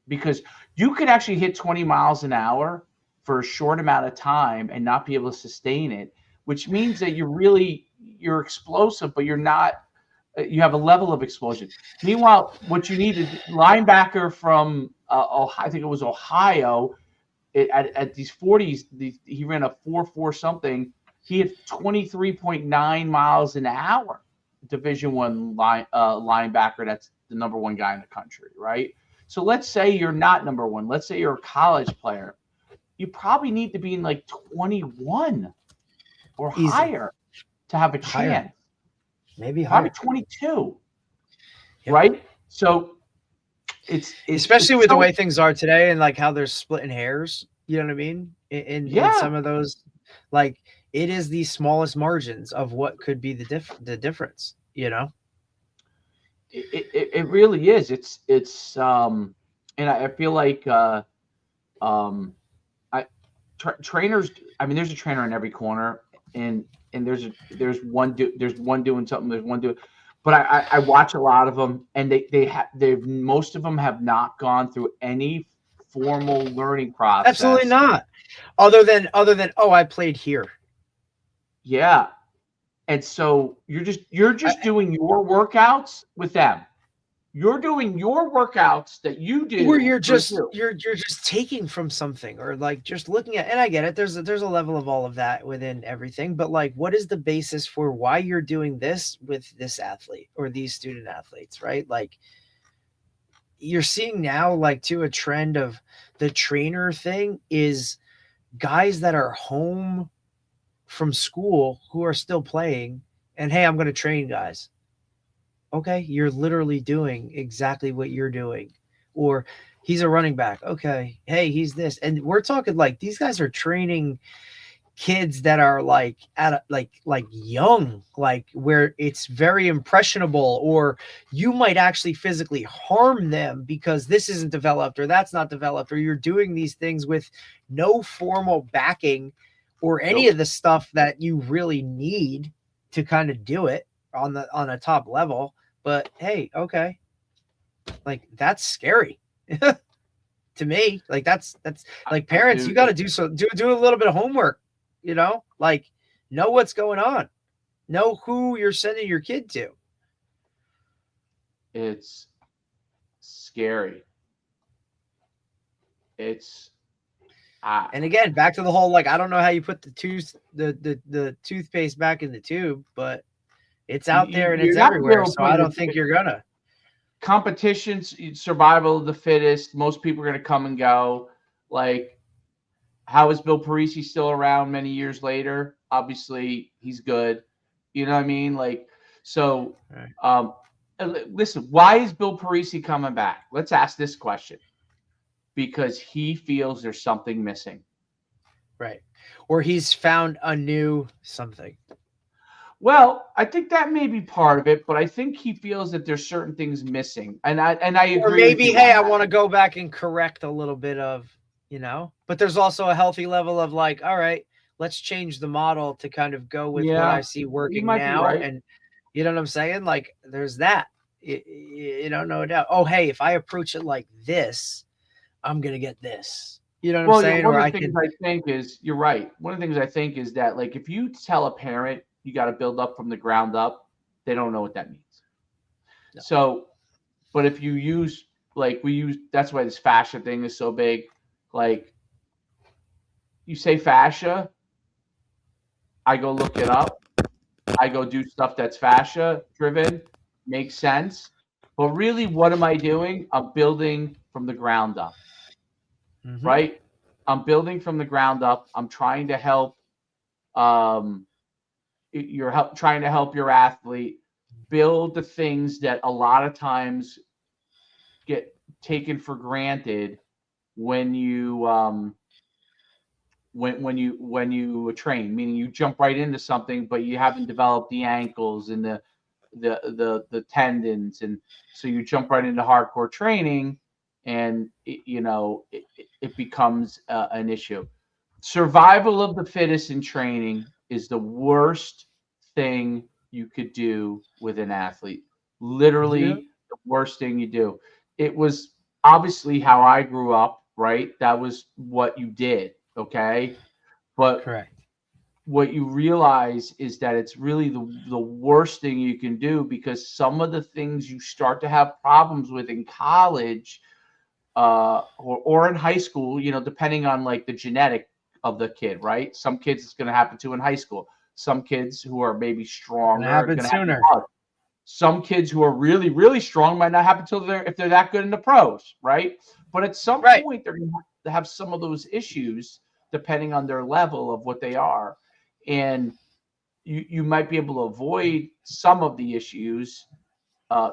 because you could actually hit 20 miles an hour for a short amount of time and not be able to sustain it, which means that you're explosive, but you're not, you have a level of explosion. Meanwhile, what you need is linebacker from, I think it was Ohio, at these 40s, he ran a 4.4 something. He had 23.9 miles an hour. Division I linebacker. That's the number one guy in the country, right? So let's say you're not number one. Let's say you're a college player. You probably need to be in like 21 or higher to have a chance. Maybe higher. Probably 22, right? So it's especially with the way things are today and like how they're splitting hairs. You know what I mean? In some of those, like it is the smallest margins of what could be the difference. It really is. It's and I feel like trainers. I mean, there's a trainer in every corner, and there's one doing something. There's one doing, but I watch a lot of them, and they've most of them have not gone through any formal learning process. Absolutely not. Other than oh, I played here. Yeah. And so you're just doing your workouts with them. You're doing your workouts that you do. Or you're just taking from something, or like just looking at, and I get it. There's a level of all of that within everything, but like, what is the basis for why you're doing this with this athlete or these student athletes, right? Like, you're seeing now, like, to a trend of the trainer thing is guys that are home from school who are still playing, and hey, I'm going to train guys. Okay, you're literally doing exactly what you're doing. Or he's a running back. Okay, hey, he's this. And we're talking like these guys are training kids that are like at a, like young, like where it's very impressionable, or you might actually physically harm them because this isn't developed or that's not developed, or you're doing these things with no formal backing or any of the stuff that you really need to kind of do it on a top level. But hey, okay, like that's scary to me. Like that's like, parents, you got to do a little bit of homework, you know, like know what's going on, know who you're sending your kid to. It's scary. It's and again, back to the whole, like, I don't know how you put the toothpaste back in the tube, but it's out there and it's everywhere. So I don't think you're gonna. Competitions, survival of the fittest. Most people are gonna come and go. Like, how is Bill Parisi still around many years later? Obviously, he's good. You know what I mean? Like, so, listen, why is Bill Parisi coming back? Let's ask this question. Because he feels there's something missing. Right. Or he's found a new something. Well, I think that may be part of it, but I think he feels that there's certain things missing. And I agree. Or maybe, hey, I want to go back and correct a little bit of, you know, but there's also a healthy level of like, all right, let's change the model to kind of go with what I see working now. Right. And you know what I'm saying? Like, there's that, you know, no doubt. Oh, hey, if I approach it like this, I'm going to get this. You know what I'm saying? One of the things I think is, you're right. One of the things I think is that, like, if you tell a parent you got to build up from the ground up, they don't know what that means. No. So, but if you use, like that's why this fascia thing is so big. Like, you say fascia, I go look it up. I go do stuff that's fascia driven, makes sense. But really, what am I doing? I'm building from the ground up. Mm-hmm. Right? I'm building from the ground up. I'm trying to help trying to help your athlete build the things that a lot of times get taken for granted when you when you train, meaning you jump right into something, but you haven't developed the ankles and the tendons, and so you jump right into hardcore training, and it becomes an issue. Survival of the fittest in training is the worst thing you could do with an athlete. Literally the worst thing you do. It was obviously how I grew up, right? That was what you did, okay? But correct. What you realize is that it's really the worst thing you can do, because some of the things you start to have problems with in college or in high school, you know, depending on like the genetic of the kid, right? Some kids it's going to happen to in high school. Some kids who are maybe stronger are going to happen sooner. Some kids who are really, really strong might not happen until if they're that good in the pros, right? But at some point, they're going to have some of those issues depending on their level of what they are. And you might be able to avoid some of the issues.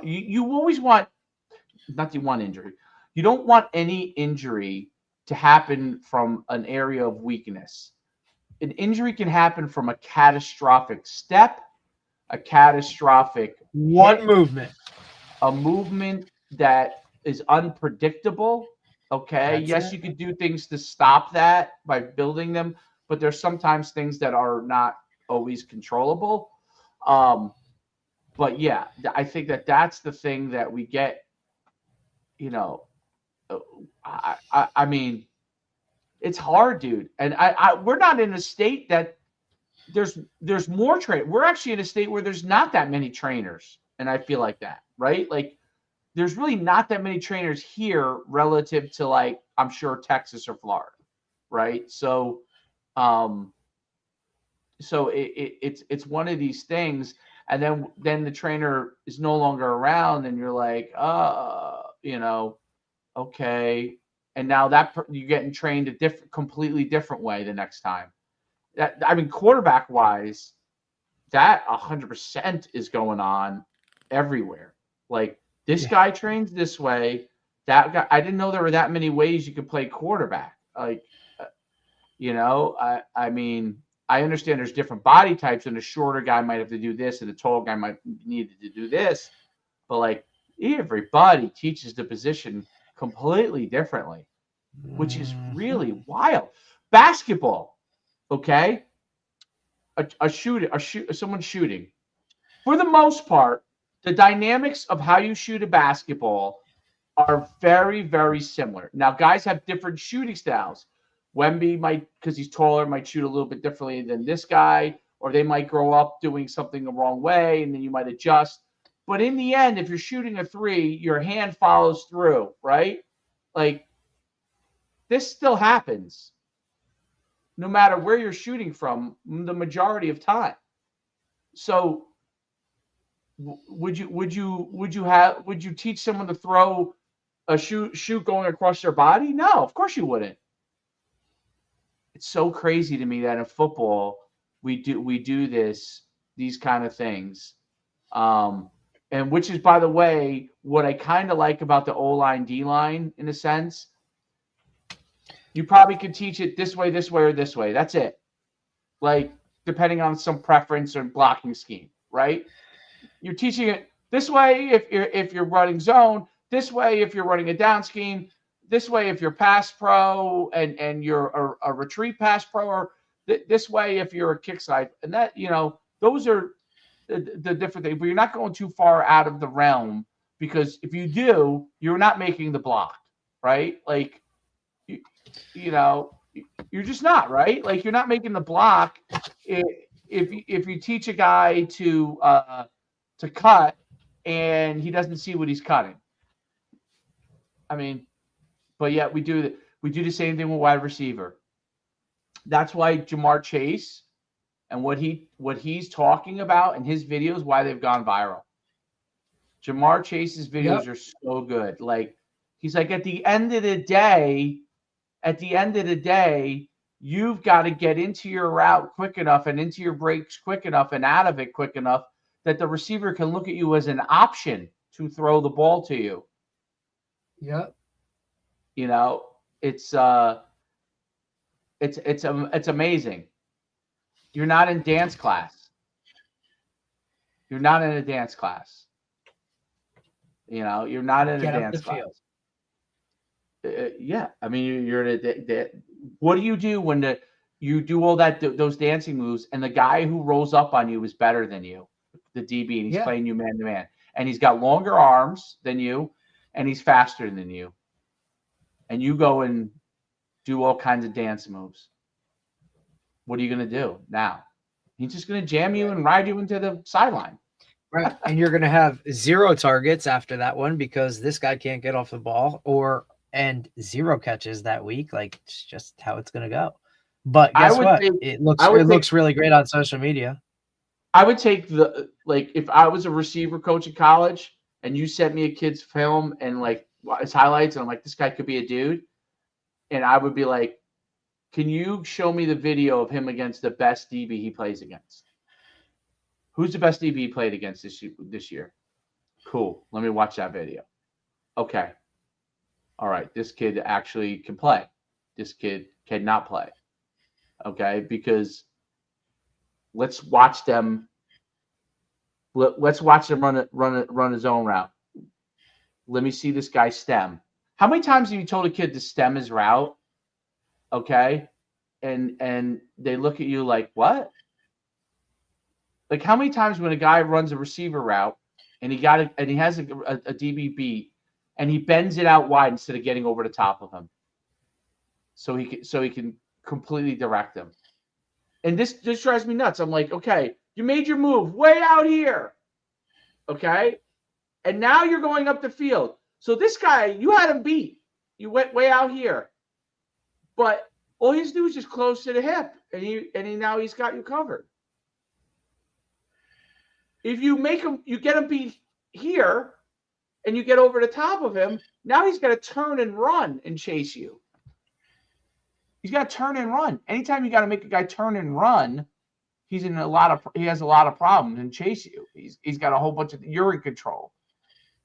You always want, not the one injury. You don't want any injury to happen from an area of weakness. An injury can happen from a catastrophic step, a catastrophic movement, a movement that is unpredictable. Okay. Yes, you could do things to stop that by building them, but there's sometimes things that are not always controllable. but yeah, I think that's the thing that we get. You know, I mean, it's hard, dude. And we're not in a state that there's more train. We're actually in a state where there's not that many trainers, and I feel like that, right? Like there's really not that many trainers here relative to like I'm sure Texas or Florida, right? So, it's one of these things, and then the trainer is no longer around, and you're like, okay, and now you're getting trained a completely different way the next time. That I mean, quarterback wise, that 100% is going on everywhere. Like this guy trains this way. That guy, I didn't know there were that many ways you could play quarterback. Like, I mean, I understand there's different body types, and a shorter guy might have to do this, and a tall guy might need to do this. But like, everybody teaches the position completely differently, which is really wild. Basketball, okay? Someone shooting. For the most part, the dynamics of how you shoot a basketball are very, very similar. Now, guys have different shooting styles. Wemby might, because he's taller, might shoot a little bit differently than this guy, or they might grow up doing something the wrong way, and then you might adjust. But in the end, if you're shooting a three, your hand follows through, right? Like, this still happens no matter where you're shooting from the majority of time. So would you teach someone to throw a shoot going across their body? No, of course you wouldn't. It's so crazy to me that in football we do these kind of things. And which is, by the way, what I kind of like about the O-line, D-line in a sense. You probably could teach it this way, or this way. That's it. Like, depending on some preference or blocking scheme, right? You're teaching it this way if you're running zone, this way if you're running a down scheme, this way if you're pass pro and you're a retreat pass pro, or this way if you're a kick side. And that, those are the different things. But you're not going too far out of the realm, because if you do, you're not making the block, right? Like, you're just not, right? Like, you're not making the block if you teach a guy to cut and he doesn't see what he's cutting. I mean, but yet we do the same thing with wide receiver. That's why Ja'Marr Chase and what he's talking about in his videos, why they've gone viral. Ja'Marr Chase's videos are so good. Like, he's like, at the end of the day, you've got to get into your route quick enough and into your breaks quick enough and out of it quick enough that the receiver can look at you as an option to throw the ball to you. Yep. It's amazing. You're not in dance class. You're not in a dance class. You're not in a dance class. Yeah, I mean, you're in a. What do you do when you do all those dancing moves, and the guy who rolls up on you is better than you, the DB, and he's playing you man to man, and he's got longer arms than you, and he's faster than you, and you go and do all kinds of dance moves. What are you going to do now? He's just going to jam you and ride you into the sideline. Right, and you're going to have 0 targets after that one because this guy can't get off the ball, and 0 catches that week. Like, it's just how it's going to go. But guess what? It looks really great on social media. I would take if I was a receiver coach in college and you sent me a kid's film and like his highlights, and I'm like, this guy could be a dude. And I would be like, can you show me the video of him against the best DB he plays against? Who's the best DB he played against this year? Cool. Let me watch that video. Okay. All right. This kid actually can play. This kid cannot play. Okay. Because let's watch them. Let's watch them run his own route. Let me see this guy stem. How many times have you told a kid to stem his route? Okay. And they look at you like, what? Like how many times when a guy runs a receiver route and he has a DB beat and he bends it out wide instead of getting over the top of him, so he can completely direct him. And this drives me nuts. I'm like, okay, you made your move way out here, okay, and now you're going up the field. So this guy, you had him beat. You went way out here, but all he has to do is just close to the hip, and now he's got you covered. If you get him beat here, and you get over the top of him, now he's got to turn and run and chase you. He's got to turn and run. Anytime you got to make a guy turn and run, he has a lot of problems and chase you. He's got a whole bunch of you're in control.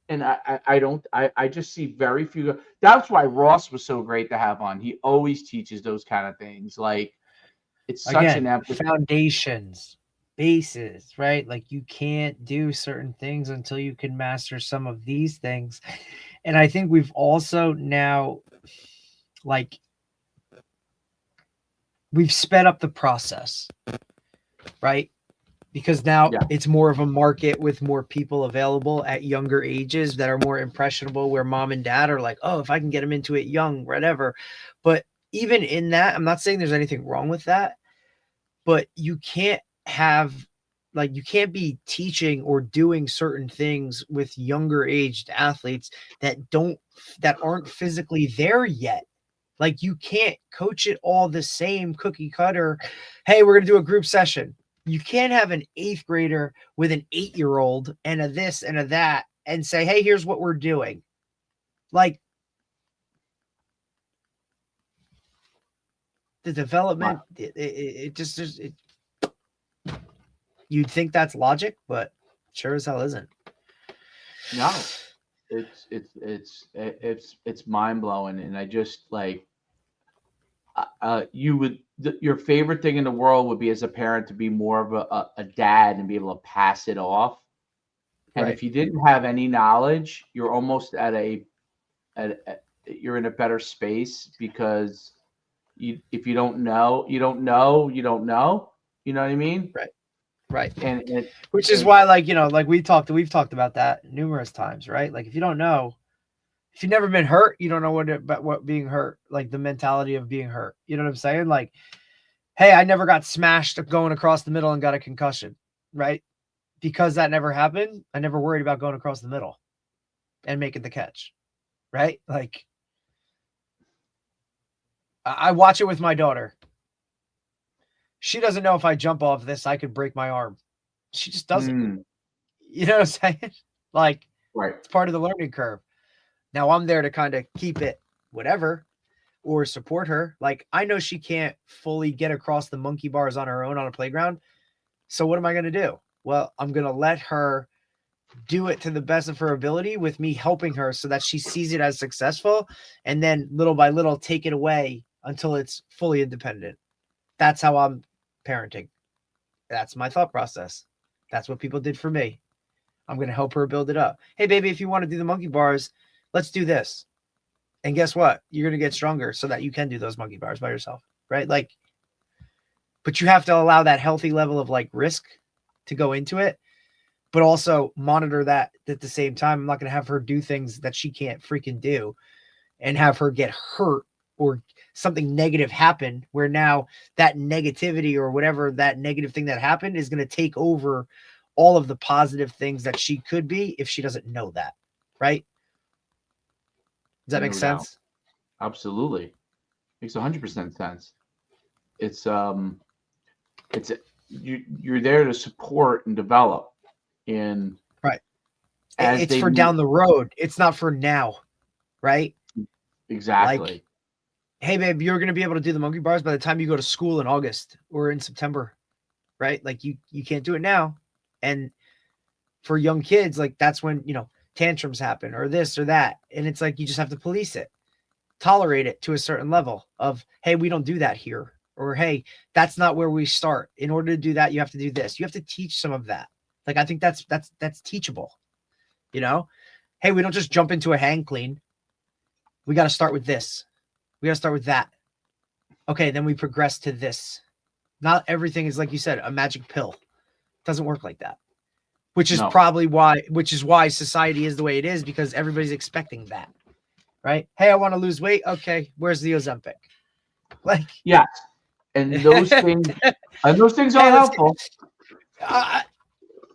And I just see very few. That's why Ross was so great to have on. He always teaches those kind of things. Like it's such an foundations, bases, right? Like you can't do certain things until you can master some of these things. And I think we've also now we've sped up the process, right? Because now it's more of a market with more people available at younger ages that are more impressionable, where mom and dad are like, oh, if I can get them into it young, whatever. But even in that, I'm not saying there's anything wrong with that, but you can't be teaching or doing certain things with younger aged athletes that aren't physically there yet. Like you can't coach it all the same cookie cutter. Hey, we're going to do a group session. You can't have an 8th grader with an 8-year-old and a this and a that and say, hey, here's what we're doing. Like the development, you'd think that's logic, but sure as hell isn't. No, it's mind blowing. And I just like, your favorite thing in the world would be as a parent to be more of a dad and be able to pass it off. And if you didn't have any knowledge, you're almost you're in a better space, because if you don't know, you don't know. You know what I mean? Right. And which is why, we've talked about that numerous times, right? Like if you don't know, if you've never been hurt, you don't know what being hurt, like the mentality of being hurt. You know what I'm saying? Like, hey, I never got smashed going across the middle and got a concussion, right? Because that never happened. I never worried about going across the middle and making the catch, right? Like, I watch it with my daughter. She doesn't know if I jump off this, I could break my arm. She just doesn't. You know what I'm saying? Like, it's part of the learning curve. Now I'm there to kind of keep it whatever or support her. Like I know she can't fully get across the monkey bars on her own on a playground. So what am I going to do? Well, I'm going to let her do it to the best of her ability with me helping her so that she sees it as successful, and then little by little take it away until it's fully independent. That's how I'm parenting. That's my thought process. That's what people did for me. I'm going to help her build it up. Hey, baby, if you want to do the monkey bars, let's do this. And guess what? You're going to get stronger so that you can do those monkey bars by yourself, right? Like, but you have to allow that healthy level of like risk to go into it, but also monitor that at the same time. I'm not going to have her do things that she can't freaking do and have her get hurt or something negative happen, where now that negativity or whatever, that negative thing that happened is going to take over all of the positive things that she could be if she doesn't know that, right? Does that make sense? Absolutely. Makes 100% sense. You're there to support and develop in right. It's for down the road. It's not for now, right? Exactly. Like, hey babe, you're going to be able to do the monkey bars by the time you go to school in August or in September, right? Like you can't do it now. And for young kids, like that's when, tantrums happen or this or that. And it's like, you just have to police it, tolerate it to a certain level of, hey, we don't do that here. Or, hey, that's not where we start. In order to do that, you have to do this. You have to teach some of that. Like, I think that's teachable, Hey, we don't just jump into a hang clean. We got to start with this. We got to start with that. Okay. Then we progress to this. Not everything is, like you said, a magic pill. Doesn't work like that. Which is No. probably why society is the way it is, because everybody's expecting that. Right? Hey, I want to lose weight. Okay, where's the Ozempic? Like, Yes. And those things are Hey, let's helpful.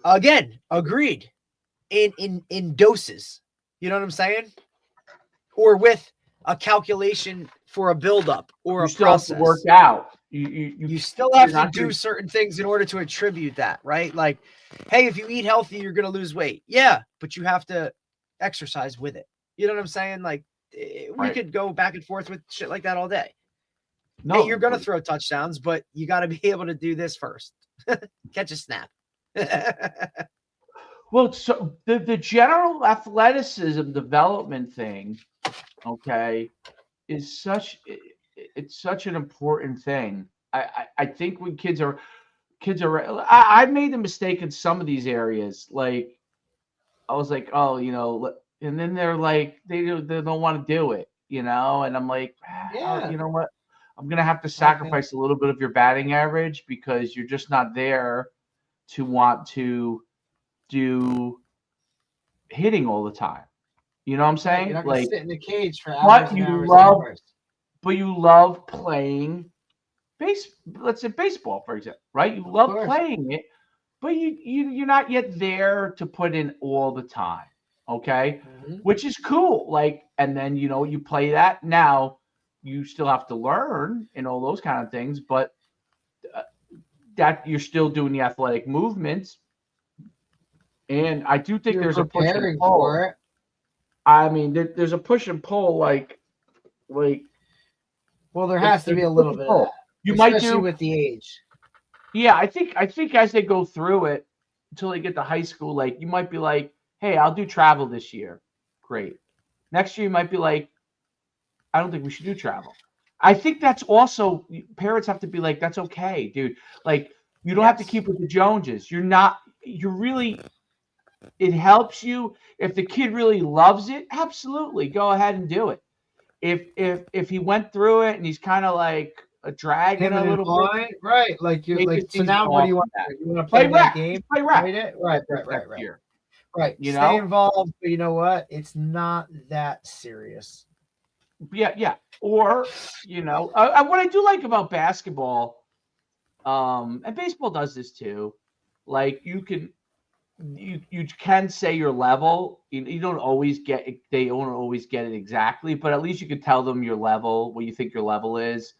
again, agreed. In doses. You know what I'm saying? Or with a calculation for a buildup or You a still have process. to work out. You still have you're to not do gonna- certain things in order to attribute that, right? Like, hey, if you eat healthy, you're going to lose weight. Yeah, but you have to exercise with it. You know what I'm saying? Like, we Right. could go back and forth with shit like that all day. No, Hey, you're going to throw touchdowns, but you got to be able to do this first. Catch a snap. Well, so the general athleticism development thing, okay, is it's such an important thing. I think when kids are I made the mistake in some of these areas. Like I was like, oh, and then they're like they don't want to do it, and I'm like, Yeah. you know what? I'm gonna have to sacrifice a little bit of your batting average because you're just not there to want to do hitting all the time. You know what I'm saying? You're not gonna sit in the cage for but hours and you hours love- and hours. but you love playing let's say baseball, for example, right? You love course. playing it, but you're not yet there to put in all the time. Okay. Mhm. Which is cool. Like, and then you play that. Now you still have to learn and all those kind of things, but that you're still doing the athletic movements. And I do think You're there's a push and preparing pull. for it. I mean, there's a push and pull, like Well, there has to be a little bit of that. you might Especially do with the age. Yeah, I think as they go through it until they get to high school, like you might be like, hey, I'll do travel this year. Great. Next year you might be like, I don't think we should do travel. I think that's also parents have to be like, that's okay, dude. Like you don't have to keep with the Joneses. It helps you. If the kid really loves it, absolutely go ahead and do it. If he went through it and he's kind of like a dragging a little bit, right? Like you, Take like the so now, season what do you off want? that. To do? You want to play play rec. that game? Play rec. Right, right. Next year. Right. You Stay know? involved, but you know what? It's not that serious. Yeah. Or what I do like about basketball, and baseball does this too. Like you can say your level. You don't always get it. They don't always get it exactly, but at least you can tell them your level, what you think your level is,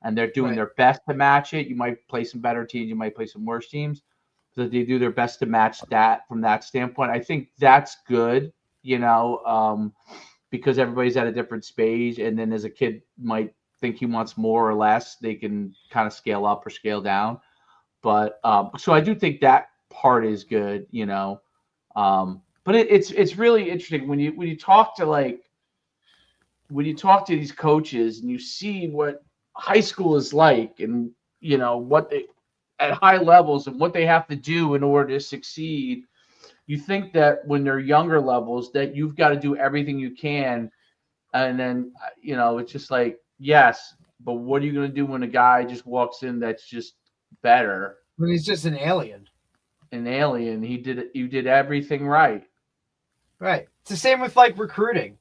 and they're doing Right. their best to match it. You might play some better teams, you might play some worse teams, so they do their best to match that from that standpoint. I think that's good, because everybody's at a different stage, and then as a kid might think he wants more or less, they can kind of scale up or scale down. But so I do think that part is good, but it's really interesting when you talk to these coaches and you see what high school is like, and what they at high levels and what they have to do in order to succeed. You think that when they're younger levels that you've got to do everything you can, and then it's just like, yes, but what are you going to do when a guy just walks in that's just better? When he's just an alien. An alien. You did everything right. Right. It's the same with like recruiting.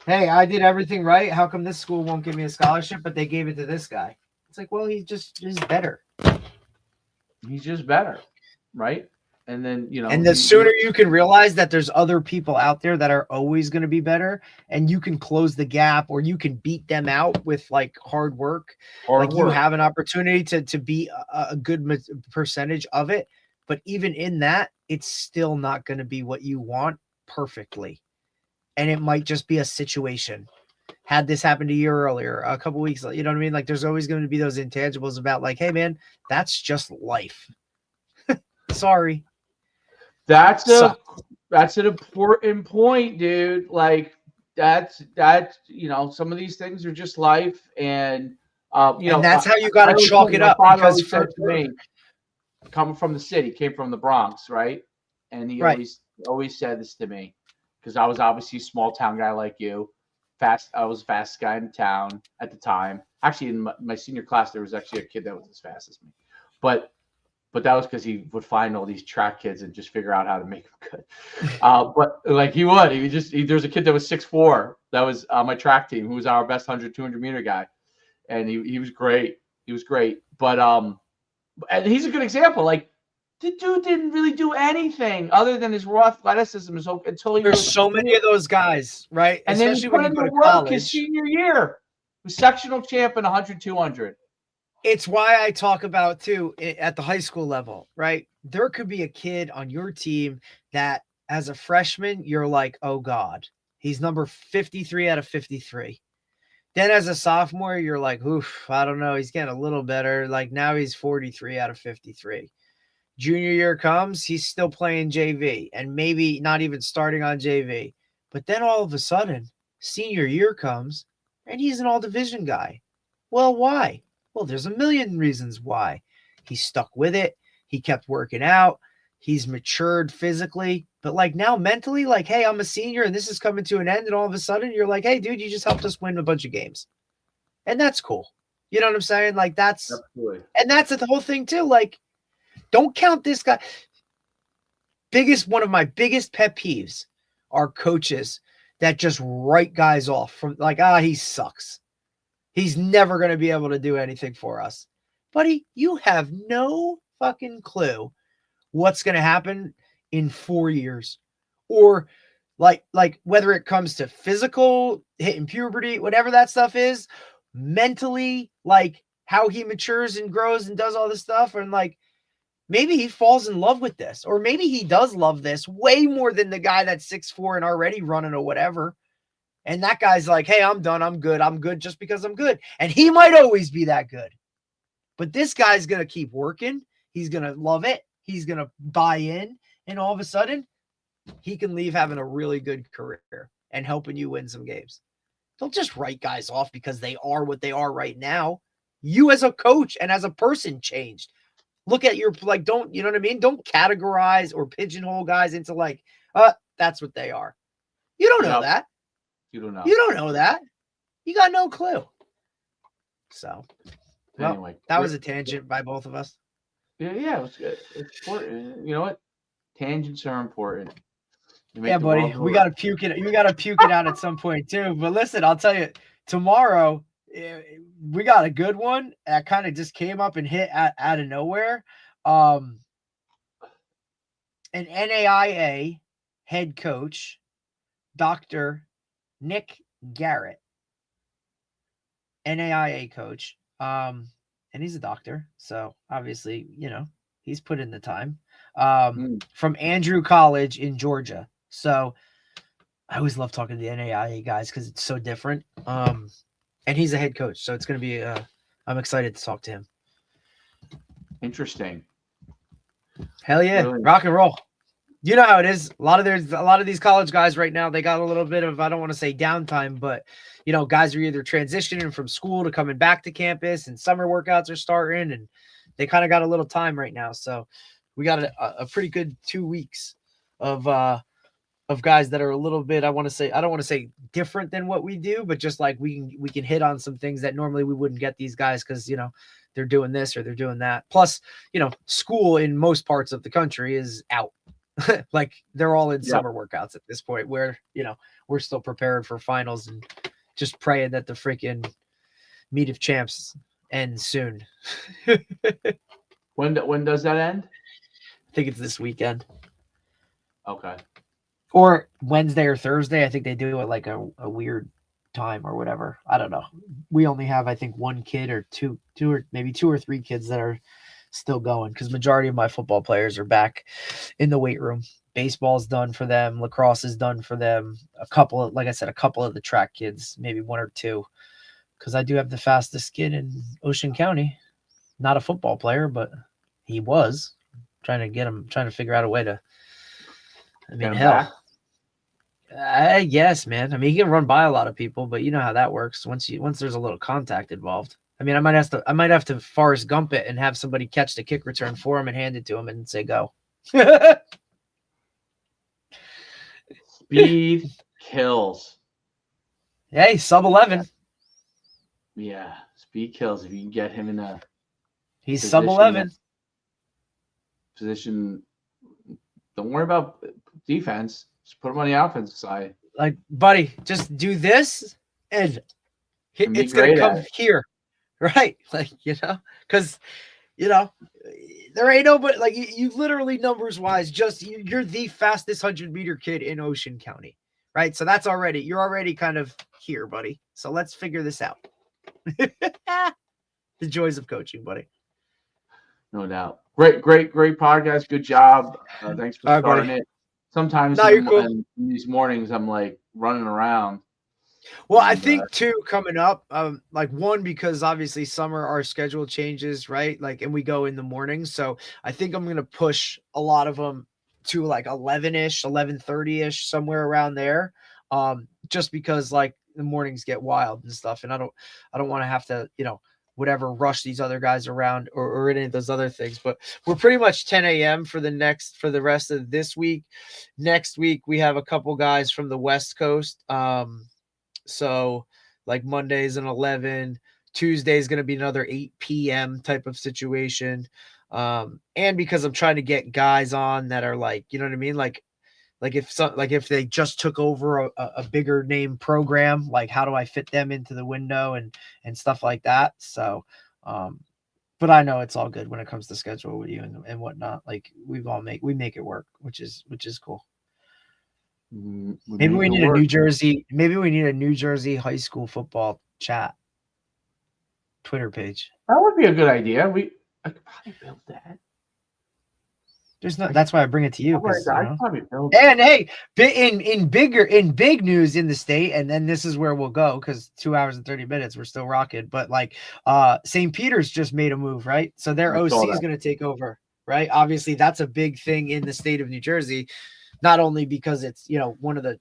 Hey, I did everything right. How come this school won't give me a scholarship, but they gave it to this guy? It's like, well, he's better. He's just better, right? And then and the sooner you can realize that there's other people out there that are always going to be better, and you can close the gap, or you can beat them out with like hard work. You have an opportunity to be a good percentage of it, but even in that, it's still not going to be what you want perfectly, and it might just be a situation. Had this happened a year earlier, a couple weeks, you know what I mean? Like there's always going to be those intangibles about like, hey man, that's just life. Sorry. That's an important point, dude. Like that's some of these things are just life, and and that's how you got to chalk it up. Because for me, coming from the city, came from the Bronx, right? And he always said this to me, because I was obviously a small town guy like you. I was the fastest guy in town at the time. Actually, in my senior class, there was actually a kid that was as fast as me. But but that was because he would find all these track kids and just figure out how to make them good. But like he there's a kid that was 6'4" that was on my track team who was our best 100, 200 meter guy, and he was great. He was great, but and he's a good example. Like the dude didn't really do anything other than his raw athleticism until he There's was so many of those guys, right? and then he Especially put when you in go the to work college. his senior year. He was sectional champ in 100, 200. It's why I talk about too at the high school level, right? There could be a kid on your team that as a freshman, you're like, oh God, he's number 53 out of 53. Then as a sophomore, you're like, oof, I don't know. He's getting a little better. Like now he's 43 out of 53. Junior year comes, he's still playing JV and maybe not even starting on JV. But then all of a sudden, senior year comes and he's an all division guy. Well, why? Well, there's a million reasons why. He stuck with it. He kept working out. He's matured physically. But like now mentally, like, hey, I'm a senior and this is coming to an end. And all of a sudden you're like, hey, dude, you just helped us win a bunch of games. And that's cool. You know what I'm saying? Like that's the whole thing too. Like, don't count this guy. One of my biggest pet peeves are coaches that just write guys off from like, he sucks. He's never going to be able to do anything for us. Buddy, you have no fucking clue what's going to happen in 4 years. Or like whether it comes to physical, hitting puberty, whatever that stuff is, mentally, like how he matures and grows and does all this stuff. And like, maybe he falls in love with this, or maybe he does love this way more than the guy that's 6'4" and already running or whatever. And that guy's like, hey, I'm done. I'm good just because I'm good. And he might always be that good. But this guy's going to keep working. He's going to love it. He's going to buy in. And all of a sudden, he can leave having a really good career and helping you win some games. Don't just write guys off because they are what they are right now. You as a coach and as a person changed. Look at your, like, don't, you know what I mean? Don't categorize or pigeonhole guys into like, that's what they are. You don't know that. You don't know. You don't know that. You got no clue. So, well, Anyway, that was a tangent by both of us. Yeah, it's good. It's important. You know what? Tangents are important. Yeah, buddy. We got to puke it. You got to puke it out at some point too. But listen, I'll tell you, tomorrow we got a good one that kind of just came up and hit out of nowhere. An NAIA head coach, Dr. Nick Garrett, NAIA coach. And he's a doctor. So obviously, you know, he's put in the time. From Andrew College in Georgia. So I always love talking to the NAIA guys because it's so different. And he's a head coach. So it's going to be, I'm excited to talk to him. Interesting. Hell yeah. Really? Rock and roll. You know how it is. A lot of these college guys right now, they got a little bit of, I don't want to say downtime, but you know, guys are either transitioning from school to coming back to campus and summer workouts are starting and they kind of got a little time right now. So we got a pretty good 2 weeks of guys that are a little bit, I don't want to say different than what we do, but just like we can hit on some things that normally we wouldn't get these guys because, you know, they're doing this or they're doing that. Plus, you know, school in most parts of the country is out. Like they're all in summer workouts at this point where, you know, we're still preparing for finals and just praying that the freaking meet of champs ends soon. When does that end? I think it's this weekend. Okay. Or Wednesday or Thursday. I think they do it like a weird time or whatever. I don't know. We only have, I think, one kid or two or maybe 2 or 3 kids that are still going because majority of my football players are back in the weight room. Baseball's done for them. Lacrosse is done for them. A couple of the track kids, maybe 1 or 2, because I do have the fastest kid in Ocean County. Not a football player, but he was trying to figure out a way to, I mean, hell. Yes, man. I mean, he can run by a lot of people, but you know how that works. Once there's a little contact involved. I mean, I might have to Forrest Gump it and have somebody catch the kick return for him and hand it to him and say go. Speed kills. Hey, sub 11. Yeah, speed kills. If you can get him in a He's sub 11. position. Don't worry about defense. Just put them on the offensive side. Like, buddy, just do this and And be it's gonna great at come it. here. Right. Like, because there ain't nobody like you literally numbers wise, just you're the fastest 100-meter kid in Ocean County. Right. So you're already kind of here, buddy. So let's figure this out. The joys of coaching, buddy. No doubt. Great podcast. Good job. Thanks for All right, buddy. starting it. Sometimes No, you're cool. in these mornings, I'm like running around. Well, I And, think too coming up, like one, because obviously summer our schedule changes, right? Like, and we go in the mornings. So I think I'm gonna push a lot of them to like 11-ish, 11:30-ish, somewhere around there. Just because like the mornings get wild and stuff, and I don't want to have to, whatever, rush these other guys around or any of those other things. But we're pretty much 10 a.m. for the rest of this week. Next week we have a couple guys from the West Coast. So like Monday's an 11, Tuesday is going to be another 8 p.m. type of situation. And because I'm trying to get guys on that are like, you know what I mean? Like if they just took over a bigger name program, like how do I fit them into the window and stuff like that. So, but I know it's all good when it comes to schedule with you and whatnot. Like we make it work, which is cool. Maybe we need a New Jersey high school football chat Twitter page. That would be a good idea. I could probably build that. That's why I bring it to you. I could probably build that. And hey, in big news in the state, and then this is where we'll go because 2 hours and 30 minutes, we're still rocking. But like St. Peter's just made a move, right? So their OC is going to take over, right? Obviously, that's a big thing in the state of New Jersey. Not only because it's, one of the,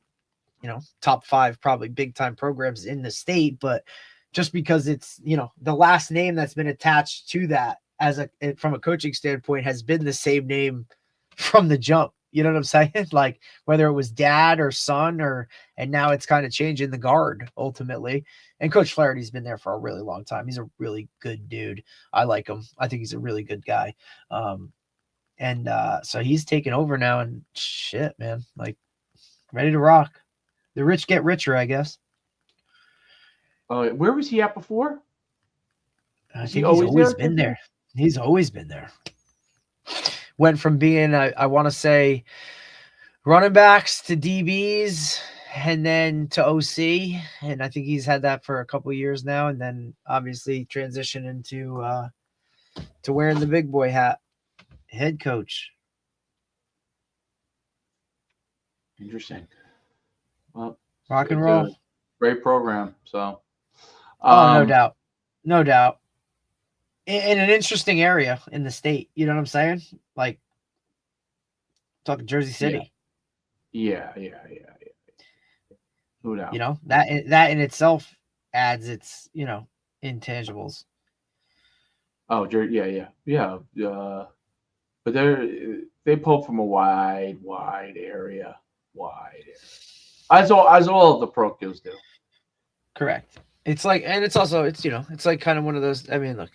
top 5 probably big time programs in the state, but just because it's, the last name that's been attached to that from a coaching standpoint has been the same name from the jump. You know what I'm saying? Like whether it was dad or son and now it's kind of changing the guard ultimately. And Coach Flaherty's been there for a really long time. He's a really good dude. I like him. I think he's a really good guy. And so he's taking over now and shit, man, like ready to rock. The rich get richer, I guess. Oh, where was he at before? I think he's always been there. He's always been there. Went from being, I want to say, running backs to DBs and then to OC. And I think he's had that for a couple of years now. And then obviously transition into to wearing the big boy hat. Head coach. Interesting. Well, rock and roll. Great program. So, no doubt. In an interesting area in the state. You know what I'm saying? Like talking Jersey City. Yeah. No doubt. That in itself adds its, intangibles. Oh, yeah. But they pull from a wide area. As all of the pro kids do. Correct. It's like, and it's also, it's like kind of one of those. I mean, look,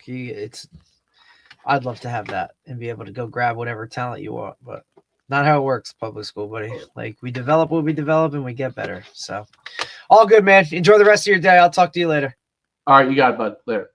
I'd love to have that and be able to go grab whatever talent you want, but not how it works, public school, buddy. Like we develop what we develop and we get better. So all good, man. Enjoy the rest of your day. I'll talk to you later. All right, you got it, bud. Later.